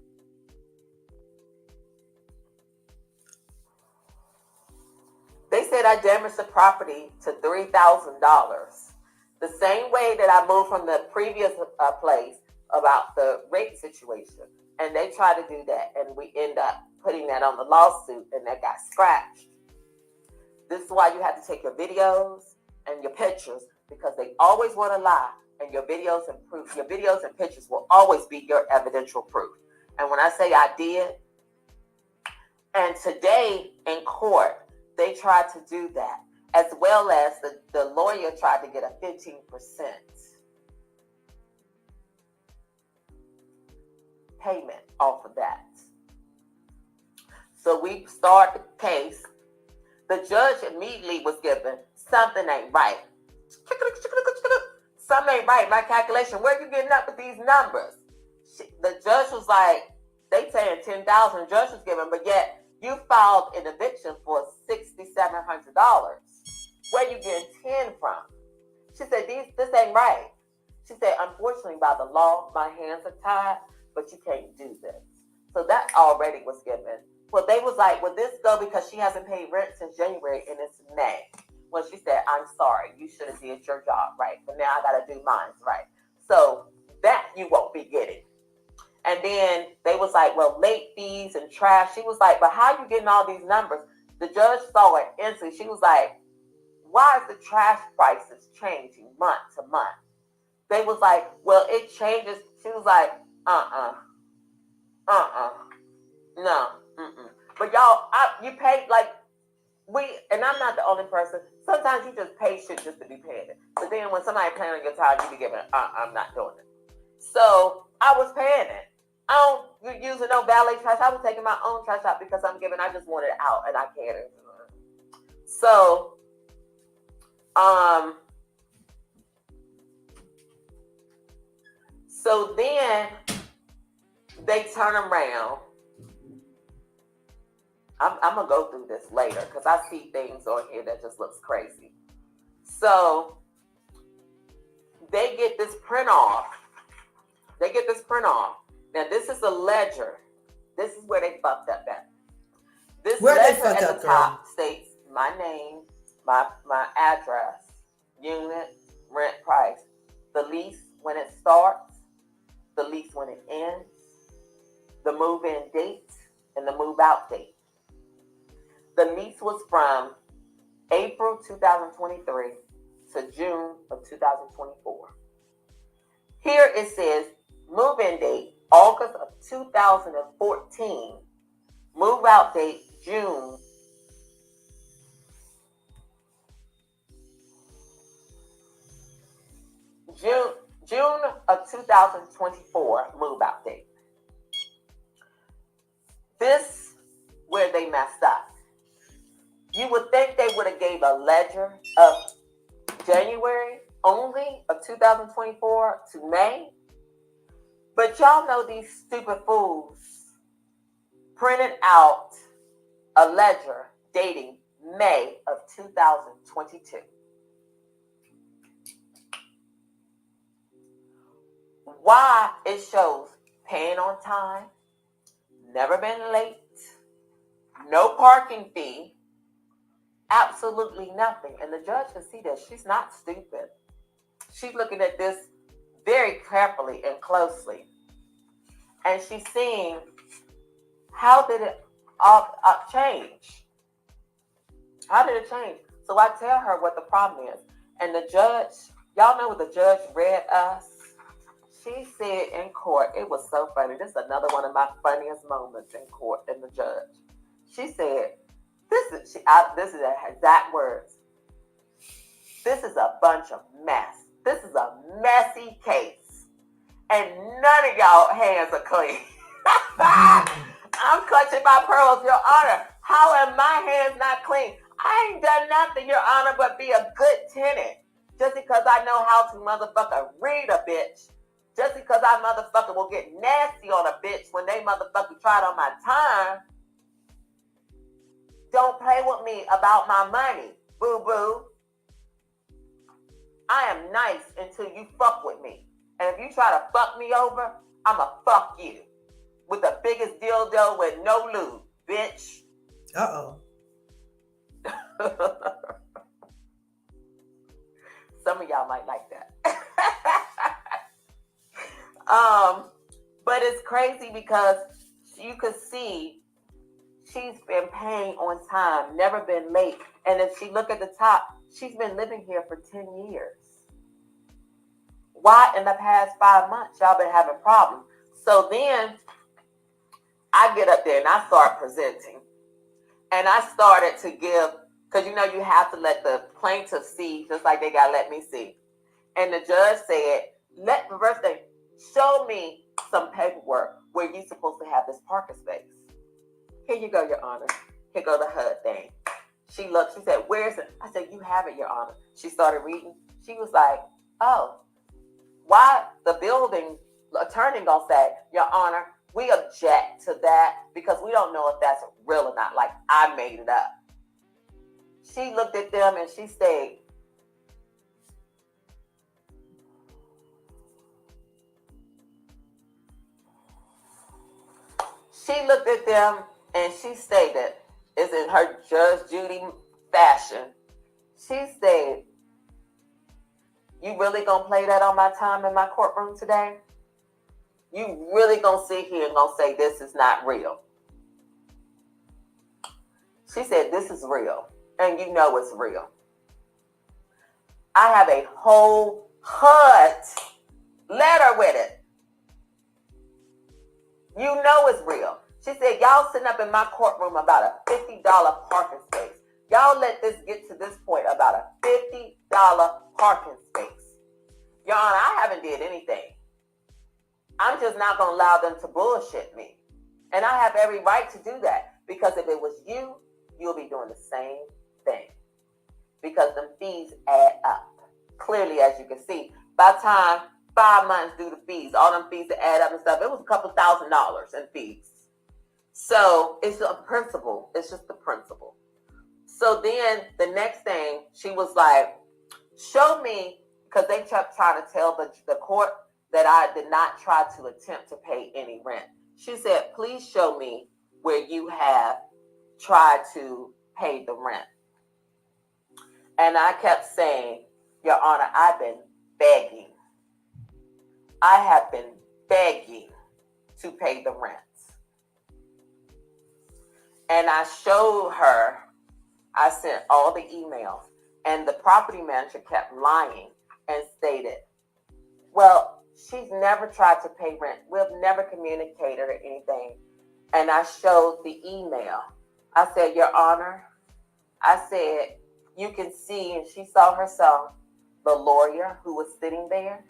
said I damaged the property to $3,000. The same way that I moved from the previous place about the rape situation. And they tried to do that. And we end up putting that on the lawsuit and that got scratched. This is why you have to take your videos and your pictures, because they always want to lie. And your videos and pictures will always be your evidential proof. And when I say I did, and today in court, they tried to do that, as well as the lawyer tried to get a 15% payment off of that. So we start the case. The judge immediately was given, something ain't right. Something ain't right. My calculation, where are you getting up with these numbers? The judge was like, they saying 10,000, the judge was given, but yet you filed an eviction for $6,700. Where you getting 10 from? She said, this ain't right. She said, unfortunately, by the law, my hands are tied, but you can't do this. So that already was given. Well, they was like, well, this go because she hasn't paid rent since January and it's May. Well, she said, I'm sorry, you should have did your job right, but now I got to do mine right. So that you won't be getting. And then they was like, well, late fees and trash. She was like, but how you getting all these numbers? The judge saw it instantly. She was like, why is the trash prices changing month to month? They was like, well, it changes. She was like, no, But y'all, you pay like and I'm not the only person. Sometimes you just pay shit just to be paying it. But then when somebody paying on your time, you be giving it, I'm not doing it. So I was paying it. I don't using no valet trash. I was taking my own trash out because I just wanted it out and I can't. So then they turn around. I'm going to go through this later because I see things on here that just looks crazy. So they get this print off. Now, this is a ledger. This is where they fucked up at. This ledger at the top states my name, my address, unit, rent price, the lease when it starts, the lease when it ends, the move-in date, and the move-out date. The lease was from April 2023 to June of 2024. Here it says move-in date, August of 2014. Move-out date, June of 2024 move-out date. This where they messed up. You would think they would have gave a ledger of January only of 2024 to May. But y'all know these stupid fools printed out a ledger dating May of 2022. Why? It shows paying on time, never been late, no parking fee, absolutely nothing. And the judge can see that she's not stupid. She's looking at this very carefully and closely. And she's seeing, how did it change? How did it change? So I tell her what the problem is. And the judge, y'all know what the judge read us? She said in court, it was so funny. This is another one of my funniest moments in court and the judge. She said, this is her exact words. This is a bunch of mess. This is a messy case. And none of y'all hands are clean. I'm clutching my pearls, Your Honor. How are my hands not clean? I ain't done nothing, Your Honor, but be a good tenant. Just because I know how to motherfucker read a bitch Just because I motherfucker will get nasty on a bitch when they motherfucker tried on my time, don't play with me about my money, boo-boo. I am nice until you fuck with me. And if you try to fuck me over, I'ma fuck you. With the biggest dildo with no lube, bitch. Uh-oh. Some of y'all might like that. But it's crazy because you could see she's been paying on time, never been late. And if she look at the top, she's been living here for 10 years. Why in the past 5 months y'all been having problems? So then I get up there and I start presenting. And I started to give, because you know you have to let the plaintiff see just like they got to let me see. And the judge said, first thing, show me some paperwork where you're supposed to have this parking space. Here you go, Your Honor. Here go the HUD thing. She looked, she said, where is it? I said, you have it, Your Honor. She started reading. She was like, oh, why the building attorney gonna say, Your Honor, we object to that because we don't know if that's real or not. Like, I made it up. She looked at them and she stayed. She looked at them and she stated, is in her Judge Judy fashion. She said, you really gonna play that on my time in my courtroom today? You really gonna sit here and gonna say this is not real? She said, this is real. And you know it's real. I have a whole HUD letter with it. You know it's real. She said, y'all sitting up in my courtroom about a $50 parking space. Y'all let this get to this point about a $50 parking space. Your Honor, I haven't did anything. I'm just not going to allow them to bullshit me. And I have every right to do that. Because if it was you, you'll be doing the same thing. Because them fees add up. Clearly, as you can see, by the time 5 months due to fees, all them fees that add up and stuff, it was a couple $1,000s in fees. So it's a principle. It's just the principle. So then the next thing, she was like, show me, because they kept trying to tell the court that I did not try to attempt to pay any rent. She said, please show me where you have tried to pay the rent. And I kept saying, Your Honor, I've been begging. I have been begging to pay the rent. And I showed her, I sent all the emails, and the property manager kept lying and stated, well, she's never tried to pay rent. We've never communicated or anything. And I showed the email. I said, Your Honor, I said, you can see, and she saw herself, the lawyer who was sitting there.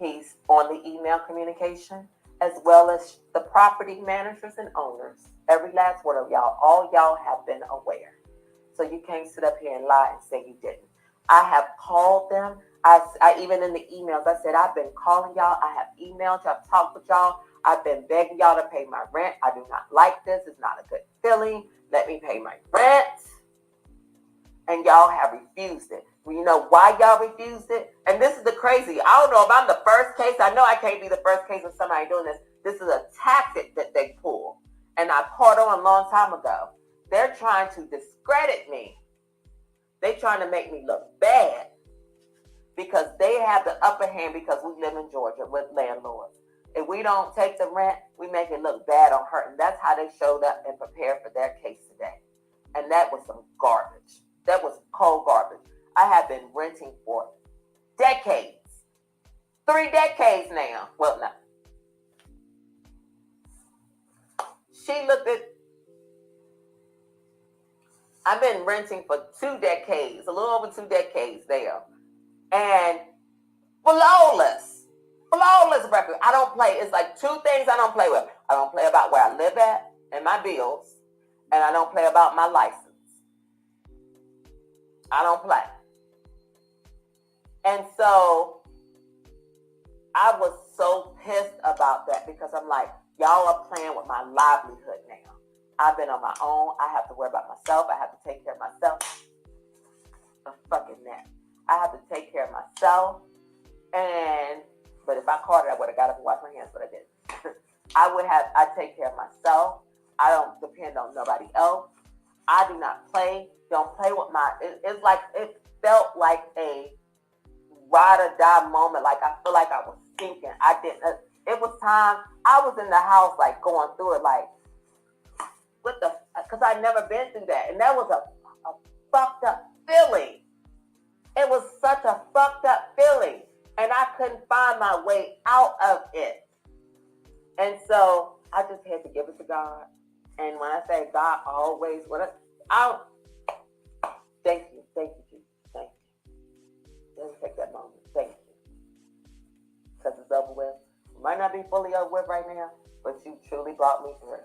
He's on the email communication, as well as the property managers and owners. Every last word of y'all, all y'all have been aware. So you can't sit up here and lie and say you didn't. I have called them. I even in the emails, I said, I've been calling y'all. I have emailed y'all, talked with y'all. I've been begging y'all to pay my rent. I do not like this. It's not a good feeling. Let me pay my rent. And y'all have refused it. Well, you know why y'all refused it? And this is the crazy. I don't know if I'm the first case. I know I can't be the first case of somebody doing this. This is a tactic that they pull. And I caught on a long time ago. They're trying to discredit me. They're trying to make me look bad. Because they have the upper hand because we live in Georgia with landlords. If we don't take the rent, we make it look bad on her. And that's how they showed up and prepared for their case today. And that was some garbage. That was cold garbage. I have been renting for decades. 3 decades now. Well, no. She looked at, I've been renting for 2 decades, a little over 2 decades there. And flawless record. I don't play. It's like 2 things I don't play with. I don't play about where I live at and my bills. And I don't play about my license. I don't play. And so I was so pissed about that because I'm like, y'all are playing with my livelihood now. I've been on my own. I have to worry about myself. I have to take care of myself. I'm fucking that. I have to take care of myself. But if I caught it, I would have got up and washed my hands, but I didn't. I take care of myself. I don't depend on nobody else. I do not play. Don't play with it's like, it felt like a ride or die moment. Like I feel like I was sinking. It was time. I was in the house, like going through it, like, because I'd never been through that. And that was a fucked up feeling. It was such a fucked up feeling. And I couldn't find my way out of it. And so I just had to give it to God. And when I say God always, thank you, Jesus. Thank you. Let me take that moment. Thank you. Because it's over with. It might not be fully over with right now, but you truly brought me through.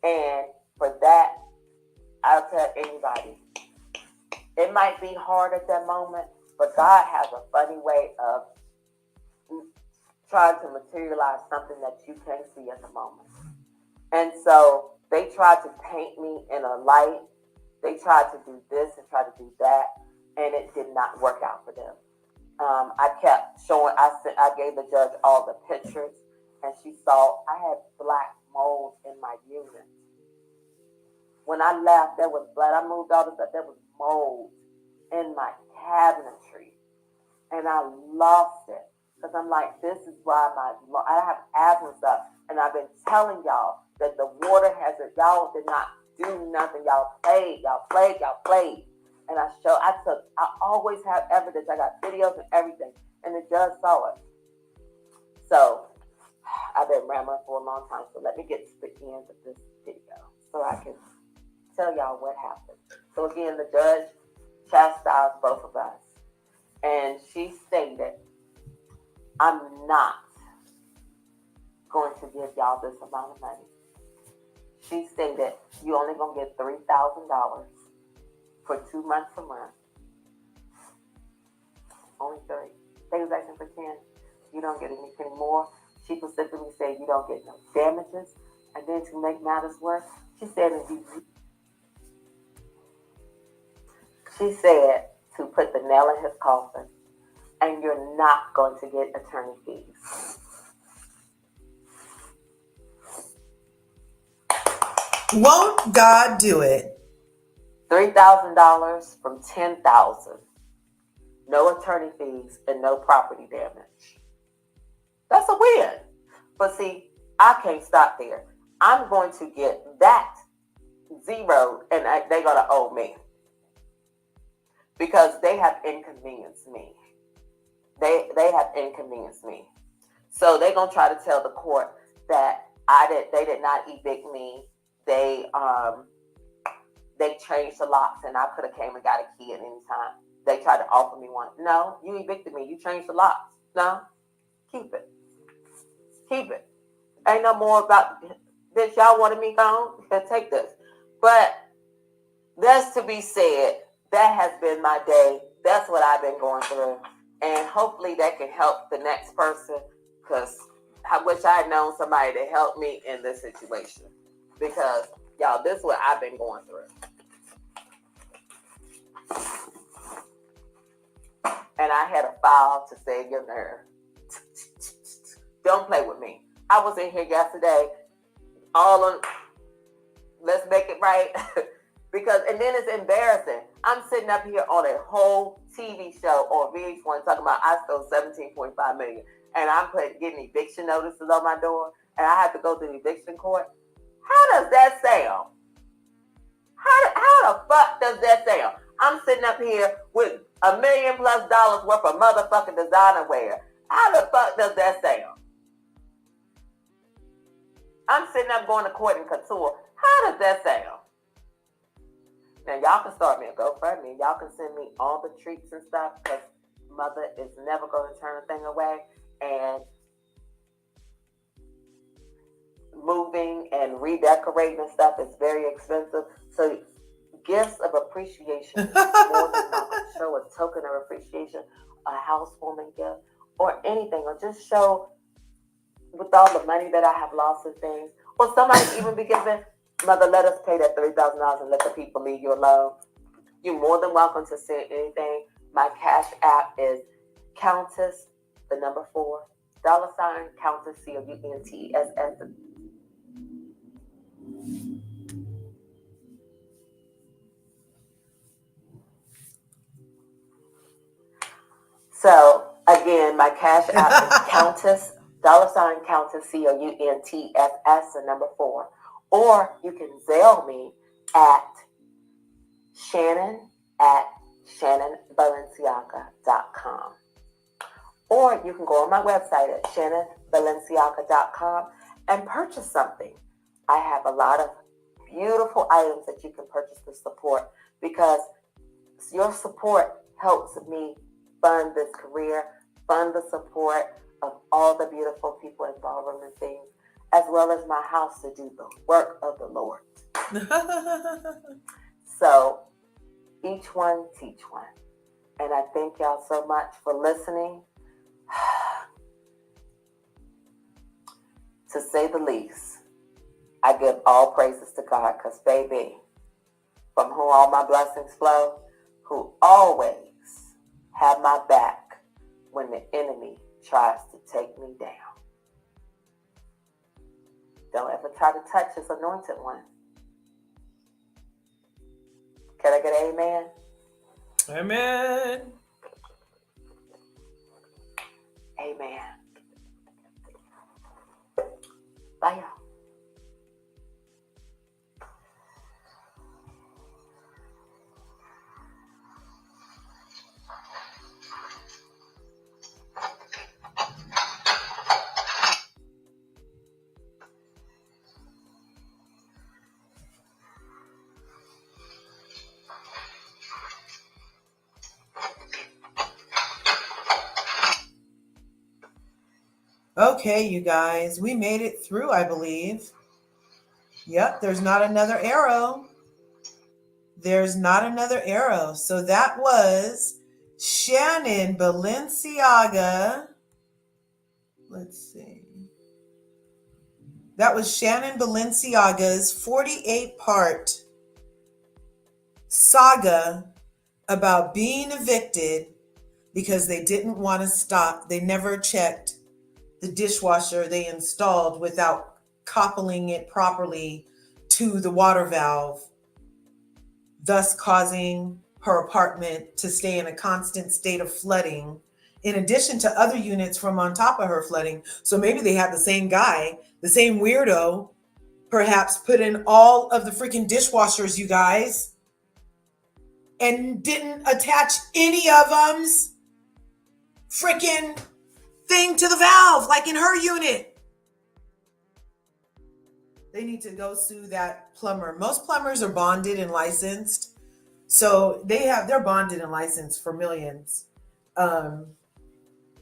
And for that, I'll tell anybody, it might be hard at that moment, but God has a funny way of trying to materialize something that you can't see at the moment. And so they tried to paint me in a light. They tried to do this and try to do that, and it did not work out for them. I kept showing, I gave the judge all the pictures, and she saw I had black mold in my unit. When I left, there was blood. I moved all this stuff. There was mold in my cabinetry, and I lost it because I'm like, this is why I have asthma stuff, and I've been telling y'all that the water hazard. Y'all did not do nothing. Y'all played, and I always have evidence. I got videos and everything, and the judge saw it. So I've been rambling for a long time. So let me get to the end of this video so I can tell y'all what happened. So again, the judge chastised both of us, and she stated, I'm not going to give y'all this amount of money. She stated, you only going to get $3,000 for 2 months a month. Only 3. They was asking for 10. You don't get anything more. She specifically said you don't get no damages. And then to make matters worse, she said to put the nail in his coffin, and you're not going to get attorney fees. Won't God do it? $3,000 from $10,000. No attorney fees and no property damage. That's a win. But see, I can't stop there. I'm going to get that zeroed, and they're going to owe me. Because they have inconvenienced me. They have inconvenienced me. So they're going to try to tell the court that they did not evict me. They changed the locks, and I could have came and got a key at any time. They tried to offer me one. No, you evicted me. You changed the locks. No, keep it. Keep it. Ain't no more about this. Y'all wanted me gone? Take this. But that's to be said. That has been my day. That's what I've been going through. And hopefully that can help the next person, because I wish I had known somebody to help me in this situation. Because, y'all, this is what I've been going through. And I had a file to save your nerve. Don't play with me. I was in here yesterday, let's make it right. And then it's embarrassing. I'm sitting up here on a whole TV show on VH1 talking about I stole $17.5 million, and I'm getting eviction notices on my door, and I have to go to the eviction court. How does that sound? How the fuck does that sound? I'm sitting up here with $1 million+ worth of motherfucking designer wear. How the fuck does that sound? I'm sitting up going to court in couture. How does that sound? Now, y'all can start me a GoFundMe. Y'all can send me all the treats and stuff, because mother is never going to turn a thing away. And moving and redecorating and stuff is very expensive. So gifts of appreciation, more than show a token of appreciation, a housewarming gift, or anything, or just show with all the money that I have lost and things, or somebody even be giving, Mother, let us pay that $3,000 and let the people leave you alone. You're more than welcome to send anything. My Cash App is Countess, the number 4, $ Countess, COUNTSS. So again, my Cash App is Countess, $ Countess, COUNTSS, the number 4. Or you can Zelle me at Shannon@ShannonBalenciaga.com. Or you can go on my website at ShannonBalenciaga.com and purchase something. I have a lot of beautiful items that you can purchase to support, because your support helps me fund this career, fund the support of all the beautiful people in ballroom and things, as well as my house to do the work of the Lord. So each one teach one. And I thank y'all so much for listening. To say the least, I give all praises to God, because baby, from whom all my blessings flow, who always have my back when the enemy tries to take me down. Don't ever try to touch his anointed one. Can I get an amen? Amen. Amen. Bye, y'all. Okay, you guys, we made it through, I believe. Yep, there's not another arrow. There's not another arrow. So that was Shannon Baleciaga. Let's see. That was Shannon Balenciaga's 48-part saga about being evicted because they didn't want to stop. They never checked the dishwasher they installed without coupling it properly to the water valve, thus causing her apartment to stay in a constant state of flooding, in addition to other units from on top of her flooding. So maybe they had the same guy, the same weirdo, perhaps put in all of the freaking dishwashers, you guys, and didn't attach any of them's freaking thing to the valve, like in her unit. They need to go sue that plumber. Most plumbers are bonded and licensed, so they're bonded and licensed for millions. I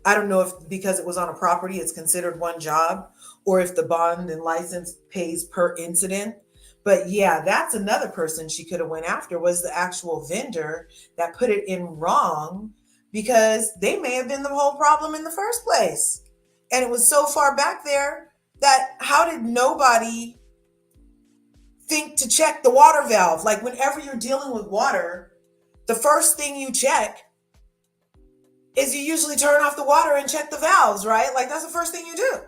don't know if because it was on a property, it's considered one job, or if the bond and license pays per incident. But yeah, that's another person she could have went after, was the actual vendor that put it in wrong, because they may have been the whole problem in the first place. And it was so far back there that how did nobody think to check the water valve? Like whenever you're dealing with water, the first thing you check is you usually turn off the water and check the valves, right? Like that's the first thing you do.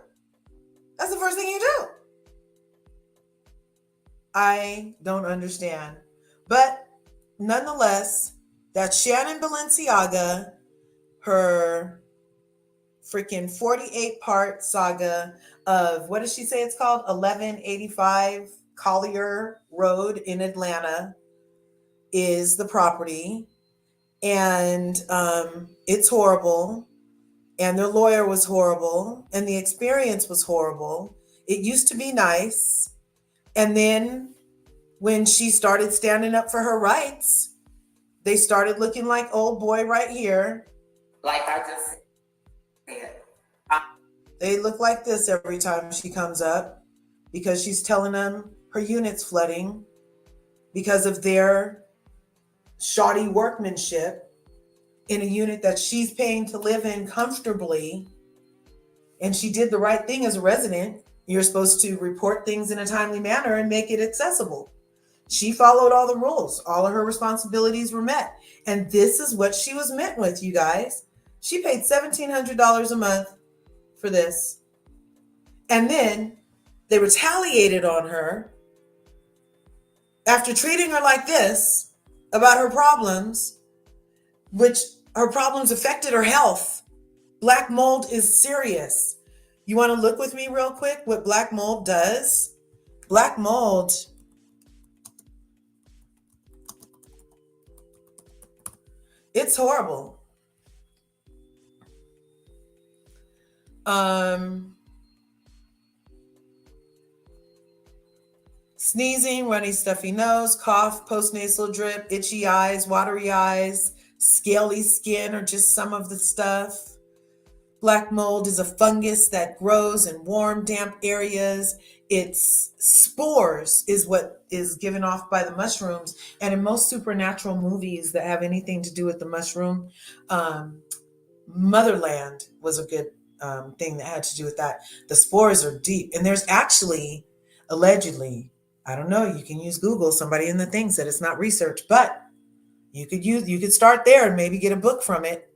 That's the first thing you do. I don't understand. But nonetheless, that's Shannon Balenciaga, her freaking 48-part saga of, what does she say it's called? 1185 Collier Road in Atlanta is the property. And it's horrible. And their lawyer was horrible. And the experience was horrible. It used to be nice. And then when she started standing up for her rights, they started looking like old boy right here. Like I just said. They look like this every time she comes up, because she's telling them her unit's flooding because of their shoddy workmanship. in a unit that she's paying to live in comfortably, and she did the right thing as a resident. You're supposed to report things in a timely manner and make it accessible. She followed all the rules. All of her responsibilities were met. And this is what she was met with, you guys. She paid $1,700 a month for this. And then they retaliated on her after treating her like this about her problems, which her problems affected her health. Black mold is serious. You want to look with me real quick what black mold does? Black mold it's horrible. Sneezing, runny, stuffy nose, cough, postnasal drip, itchy eyes, watery eyes, scaly skin, or just some of the stuff. Black mold is a fungus that grows in warm, damp areas. Its spores is what is given off by the mushrooms. And in most supernatural movies that have anything to do with the mushroom, Motherland was a good thing that had to do with that. The spores are deep. And there's actually, allegedly, I don't know, you can use Google. Somebody in the thing said it's not research, but you could start there and maybe get a book from it.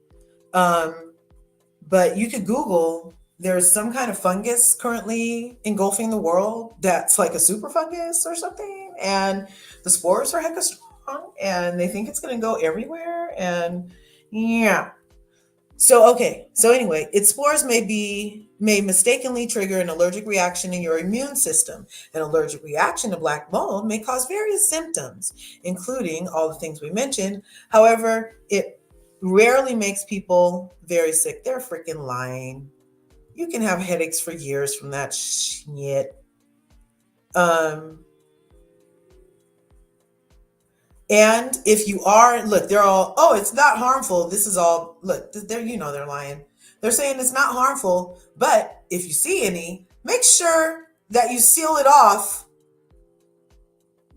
But you could Google, there's some kind of fungus currently engulfing the world that's like a super fungus or something. And the spores are hecka strong and they think it's going to go everywhere. And yeah. So, okay. So anyway, its spores may mistakenly trigger an allergic reaction in your immune system. An allergic reaction to black mold may cause various symptoms, including all the things we mentioned. However, it rarely makes people very sick. They're freaking lying. You can have headaches for years from that shit. And if you are, look, they're all, oh, it's not harmful. This is all, look, they're, they're lying. They're saying it's not harmful, but if you see any, make sure that you seal it off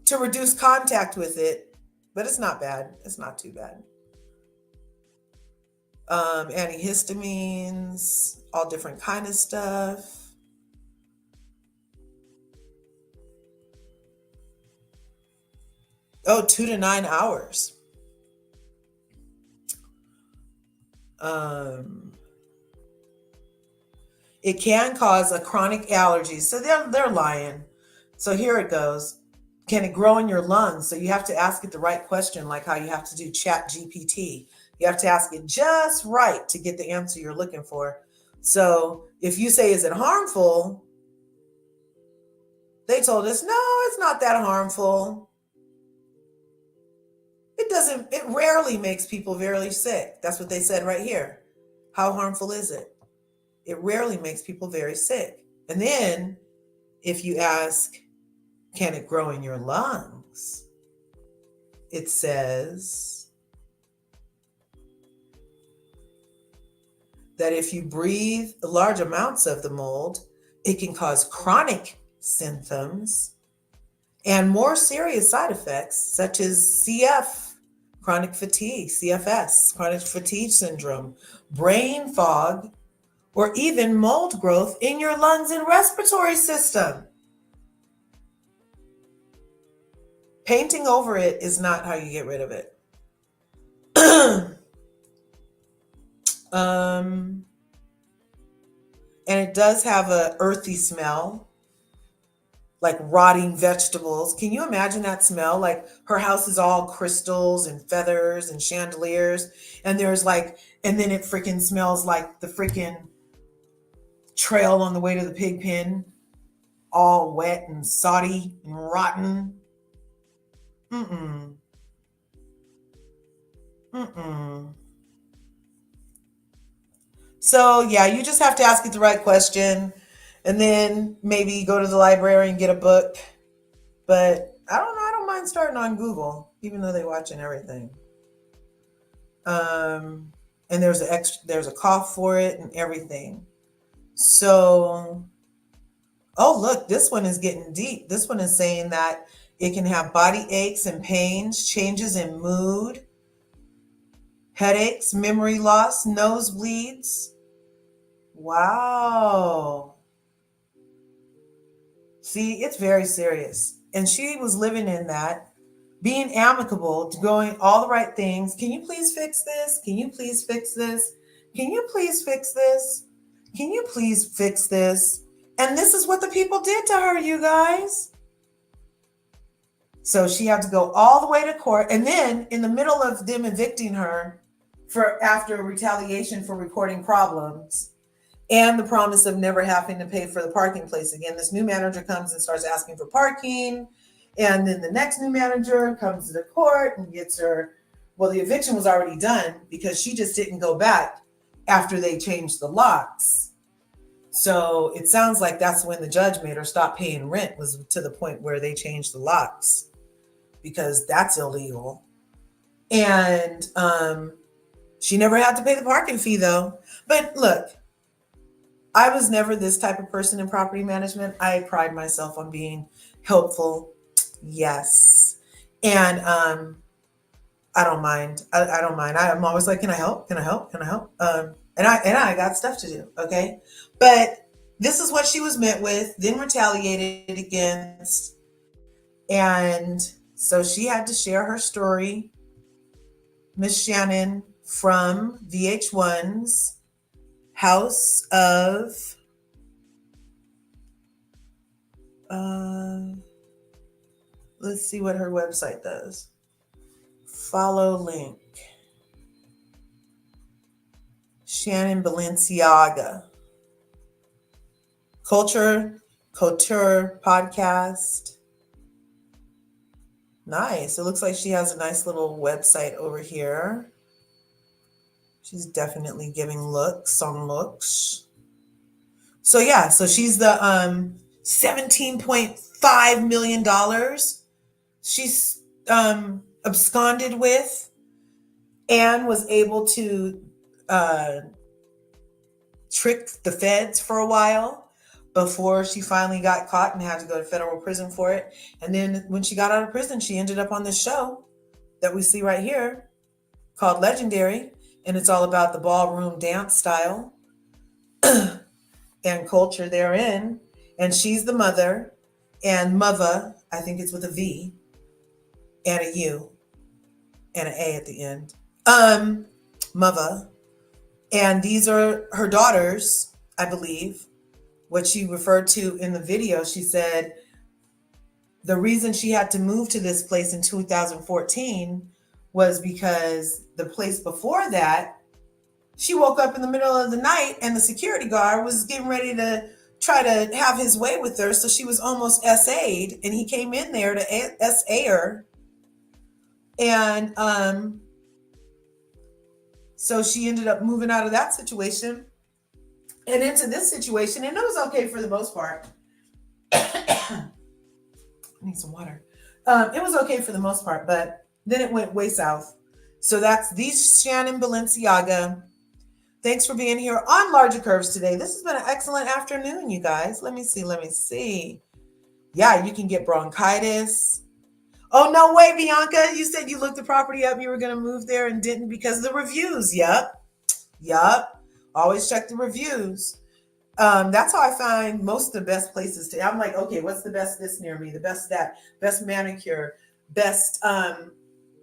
to reduce contact with it. But it's not bad. It's not too bad. Antihistamines, all different kind of stuff. Oh, 2 to 9 hours. It can cause a chronic allergy. So they're lying. So here it goes. Can it grow in your lungs? So you have to ask it the right question, like how you have to do Chat GPT. You have to ask it just right to get the answer you're looking for. So if you say, is it harmful? They told us, no, it's not that harmful. It rarely makes people very sick. That's what they said right here. How harmful is it? It rarely makes people very sick. And then if you ask, can it grow in your lungs? It says that if you breathe large amounts of the mold, it can cause chronic symptoms and more serious side effects, such as CF, chronic fatigue, CFS, chronic fatigue syndrome, brain fog, or even mold growth in your lungs and respiratory system. Painting over it is not how you get rid of it. And it does have an earthy smell, like rotting vegetables. Can you imagine that smell? Like her house is all crystals and feathers and chandeliers. And there's like, and then it freaking smells like the freaking trail on the way to the pig pen, all wet and soddy and rotten. So yeah, you just have to ask it the right question and then maybe go to the library and get a book. But I don't know, I don't mind starting on Google, even though they're watching everything. And there's a cough for it and everything. So, oh look, this one is getting deep. This one is saying that it can have body aches and pains, changes in mood, headaches, memory loss, nosebleeds. Wow. See, it's very serious. And she was living in that, being amicable, going all the right things. Can you please fix this? Can you please fix this? Can you please fix this? Can you please fix this? And this is what the people did to her, you guys. So she had to go all the way to court. And then in the middle of them evicting her for after retaliation for reporting problems and the promise of never having to pay for the parking place again, this new manager comes and starts asking for parking. And then the next new manager comes to the court and gets her. Well, the eviction was already done because she just didn't go back after they changed the locks. So it sounds like that's when the judge made her stop paying rent, was to the point where they changed the locks, because that's illegal. And she never had to pay the parking fee though. But look, I was never this type of person in property management. I pride myself on being helpful. Yes. And I don't mind. I don't mind. I'm always like, can I help? Can I help? Can I help? And I got stuff to do. Okay. But this is what she was met with, then retaliated against. And so she had to share her story. Miss Shannon from VH1's House of let's see what her website does. Follow link. Shannon Baleciaga. Couture podcast. Nice. It looks like she has a nice little website over here. She's definitely giving looks on looks. So yeah, so she's the $17.5 million she's absconded with and was able to trick the feds for a while before she finally got caught and had to go to federal prison for it. And then when she got out of prison, she ended up on this show that we see right here called Legendary. And it's all about the ballroom dance style and culture therein. And she's the mother, and Mother, I think it's with a V and a U and an A at the end. Mother. And these are her daughters, I believe. What she referred to in the video, she said the reason she had to move to this place in 2014 was because the place before that, she woke up in the middle of the night and the security guard was getting ready to try to have his way with her. So she was almost SA'd, and he came in there to SA her. And so she ended up moving out of that situation and into this situation. And it was okay for the most part. I need some water. It was okay for the most part, but then it went way south. So that's the Shannon Baleciaga. Thanks for being here on LRGA Curves today. This has been an excellent afternoon, you guys. Let me see. Yeah, you can get bronchitis. Oh, no way, Bianca. You said you looked the property up. You were going to move there and didn't because of the reviews. Yup. Always check the reviews. That's how I find most of the best places to. I'm like, okay, what's the best this near me? The best that, best manicure, best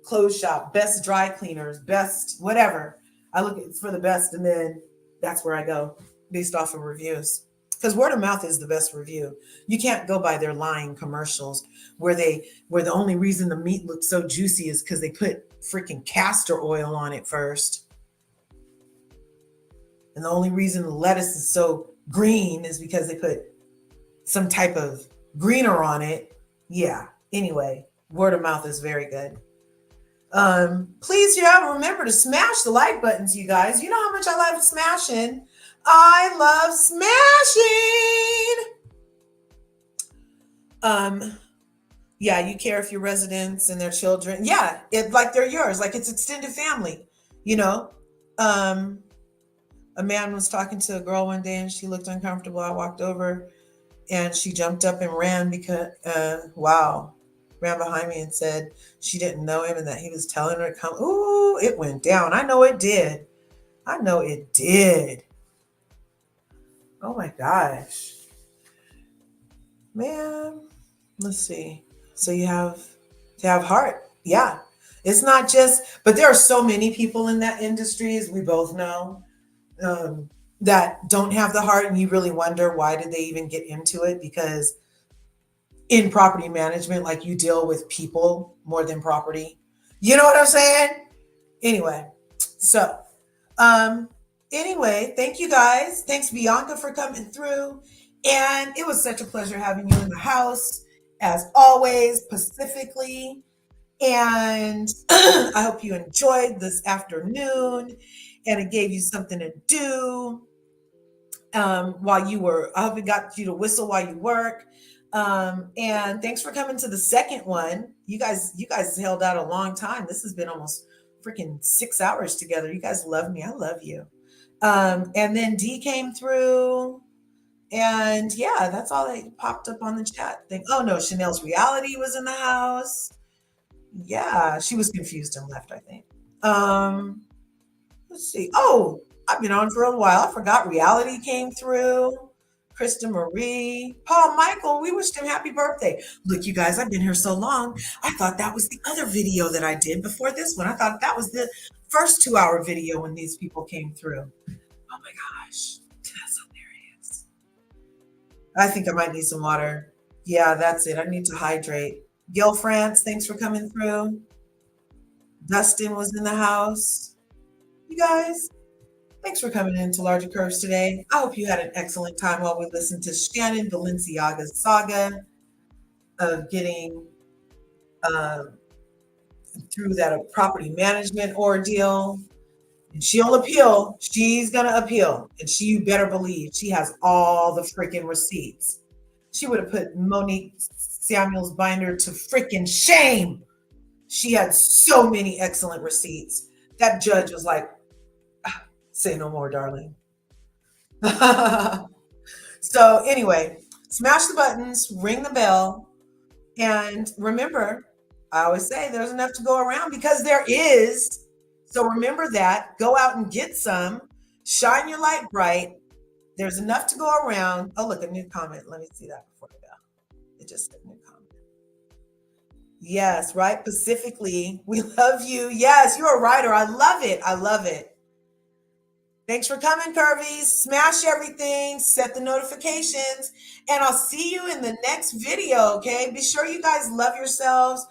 clothes shop, best dry cleaners, best whatever. I look for the best, and then that's where I go based off of reviews. Because word of mouth is the best review. You can't go by their lying commercials where the only reason the meat looks so juicy is because they put freaking castor oil on it first. And the only reason the lettuce is so green is because they put some type of greener on it. Yeah. Anyway, word of mouth is very good. Please, remember to smash the like buttons, you guys. You know how much I love smashing. I love smashing. Yeah, you care if your residents and their children. Yeah, it's like they're yours, like it's extended family, A man was talking to a girl one day and she looked uncomfortable. I walked over and she jumped up and ran because, wow. ran behind me and said she didn't know him and that he was telling her to come. Ooh, it went down. I know it did. I know it did. Oh my gosh. Man, let's see. So you have to have heart. Yeah. It's not just, but there are so many people in that industry, as we both know, that don't have the heart, and you really wonder why did they even get into it? Because in property management, like, you deal with people more than property. You know what I'm saying? Anyway, so anyway, thank you guys. Thanks, Bianca, for coming through. And it was such a pleasure having you in the house, as always, pacifically. And I hope you enjoyed this afternoon and it gave you something to do while you were, I hope it got you to whistle while you work. And thanks for coming to the second one. You guys held out a long time. This has been almost freaking 6 hours together. You guys love me. I love you. And then D came through. And yeah, that's all that popped up on the chat thing. Oh no, Chanel's Reality was in the house. Yeah, she was confused and left, I think. Let's see. Oh, I've been on for a while. I forgot Reality came through. Krista Marie, Paul Michael, we wished him happy birthday. Look, you guys, I've been here so long. I thought that was the other video that I did before this one. I thought that was the first 2-hour video when these people came through. Oh my gosh, that's hilarious. I think I might need some water. Yeah, that's it. I need to hydrate. Gil France, thanks for coming through. Dustin was in the house. You guys, thanks for coming into Larger Curves today. I hope you had an excellent time while we listened to Shannon Baleciaga's saga of getting through that property management ordeal. And she'll appeal. She's going to appeal. And you better believe she has all the freaking receipts. She would have put Monique Samuels Binder to freaking shame. She had so many excellent receipts. That judge was like, say no more, darling. So anyway, smash the buttons, ring the bell, and remember, I always say there's enough to go around, because there is. So remember that. Go out and get some. Shine your light bright. There's enough to go around. Oh, look, a new comment. Let me see that before I go. It just said new comment. Yes, right? Pacifically, we love you. Yes, you're a writer. I love it. I love it. Thanks for coming, Curvies. Smash everything, set the notifications, and I'll see you in the next video, okay? Be sure you guys love yourselves,